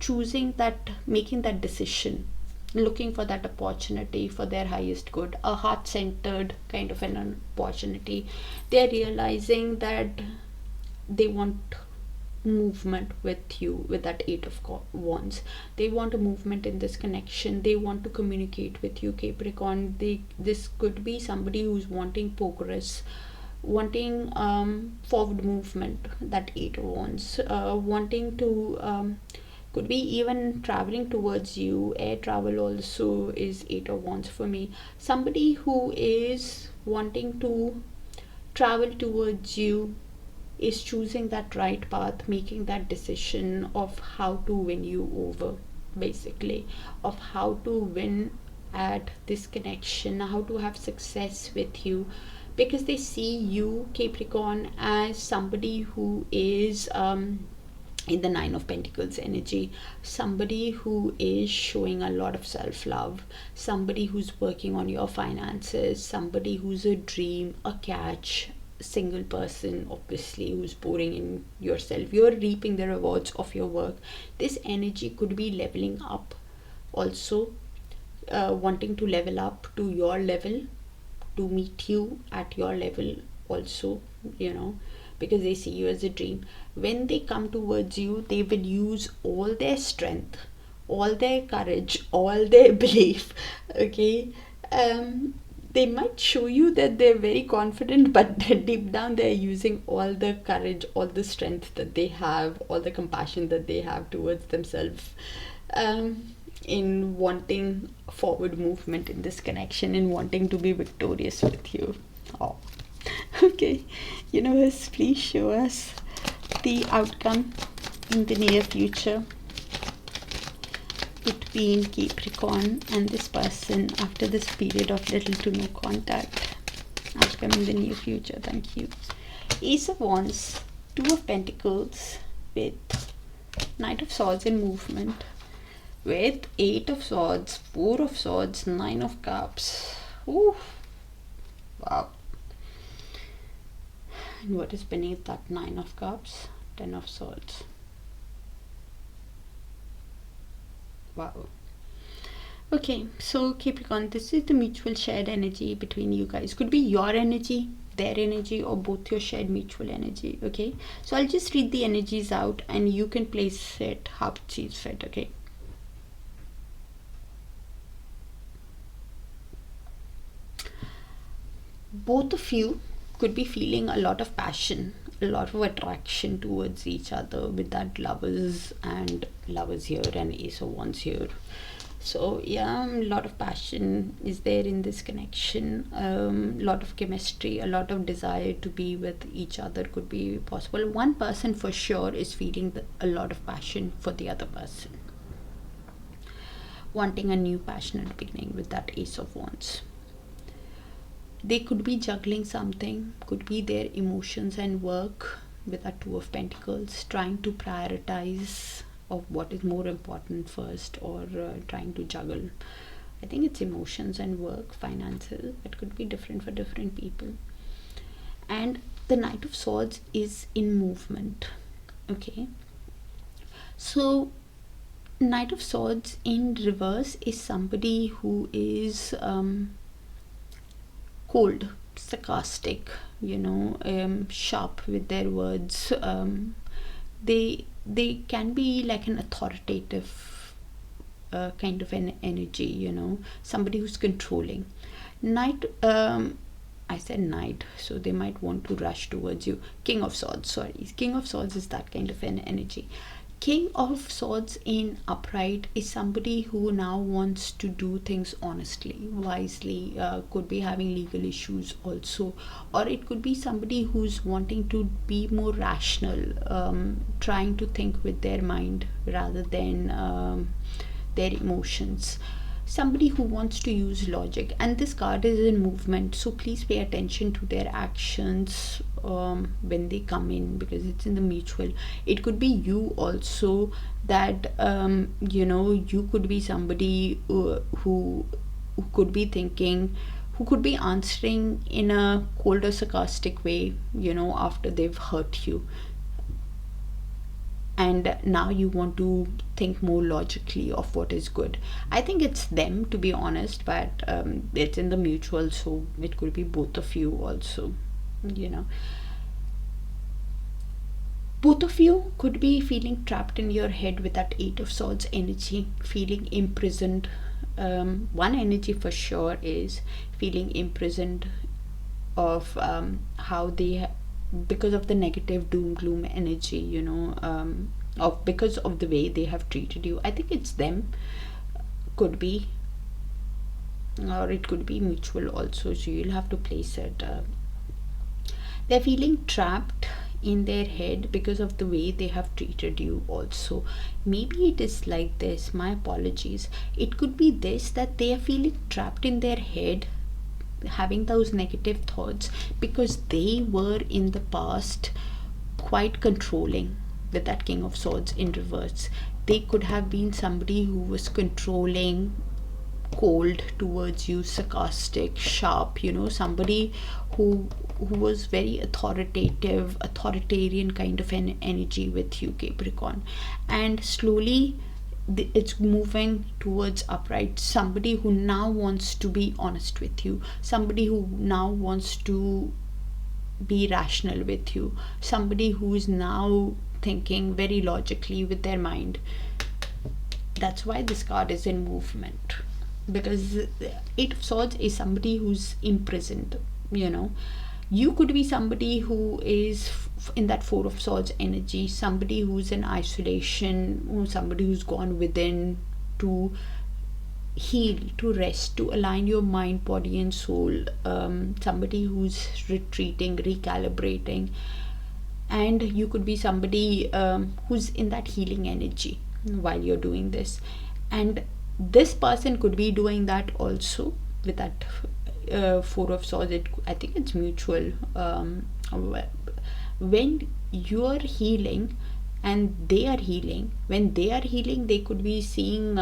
choosing that, making that decision, looking for that opportunity for their highest good, a heart-centered kind of an opportunity. They're realizing that they want movement with you, with that Eight of Wands. They want a movement in this connection. They want to communicate with you, Capricorn. This could be somebody who's wanting progress, wanting forward movement, that Eight of Wands, wanting to could be even traveling towards you. Air travel also is Eight of Wands for me. Somebody who is wanting to travel towards you is choosing that right path, making that decision of how to win you over, basically, of how to win at this connection, how to have success with you, because they see you, Capricorn, as somebody who is in the Nine of Pentacles energy, somebody who is showing a lot of self-love, somebody who's working on your finances, somebody who's a dream, a catch, single person, obviously, who's pouring in yourself. You're reaping the rewards of your work. This energy could be leveling up also, wanting to level up to your level, to meet you at your level also, because they see you as a dream. When they come towards you, they will use all their strength, all their courage, all their belief. Okay, they might show you that they're very confident, but deep down they're using all the courage, all the strength that they have, all the compassion that they have towards themselves, in wanting forward movement in this connection, in wanting to be victorious with you. Oh, okay. Universe, please show us the outcome in the near future between Capricorn and this person after this period of little to no contact. Outcome in the near future. Thank you. Ace of Wands, Two of Pentacles with Knight of Swords in movement, with Eight of Swords, Four of Swords, Nine of Cups. Ooh, wow. And what is beneath that Nine of Cups? Ten of Swords. Wow. Okay, so Capricorn, this is the mutual shared energy between you guys. Could be your energy their energy or both your shared mutual energy. Okay, so I'll just read the energies out and you can place it how it sees fit. Okay, both of you could be feeling a lot of passion, a lot of attraction towards each other with that lovers here and ace of wands here. So yeah, a lot of passion is there in this connection, lot of chemistry, a lot of desire to be with each other could be possible. One person for sure is feeling a lot of passion for the other person, wanting a new passionate beginning with that ace of wands. They could be juggling something, could be their emotions and work with a two of pentacles, trying to prioritize of what is more important first, or trying to juggle. I think it's emotions and work, finances. It could be different for different people. And the Knight of Swords is in movement. Okay, so Knight of Swords in reverse is somebody who is cold, sarcastic, sharp with their words. They can be like an authoritative kind of an energy, somebody who's controlling. Knight, I said knight, so they might want to rush towards you. King of Swords, King of Swords is that kind of an energy. King of Swords in upright is somebody who now wants to do things honestly, wisely, could be having legal issues also, or it could be somebody who's wanting to be more rational, trying to think with their mind rather than their emotions. Somebody who wants to use logic, and this card is in movement, so please pay attention to their actions when they come in, because it's in the mutual. It could be you also, that you could be somebody who could be thinking, who could be answering in a cold or sarcastic way, after they've hurt you, and now you want to think more logically of what is good. I think it's them, to be honest, but it's in the mutual, so it could be both of you also. Both of you could be feeling trapped in your head with that Eight of Swords energy, feeling imprisoned. One energy for sure is feeling imprisoned of how they because of the negative doom gloom energy, of because of the way they have treated you. I think it's them, could be, or it could be mutual also, so you'll have to place it. They're feeling trapped in their head because of the way they have treated you also. Maybe it is like this, my apologies, it could be this, that they are feeling trapped in their head, having those negative thoughts because they were in the past quite controlling with that King of Swords in reverse. They could have been somebody who was controlling, cold towards you, sarcastic, sharp, somebody who was very authoritative, authoritarian kind of an energy with you, Capricorn. And slowly it's moving towards upright, somebody who now wants to be honest with you, somebody who now wants to be rational with you, somebody who is now thinking very logically with their mind. That's why this card is in movement, because Eight of Swords is somebody who's imprisoned. You could be somebody who is in that Four of Swords energy, somebody who's in isolation, somebody who's gone within to heal, to rest, to align your mind, body and soul, somebody who's retreating, recalibrating. And you could be somebody who's in that healing energy while you're doing this, and this person could be doing that also with that Four of Swords. I think it's mutual. When you're healing and they are healing, when they are healing, they could be seeing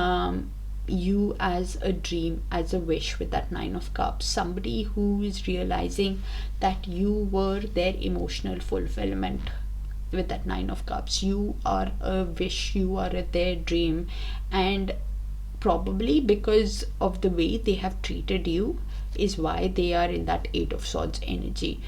you as a dream, as a wish with that Nine of Cups. Somebody who is realizing that you were their emotional fulfillment with that Nine of Cups. You are a wish, you are their dream, and probably because of the way they have treated you is why they are in that Eight of Swords energy.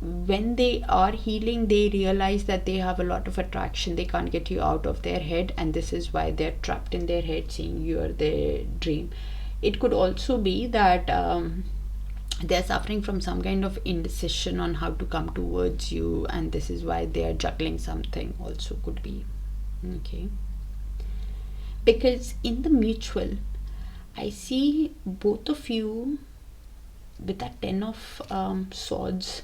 When they are healing, they realize that they have a lot of attraction. They can't get you out of their head, and this is why they're trapped in their head, seeing you are their dream. It could also be that they're suffering from some kind of indecision on how to come towards you, and this is why they are juggling something. Also could be okay, because in the mutual, I see both of you with that Ten of Swords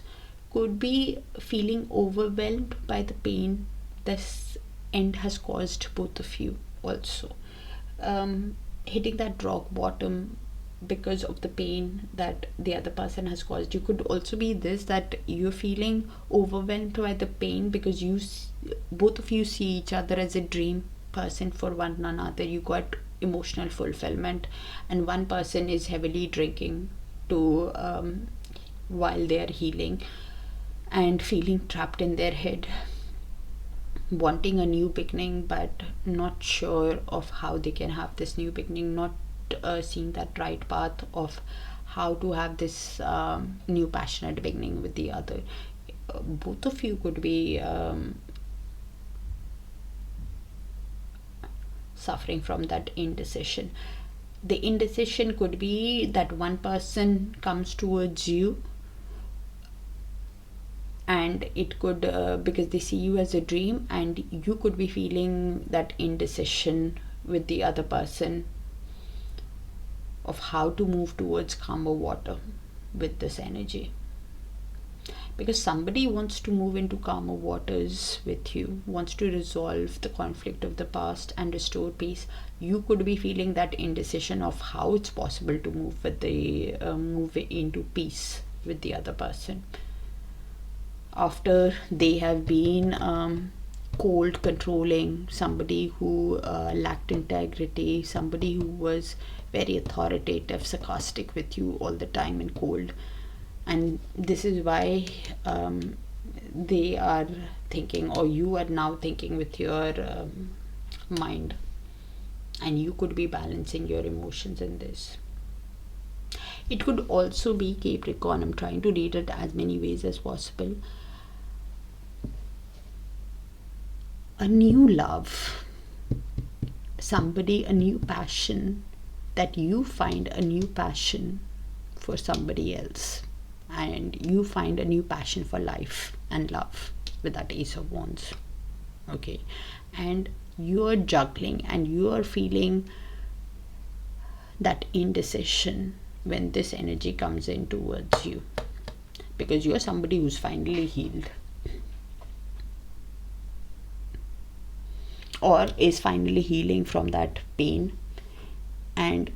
could be feeling overwhelmed by the pain this end has caused both of you. Also hitting that rock bottom because of the pain that the other person has caused. You could also be this, that you're feeling overwhelmed by the pain because both of you see each other as a dream person for one another. You got emotional fulfillment, and one person is heavily drinking to while they are healing and feeling trapped in their head, wanting a new beginning but not sure of how they can have this new beginning, not seeing that right path of how to have this new passionate beginning with the other. Both of you could be suffering from that indecision. The indecision could be that one person comes towards you, and it could because they see you as a dream, and you could be feeling that indecision with the other person of how to move towards calmer water with this energy, because somebody wants to move into calmer waters with you, wants to resolve the conflict of the past and restore peace. You could be feeling that indecision of how it's possible to move into peace with the other person after they have been cold, controlling, somebody who lacked integrity, somebody who was very authoritative, sarcastic with you all the time, and cold. And this is why they are thinking, or you are now thinking with your mind, and you could be balancing your emotions in this. It could also be Capricorn. I'm trying to read it as many ways as possible. A new love, somebody, a new passion, that you find a new passion for somebody else, and you find a new passion for life and love with that Ace of Wands. Okay, and you're juggling and you're feeling that indecision when this energy comes in towards you, because you're somebody who's finally healed or is finally healing from that pain, and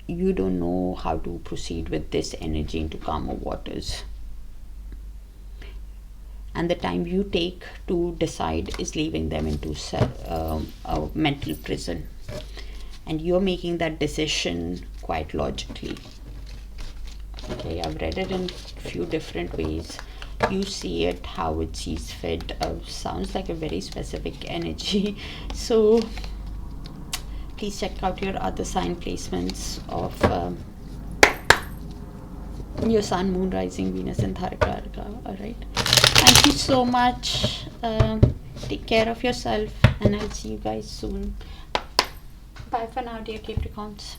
you don't know how to proceed with this energy into calmer waters. And the time you take to decide is leaving them into a mental prison, and you're making that decision quite logically. Okay, I've read it in a few different ways. You see it how it sees fit. Sounds like a very specific energy. So please check out your other sign placements of your Sun, Moon, Rising, Venus, and Darakaraka. Alright. Thank you so much. Take care of yourself, and I'll see you guys soon. Bye for now, dear Capricorns.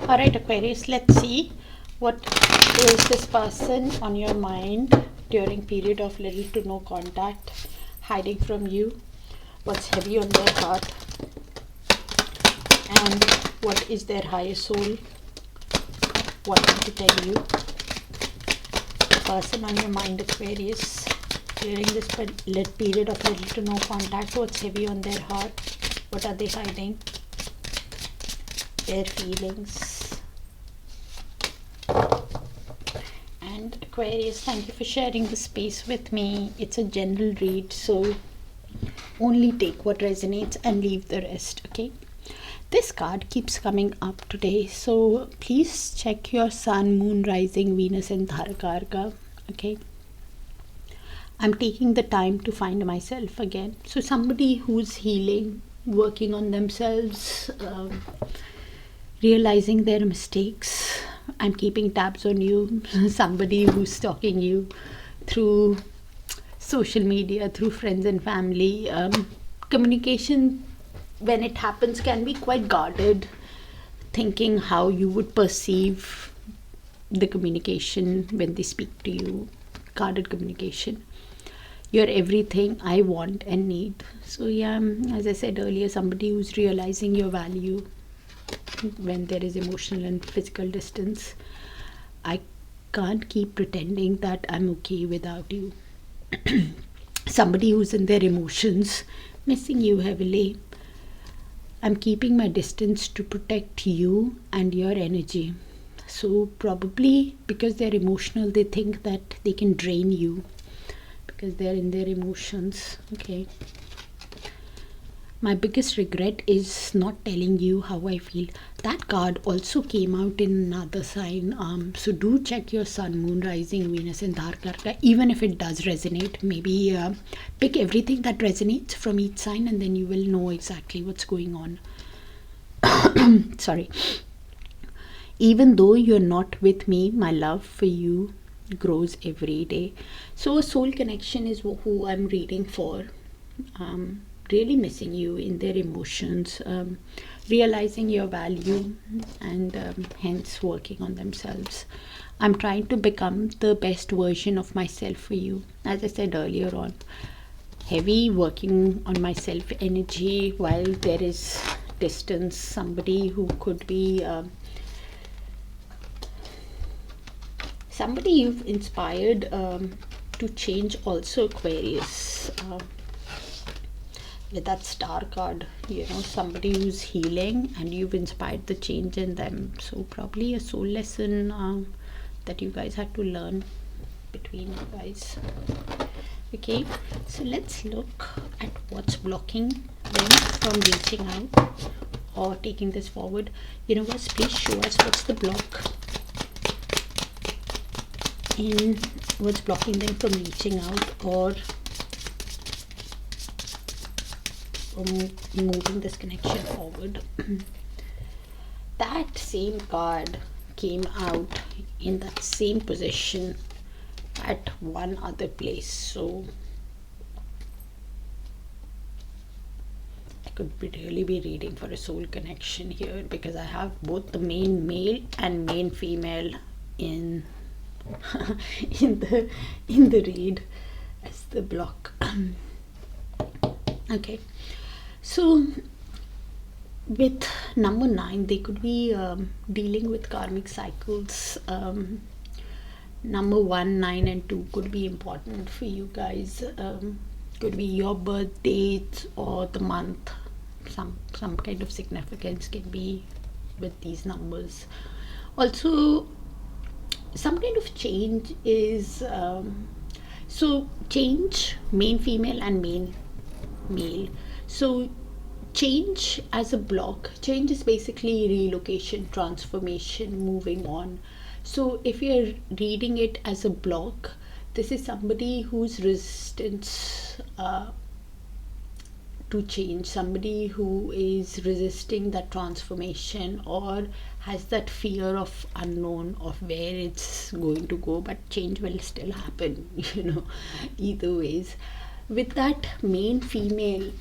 Alright, Aquarius, let's see what is this person on your mind during period of little to no contact, hiding from you. What's heavy on their heart? and what is their higher soul wanting to tell you. The person on your mind, Aquarius, during this period of little to no contact, what's heavy on their heart? What are they hiding? Their feelings. And Aquarius, thank you for sharing the space with me. It's a general read, so only take what resonates and leave the rest, okay? This card keeps coming up today, so please check your sun, moon, rising, Venus and Darakaraka, okay? I'm taking the time to find myself again. So somebody who's healing, working on themselves, realizing their mistakes. I'm keeping tabs on you. Somebody who's stalking you through social media, through friends and family. Communication, when it happens, can be quite guarded, thinking how you would perceive the communication when they speak to you. Guarded communication. You're everything I want and need. So yeah, as I said earlier, somebody who's realizing your value when there is emotional and physical distance. I can't keep pretending that I'm okay without you. Somebody who's in their emotions, missing you heavily. I'm keeping my distance to protect you and your energy. So probably because they're emotional, they think that they can drain you because they're in their emotions, okay? My biggest regret is not telling you how I feel. That card also came out in another sign. So do check your sun, moon, rising, Venus and Darakaraka. Even if it does resonate, maybe pick everything that resonates from each sign and then you will know exactly what's going on. Sorry. Even though you're not with me, my love for you grows every day. So a soul connection is who I'm reading for. Really missing you in their emotions, realizing your value and hence working on themselves. I'm trying to become the best version of myself for you. As I said earlier on, heavy working on myself energy while there is distance. Somebody who could be somebody you've inspired to change also, Aquarius. With that star card, you know, somebody who's healing and you've inspired the change in them. So probably a soul lesson that you guys had to learn between you guys. Okay, so let's look at what's blocking them from reaching out or taking this forward. Universe, please show us what's the block in what's blocking them from reaching out or moving this connection forward. That same card came out in that same position at one other place, so I could really be reading for a soul connection here because I have both the main male and main female in in the read as the block. Okay, so with number 9, they could be dealing with karmic cycles. Number 1, 9 and 2 could be important for you guys. Could be your birth date or the month. Some kind of significance can be with these numbers. Also, some kind of change is so change, main female and main male. So change as a block, change is basically relocation, transformation, moving on. So if you're reading it as a block, this is somebody who's resistance to change, somebody who is resisting that transformation or has that fear of unknown of where it's going to go, but change will still happen, either ways. With that main female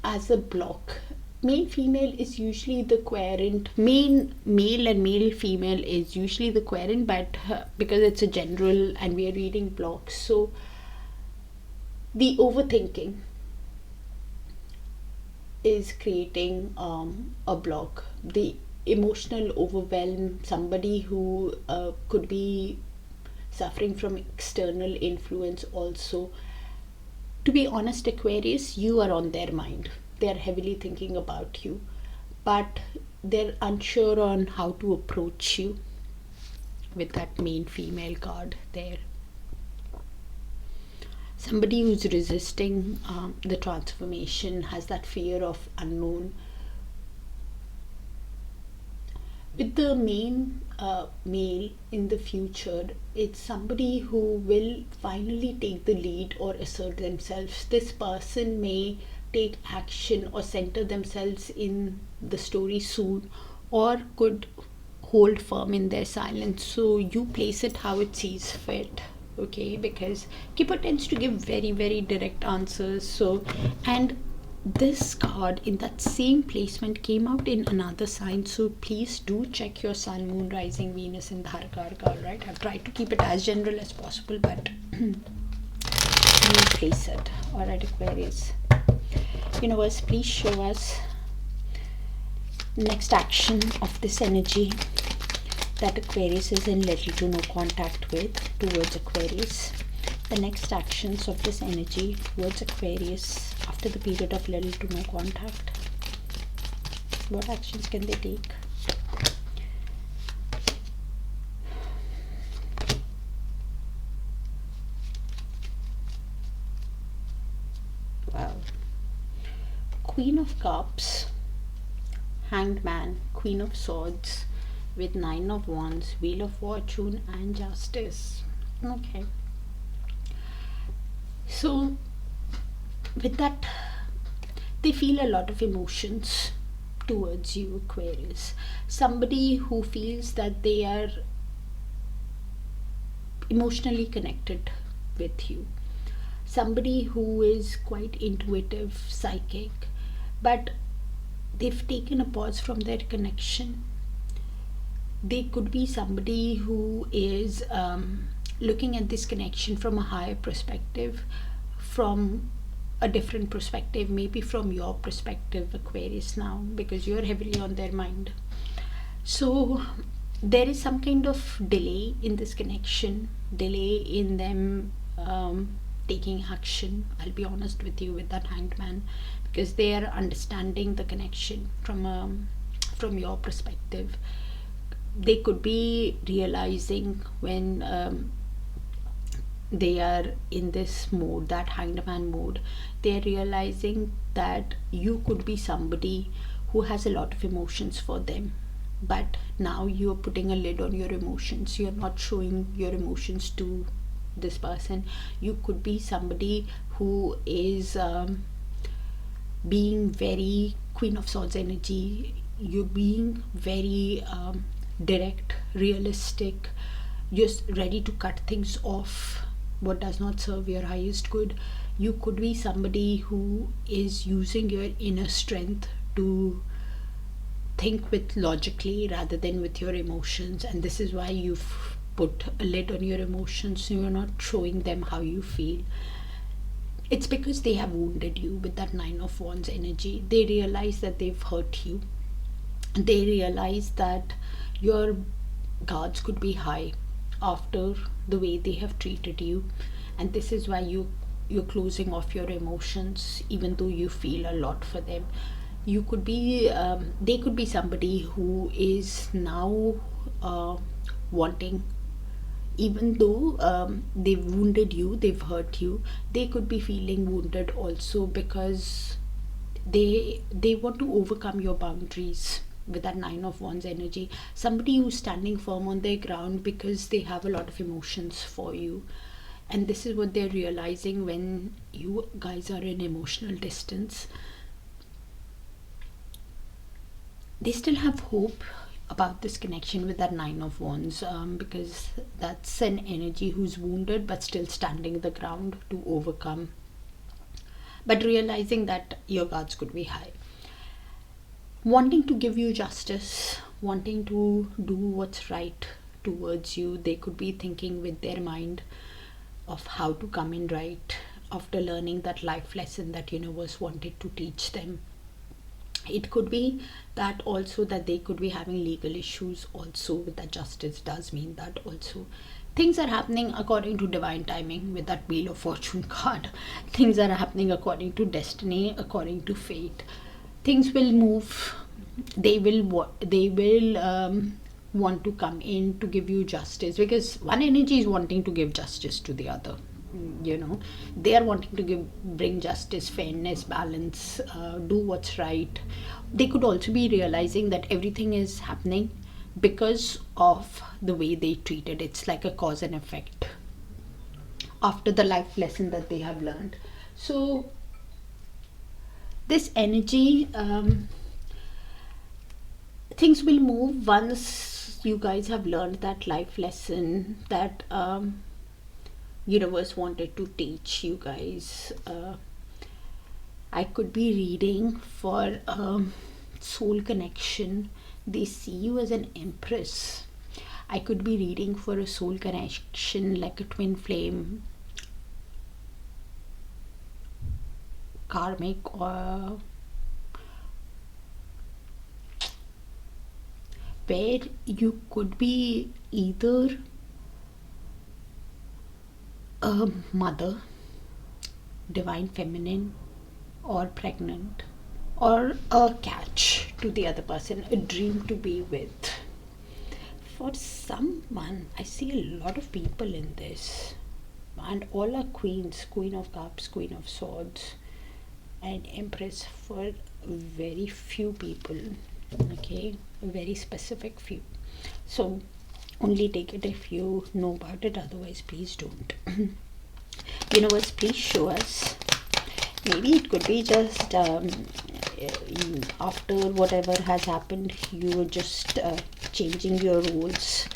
as a block, main female is usually the querent, main male and male female is usually the querent, but because it's a general and we are reading blocks, so the overthinking, is creating a block. The emotional overwhelm, somebody who could be suffering from external influence also. To be honest, Aquarius, you are on their mind. They are heavily thinking about you, but they're unsure on how to approach you with that main female card there. Somebody who's resisting the transformation, has that fear of unknown. With the main male in the future, it's somebody who will finally take the lead or assert themselves. This person may take action or center themselves in the story soon, or could hold firm in their silence. So you place it how it sees fit, okay? Because Keeper tends to give very, very direct answers. So, and this card in that same placement came out in another sign, so please do check your sun, moon, rising, Venus in Darakaraka. Right, I've tried to keep it as general as possible, but you place it. All right, Aquarius, universe, please show us next action of this energy that Aquarius is in little to no contact with towards Aquarius. The next actions of this energy towards Aquarius after the period of little to no contact. What actions can they take? Wow. Queen of Cups, Hanged Man, Queen of Swords with Nine of Wands, Wheel of Fortune and Justice. Okay. So with that, they feel a lot of emotions towards you, Aquarius. Somebody who feels that they are emotionally connected with you. Somebody who is quite intuitive, psychic, but they've taken a pause from their connection. They could be somebody who is looking at this connection from a higher perspective, from a different perspective, maybe from your perspective, Aquarius, now, because you're heavily on their mind. So there is some kind of delay in this connection, delay in them taking action. I'll be honest with you with that Hanged Man, because they are understanding the connection from your perspective. They could be realizing when they are in this mode, that Hanged Man mode, they are realizing that you could be somebody who has a lot of emotions for them, but now you're putting a lid on your emotions. You're not showing your emotions to this person. You could be somebody who is being very Queen of Swords energy. You're being very direct, realistic, just ready to cut things off what does not serve your highest good. You could be somebody who is using your inner strength to think with logically rather than with your emotions, and this is why you've put a lid on your emotions, so you're not showing them how you feel. It's because they have wounded you with that Nine of Wands energy. They realize that they've hurt you. They realize that your guards could be high after the way they have treated you, and this is why you're closing off your emotions, even though you feel a lot for them. You could be they could be somebody who is now wanting, even though they've wounded you, they've hurt you, they could be feeling wounded also, because they want to overcome your boundaries with that Nine of Wands energy. Somebody who's standing firm on their ground because they have a lot of emotions for you, and this is what they're realizing when you guys are in emotional distance. They still have hope about this connection with that Nine of Wands, because that's an energy who's wounded but still standing the ground to overcome, but realizing that your guards could be high, wanting to give you justice, wanting to do what's right towards you. They could be thinking with their mind of how to come in right after learning that life lesson that universe wanted to teach them. It could be that also that they could be having legal issues also. With that, justice does mean that also things are happening according to divine timing. With that wheel of fortune card, things are happening according to destiny, according to fate. Things will move. They will want to come in to give you justice, because one energy is wanting to give justice to the other. They are wanting to bring justice, fairness, balance, do what's right. They could also be realizing that everything is happening because of the way they treated. It's like a cause and effect after the life lesson that they have learned. So this energy, things will move once you guys have learned that life lesson that universe wanted to teach you guys. I could be reading for soul connection. They see you as an empress. I could be reading for a soul connection, like a twin flame, karmic, or where you could be either a mother, divine feminine, or pregnant, or a catch to the other person, a dream to be with. For someone, I see a lot of people in this, and all are queens: Queen of Cups, Queen of Swords, and Empress. For very few people, okay, a very specific few. So only take it if you know about it, otherwise please don't. Universe, please show us. Maybe it could be just after whatever has happened, you were just changing your roles.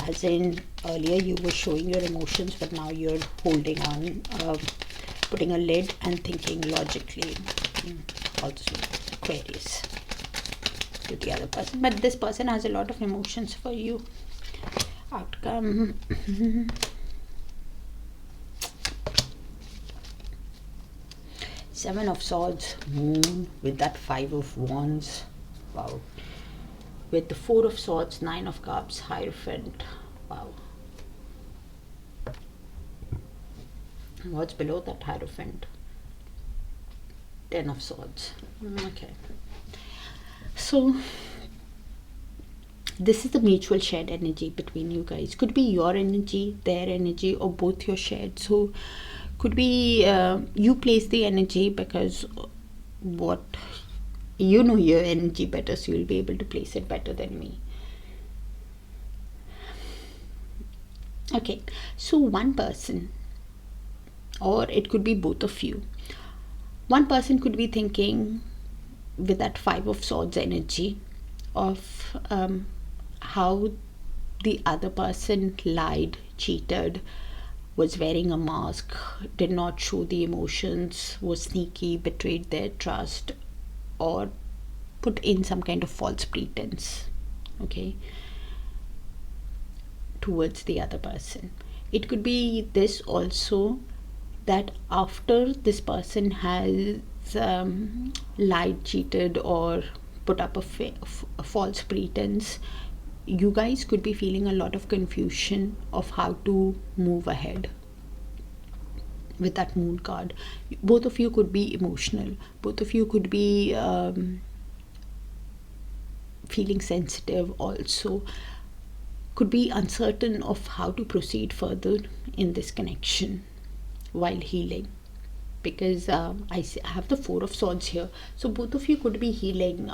As in, earlier you were showing your emotions, but now you're holding on, putting a lid and thinking logically. Also Aquarius to the other person, but this person has a lot of emotions for you. Outcome. Seven of Swords, Moon, with that Five of Wands. Wow. With the Four of Swords, Nine of Cups, Hierophant. Wow. What's below that Hierophant? Ten of Swords. Okay. So this is the mutual shared energy between you guys. Could be your energy, their energy, or both your shared. So could be you place the energy, because what you know your energy better, so you'll be able to place it better than me. Okay, so one person, or it could be both of you. One person could be thinking with that Five of Swords energy of how the other person lied, cheated, was wearing a mask, did not show the emotions, was sneaky, betrayed their trust, or put in some kind of false pretense, okay, towards the other person. It could be this also, that after this person has lied, cheated, or put up a false pretense, you guys could be feeling a lot of confusion of how to move ahead. With that Moon card, both of you could be emotional, both of you could be feeling sensitive also, could be uncertain of how to proceed further in this connection while healing, because I have the Four of Swords here. So both of you could be healing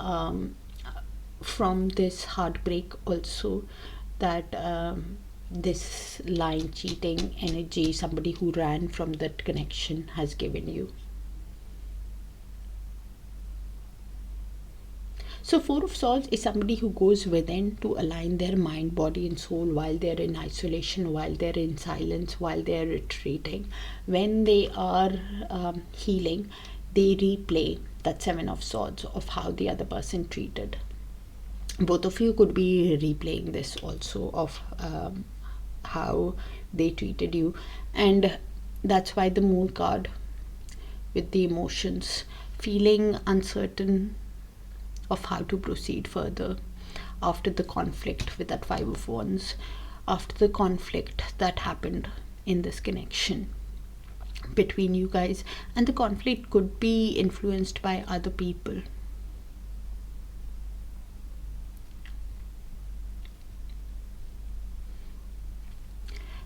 from this heartbreak also, that this lying, cheating energy, somebody who ran from that connection, has given you. So Four of Swords is somebody who goes within to align their mind, body and soul while they're in isolation, while they're in silence, while they're retreating. When they are healing, they replay that Seven of Swords of how the other person treated. Both of you could be replaying this also of how they treated you, and that's why the Moon card with the emotions, feeling uncertain of how to proceed further after the conflict with that Five of Wands, after the conflict that happened in this connection between you guys. And the conflict could be influenced by other people.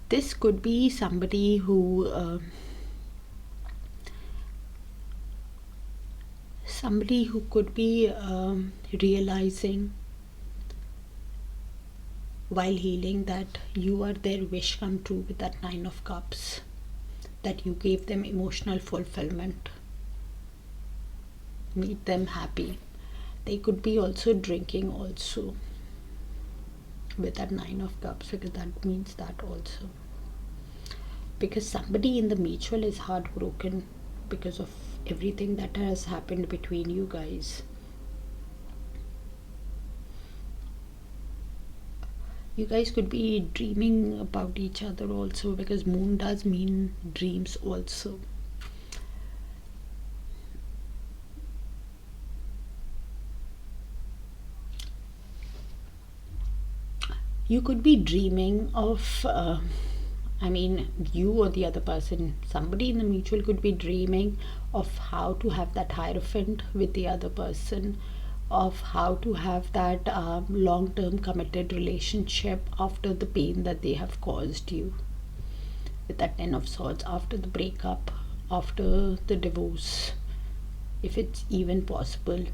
This could be somebody who could be realizing while healing that you are their wish come true with that Nine of Cups, that you gave them emotional fulfillment, made them happy. They could be also drinking also with that Nine of Cups, because that means that also, because somebody in the mutual is heartbroken because of everything that has happened between you guys. You guys could be dreaming about each other also, because moon does mean dreams also. You could be dreaming of you or the other person, somebody in the mutual could be dreaming of how to have that Hierophant with the other person, of how to have that long-term committed relationship after the pain that they have caused you with that Ten of Swords, after the breakup, after the divorce, if it's even possible.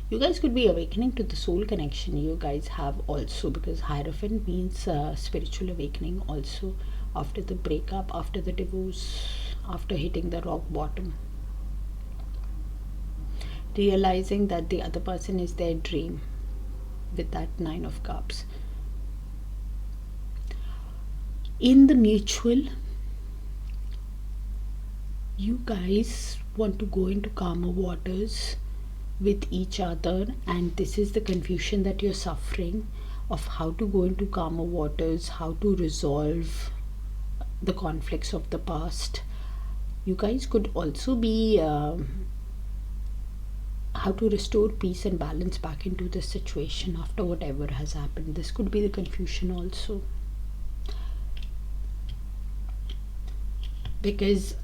You guys could be awakening to the soul connection you guys have also, because Hierophant means spiritual awakening also, after the breakup, after the divorce, after hitting the rock bottom, realizing that the other person is their dream with that Nine of Cups. In the mutual, you guys want to go into calmer waters with each other, and this is the confusion that you're suffering of how to go into calmer waters, how to resolve the conflicts of the past. You guys could also be how to restore peace and balance back into the situation after whatever has happened. This could be the confusion also, because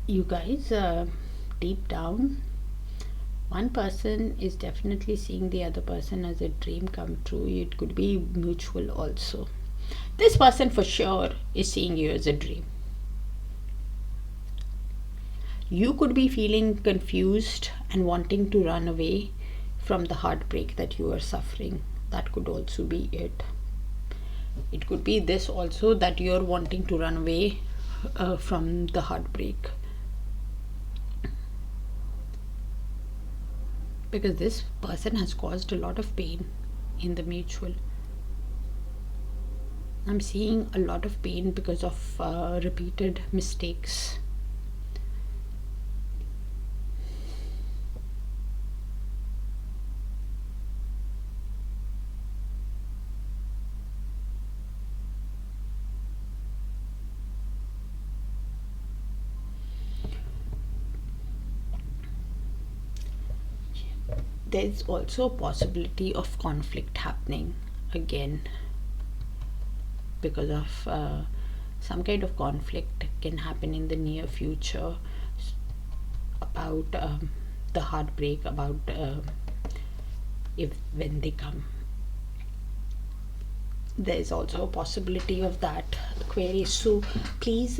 you guys deep down, one person is definitely seeing the other person as a dream come true. It could be mutual also. This person for sure is seeing you as a dream. You could be feeling confused and wanting to run away from the heartbreak that you are suffering. That could also be it. It could be this also, that you're wanting to run away from the heartbreak, because this person has caused a lot of pain in the mutual. I'm seeing a lot of pain because of repeated mistakes. There's also a possibility of conflict happening again, because of some kind of conflict can happen in the near future about the heartbreak, about when they come. There's also a possibility of that, Aquarius. So please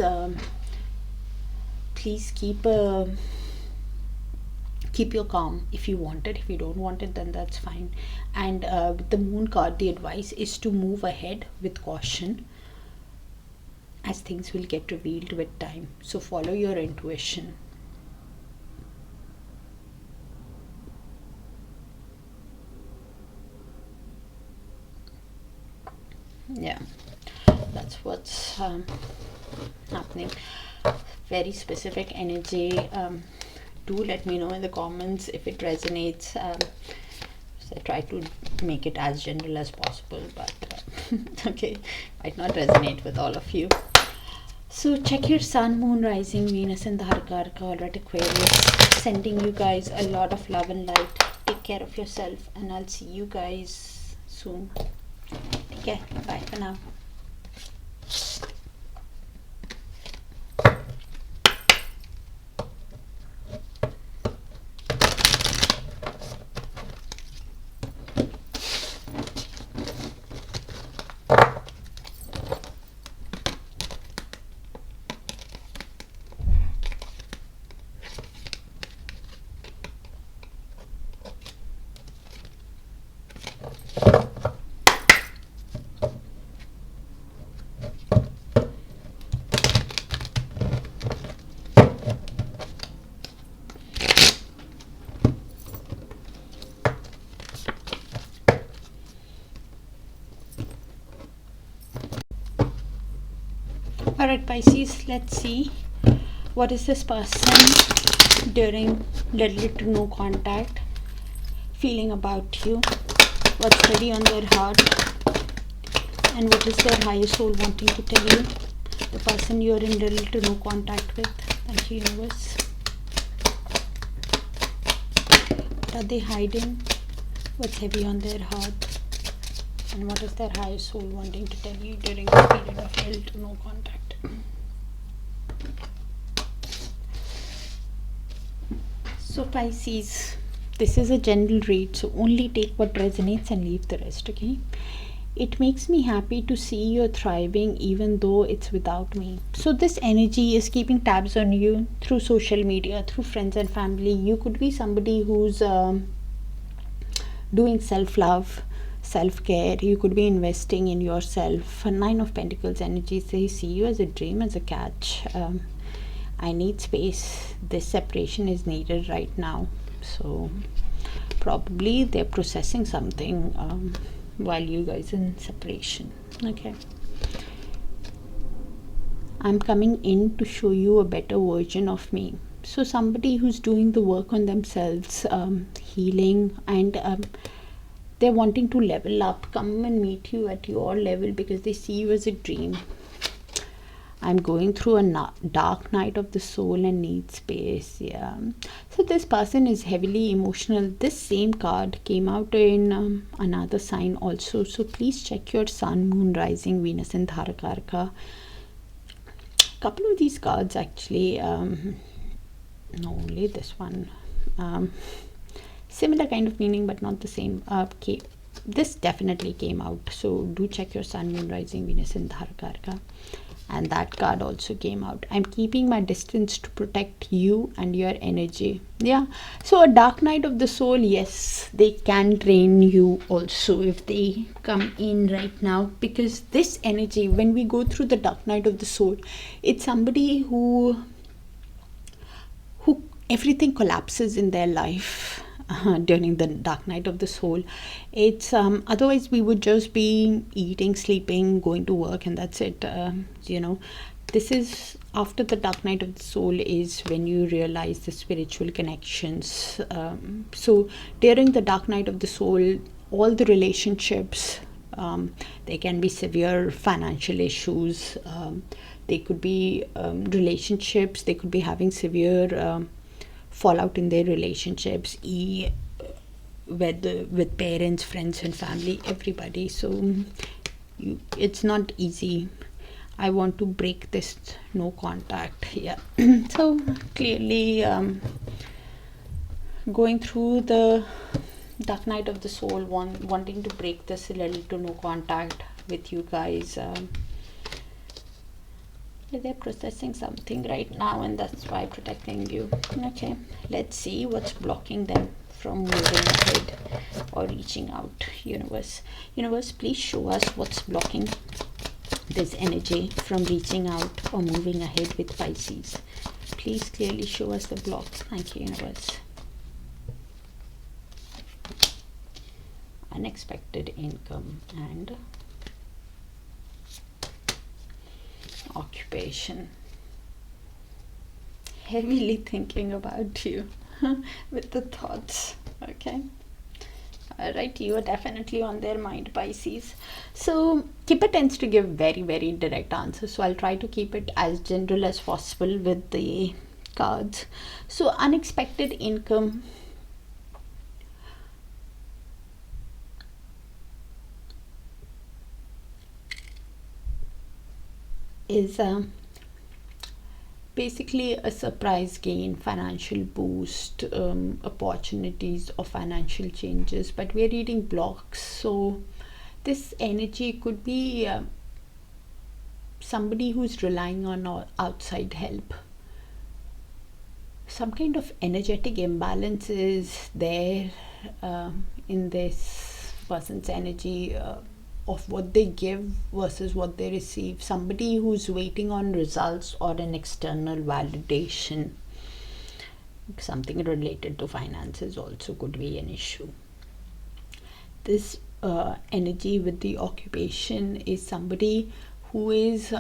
keep your calm if you want it. If you don't want it, then that's fine. And with the Moon card, the advice is to move ahead with caution, as things will get revealed with time. So follow your intuition. Yeah, that's what's happening. Very specific energy. Do let me know in the comments if it resonates. So I try to make it as general as possible, but okay, might not resonate with all of you. So check your sun, moon, rising, Venus and Darakaraka all at Aquarius. Sending you guys a lot of love and light. Take care of yourself and I'll see you guys soon. Take care. Bye for now. Alright Pisces, let's see what is this person during little to no contact feeling about you, what's heavy on their heart, and what is their higher soul wanting to tell you, the person you're in little to no contact with. Thank you, universe. What are they hiding? What's heavy on their heart? And what is their higher soul wanting to tell you during the period of little to no contact? So Pisces, this is a general read, so only take what resonates and leave the rest, okay? It makes me happy to see you're thriving even though it's without me. So this energy is keeping tabs on you through social media, through friends and family. You could be somebody who's doing self-love, self-care. You could be investing in yourself. Nine of Pentacles energy, they see you as a dream, as a catch. I need space. This separation is needed right now. So probably they're processing something while you guys in separation. Okay. I'm coming in to show you a better version of me. So somebody who's doing the work on themselves, healing, and they're wanting to level up, come and meet you at your level because they see you as a dream. I'm going through a dark night of the soul and need space. Yeah. So this person is heavily emotional. This same card came out in another sign also. So please check your sun, moon, rising, Venus and Darakaraka. Couple of these cards actually, no, only this one. Similar kind of meaning but not the same. This definitely came out. So do check your sun, moon, rising, Venus and Darakaraka. And that card also came out. I'm keeping my distance to protect you and your energy. Yeah. So a dark night of the soul, yes, they can drain you also if they come in right now. Because this energy, when we go through the dark night of the soul, it's somebody who everything collapses in their life. During the dark night of the soul. It's otherwise we would just be eating, sleeping, going to work, and that's it. You know, this is after the dark night of the soul is when you realize the spiritual connections. So during the dark night of the soul, all the relationships, there can be severe financial issues. They could be relationships. They could be having severe fallout in their relationships, with parents, friends and family, everybody. So it's not easy. I want to break this no contact. Yeah. So clearly going through the dark night of the soul, wanting to break this little to no contact with you guys. They're processing something right now and that's why protecting you. Okay, let's see what's blocking them from moving ahead or reaching out. Universe, please show us what's blocking this energy from reaching out or moving ahead with Pisces. Please clearly show us the blocks. Thank you, universe. Unexpected income and occupation. Heavily thinking about you with the thoughts. Okay, Right, you are definitely on their mind, Pisces. So Kipper tends to give very, very direct answers, so I'll try to keep it as general as possible with the cards. So unexpected income is basically a surprise gain, financial boost, opportunities or financial changes, but we're reading blocks. So this energy could be somebody who's relying on outside help. Some kind of energetic imbalance is there in this person's energy, of what they give versus what they receive. Somebody who's waiting on results or an external validation. Something related to finances also could be an issue. This energy with the occupation is somebody who is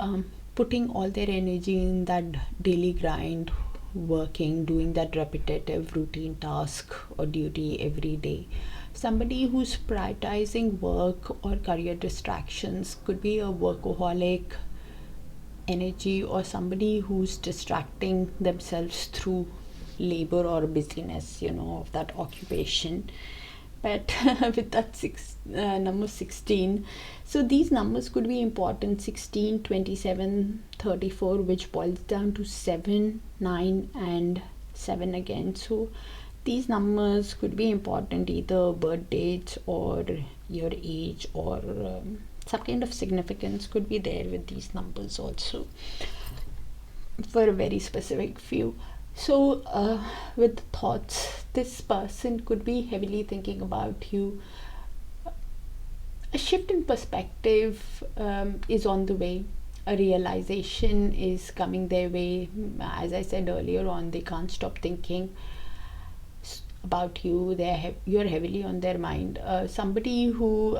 putting all their energy in that daily grind, working, doing that repetitive routine task or duty every day. Somebody who's prioritizing work or career distractions, could be a workaholic energy, or somebody who's distracting themselves through labor or busyness, of that occupation. But with that number 16, so these numbers could be important: 16, 27, 34, which boils down to 7, 9 and 7 again. So these numbers could be important, either birth dates or your age, or some kind of significance could be there with these numbers also for a very specific few. So with thoughts, this person could be heavily thinking about you. A shift in perspective is on the way. A realization is coming their way. As I said earlier on, they can't stop thinking about you. You're heavily on their mind. Somebody who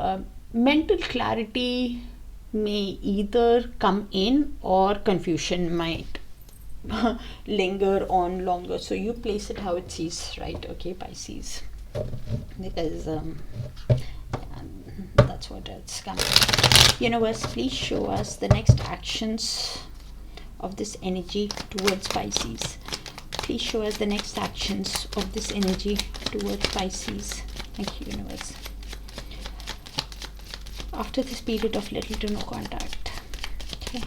mental clarity may either come in, or confusion might linger on longer. So you place it how it sees, right? Okay, Pisces, because that's what it's coming. Universe, please show us the next actions of this energy towards Pisces. Please show us the next actions of this energy towards Pisces. Thank you, universe. After this period of little to no contact. Okay.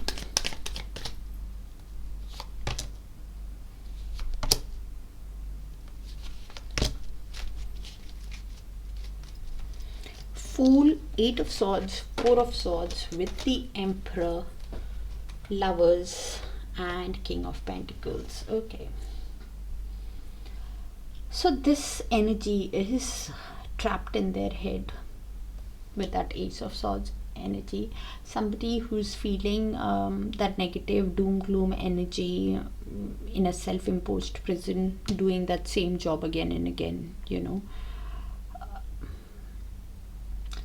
Fool, 8 of Swords, 4 of Swords, with the Emperor, Lovers and King of Pentacles. Okay. So this energy is trapped in their head with that Ace of Swords energy. Somebody who's feeling that negative doom gloom energy, in a self-imposed prison, doing that same job again and again,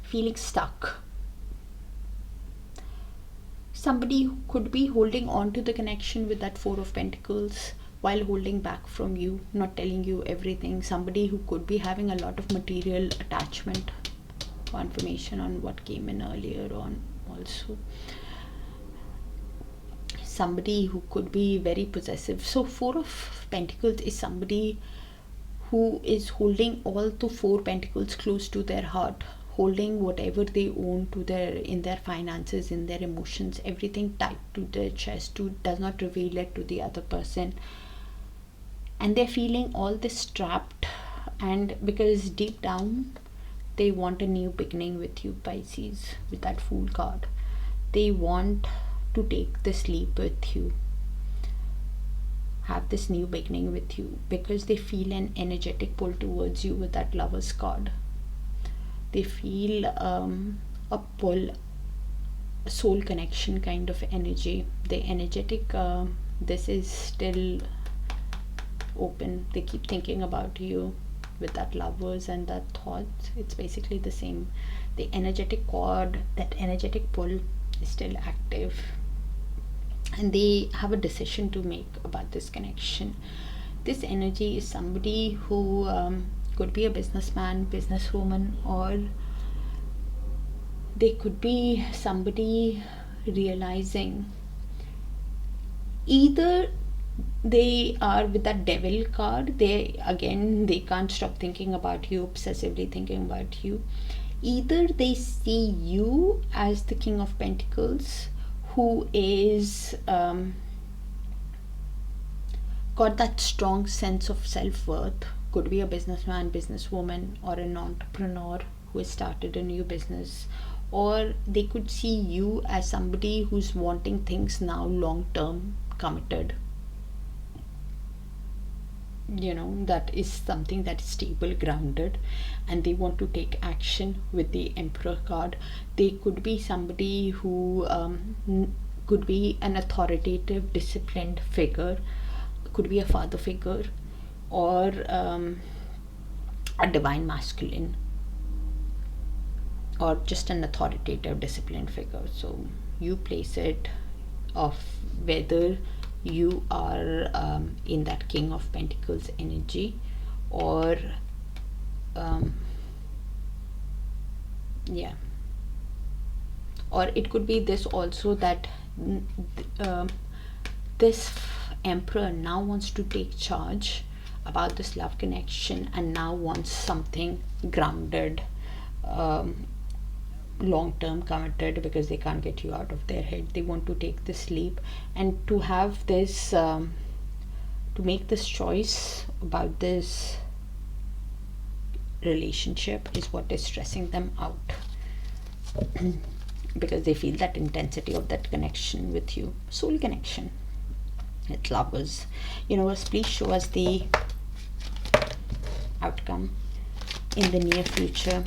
feeling stuck. Somebody who could be holding on to the connection with that 4 of Pentacles while holding back from you, not telling you everything. Somebody who could be having a lot of material attachment. Confirmation on what came in earlier on also. Somebody who could be very possessive. So 4 of Pentacles is somebody who is holding all the 4 Pentacles close to their heart, holding whatever they own in their finances, in their emotions, everything tight to their chest, does not reveal it to the other person. And they're feeling all this trapped, and because deep down they want a new beginning with you, Pisces, with that Fool card. They want to take this leap with you, have this new beginning with you, because they feel an energetic pull towards you with that Lovers card. They feel a pull, a soul connection kind of energy. The energetic, this is still open. They keep thinking about you with that Lovers and that Thoughts. It's basically the same. The energetic cord, that energetic pull is still active, and they have a decision to make about this connection. This energy is somebody who Could be a businessman, businesswoman, or they could be somebody realizing either they are with that devil card, they can't stop thinking about you, obsessively thinking about you. Either they see you as the King of Pentacles, who is got that strong sense of self-worth. Could be a businessman, businesswoman, or an entrepreneur who has started a new business. Or they could see you as somebody who's wanting things now long-term, committed. That is something that is stable, grounded, and they want to take action with the Emperor card. They could be somebody who could be an authoritative, disciplined figure, could be a father figure, or a divine masculine, or just an authoritative, disciplined figure. So you place it of whether you are in that King of Pentacles energy, or or it could be this also, that this Emperor now wants to take charge about this love connection, and now wants something grounded, long-term, committed, because they can't get you out of their head. They want to take this leap and to have this to make this choice about this relationship is what is stressing them out. Because they feel that intensity of that connection with you, soul connection. It's lovers. Universe, please show us the outcome in the near future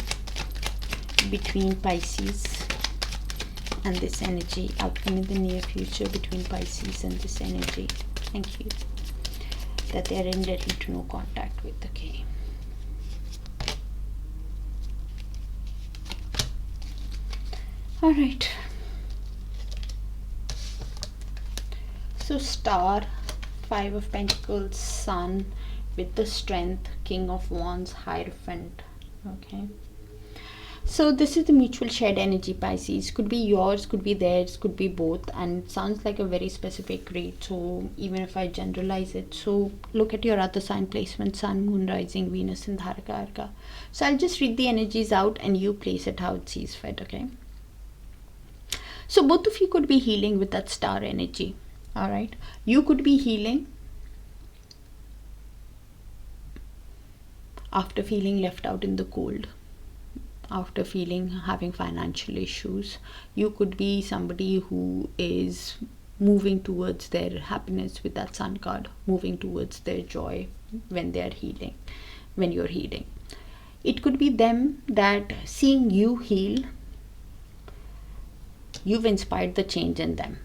between Pisces and this energy. Outcome in the near future between Pisces and this energy. Thank you. That they are in little to no contact with. Okay. All right. So Star, Five of Pentacles, Sun with the Strength, King of Wands, Hierophant. Okay. So this is the mutual shared energy, Pisces. Could be yours, could be theirs, could be both, and it sounds like a very specific read. So even if I generalize it, so look at your other sign placement: Sun, Moon, Rising, Venus, and Darakaraka. So I'll just read the energies out and you place it how it sees fit. Okay. So both of you could be healing with that star energy. All right. You could be healing after feeling left out in the cold, after having financial issues. You could be somebody who is moving towards their happiness with that Sun card, moving towards their joy when they're healing, when you're healing. It could be them that seeing you heal, you've inspired the change in them.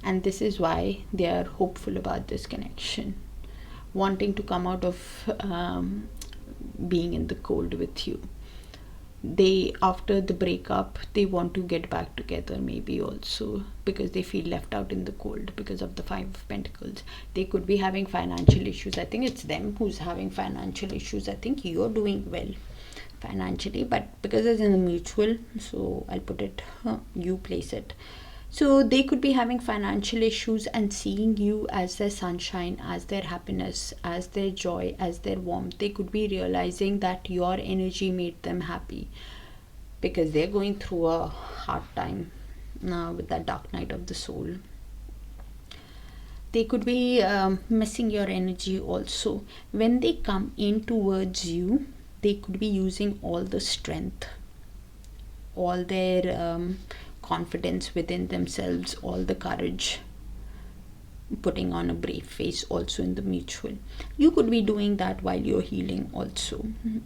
And this is why they are hopeful about this connection, wanting to come out of being in the cold with you. They, after the breakup, they want to get back together, maybe also because they feel left out in the cold because of the Five of Pentacles. They could be having financial issues. I think it's them who's having financial issues. I think you're doing well financially, but because it's in the mutual, so I'll put it, you place it. So they could be having financial issues and seeing you as their sunshine, as their happiness, as their joy, as their warmth. They could be realizing that your energy made them happy because they're going through a hard time now with that dark night of the soul. They could be missing your energy also. When they come in towards you, they could be using all the strength, all their confidence within themselves, all the courage, putting on a brave face also in the mutual. You could be doing that while you're healing also.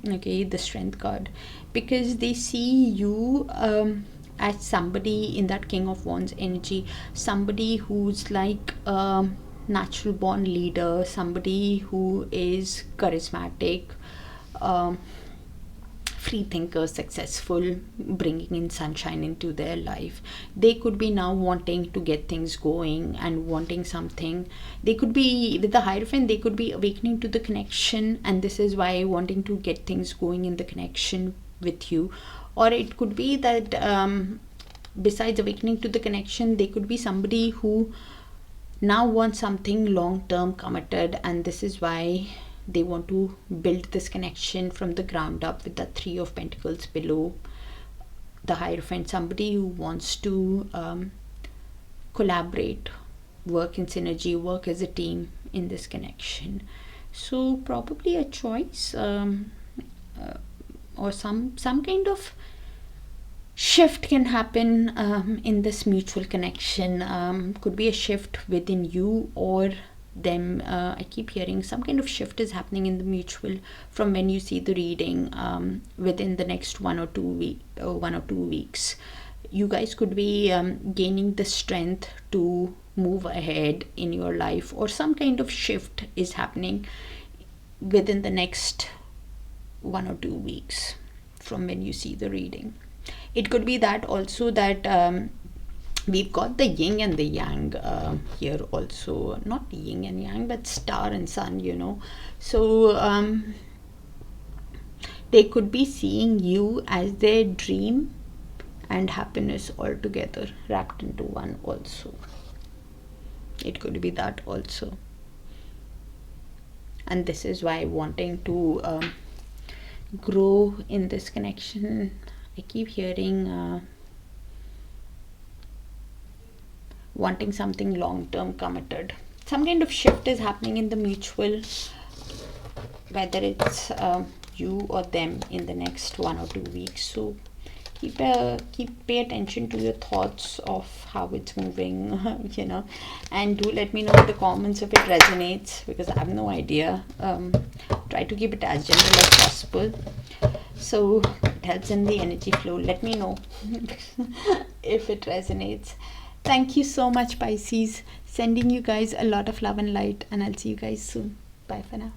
Okay, the Strength card, because they see you as somebody in that King of Wands energy, somebody who's like a natural born leader, somebody who is charismatic, free thinkers, successful, bringing in sunshine into their life. They could be now wanting to get things going and wanting something. They could be, with the Hierophant, they could be awakening to the connection, and this is why wanting to get things going in the connection with you. Or it could be that besides awakening to the connection, they could be somebody who now wants something long-term committed, and this is why they want to build this connection from the ground up with the Three of Pentacles below the Hierophant. Somebody who wants to collaborate, work in synergy, work as a team in this connection. So probably a choice or some kind of shift can happen in this mutual connection. Could be a shift within you or them. I keep hearing some kind of shift is happening in the mutual from when you see the reading within the next 1 or 2 weeks. You guys could be gaining the strength to move ahead in your life, or some kind of shift is happening within the next 1 or 2 weeks from when you see the reading. It could be that also that we've got the yin and the yang here also, not yin and yang but star and sun, you know. So they could be seeing you as their dream and happiness all together wrapped into one also. It could be that also, and this is why wanting to grow in this connection. I keep hearing wanting something long-term committed. Some kind of shift is happening in the mutual, whether it's you or them in the next 1 or 2 weeks. So pay attention to your thoughts of how it's moving, you know, and do let me know in the comments if it resonates, because I have no idea. Try to keep it as general as possible, so it helps in the energy flow. Let me know if it resonates. Thank you so much, Pisces. Sending you guys a lot of love and light, and I'll see you guys soon. Bye for now.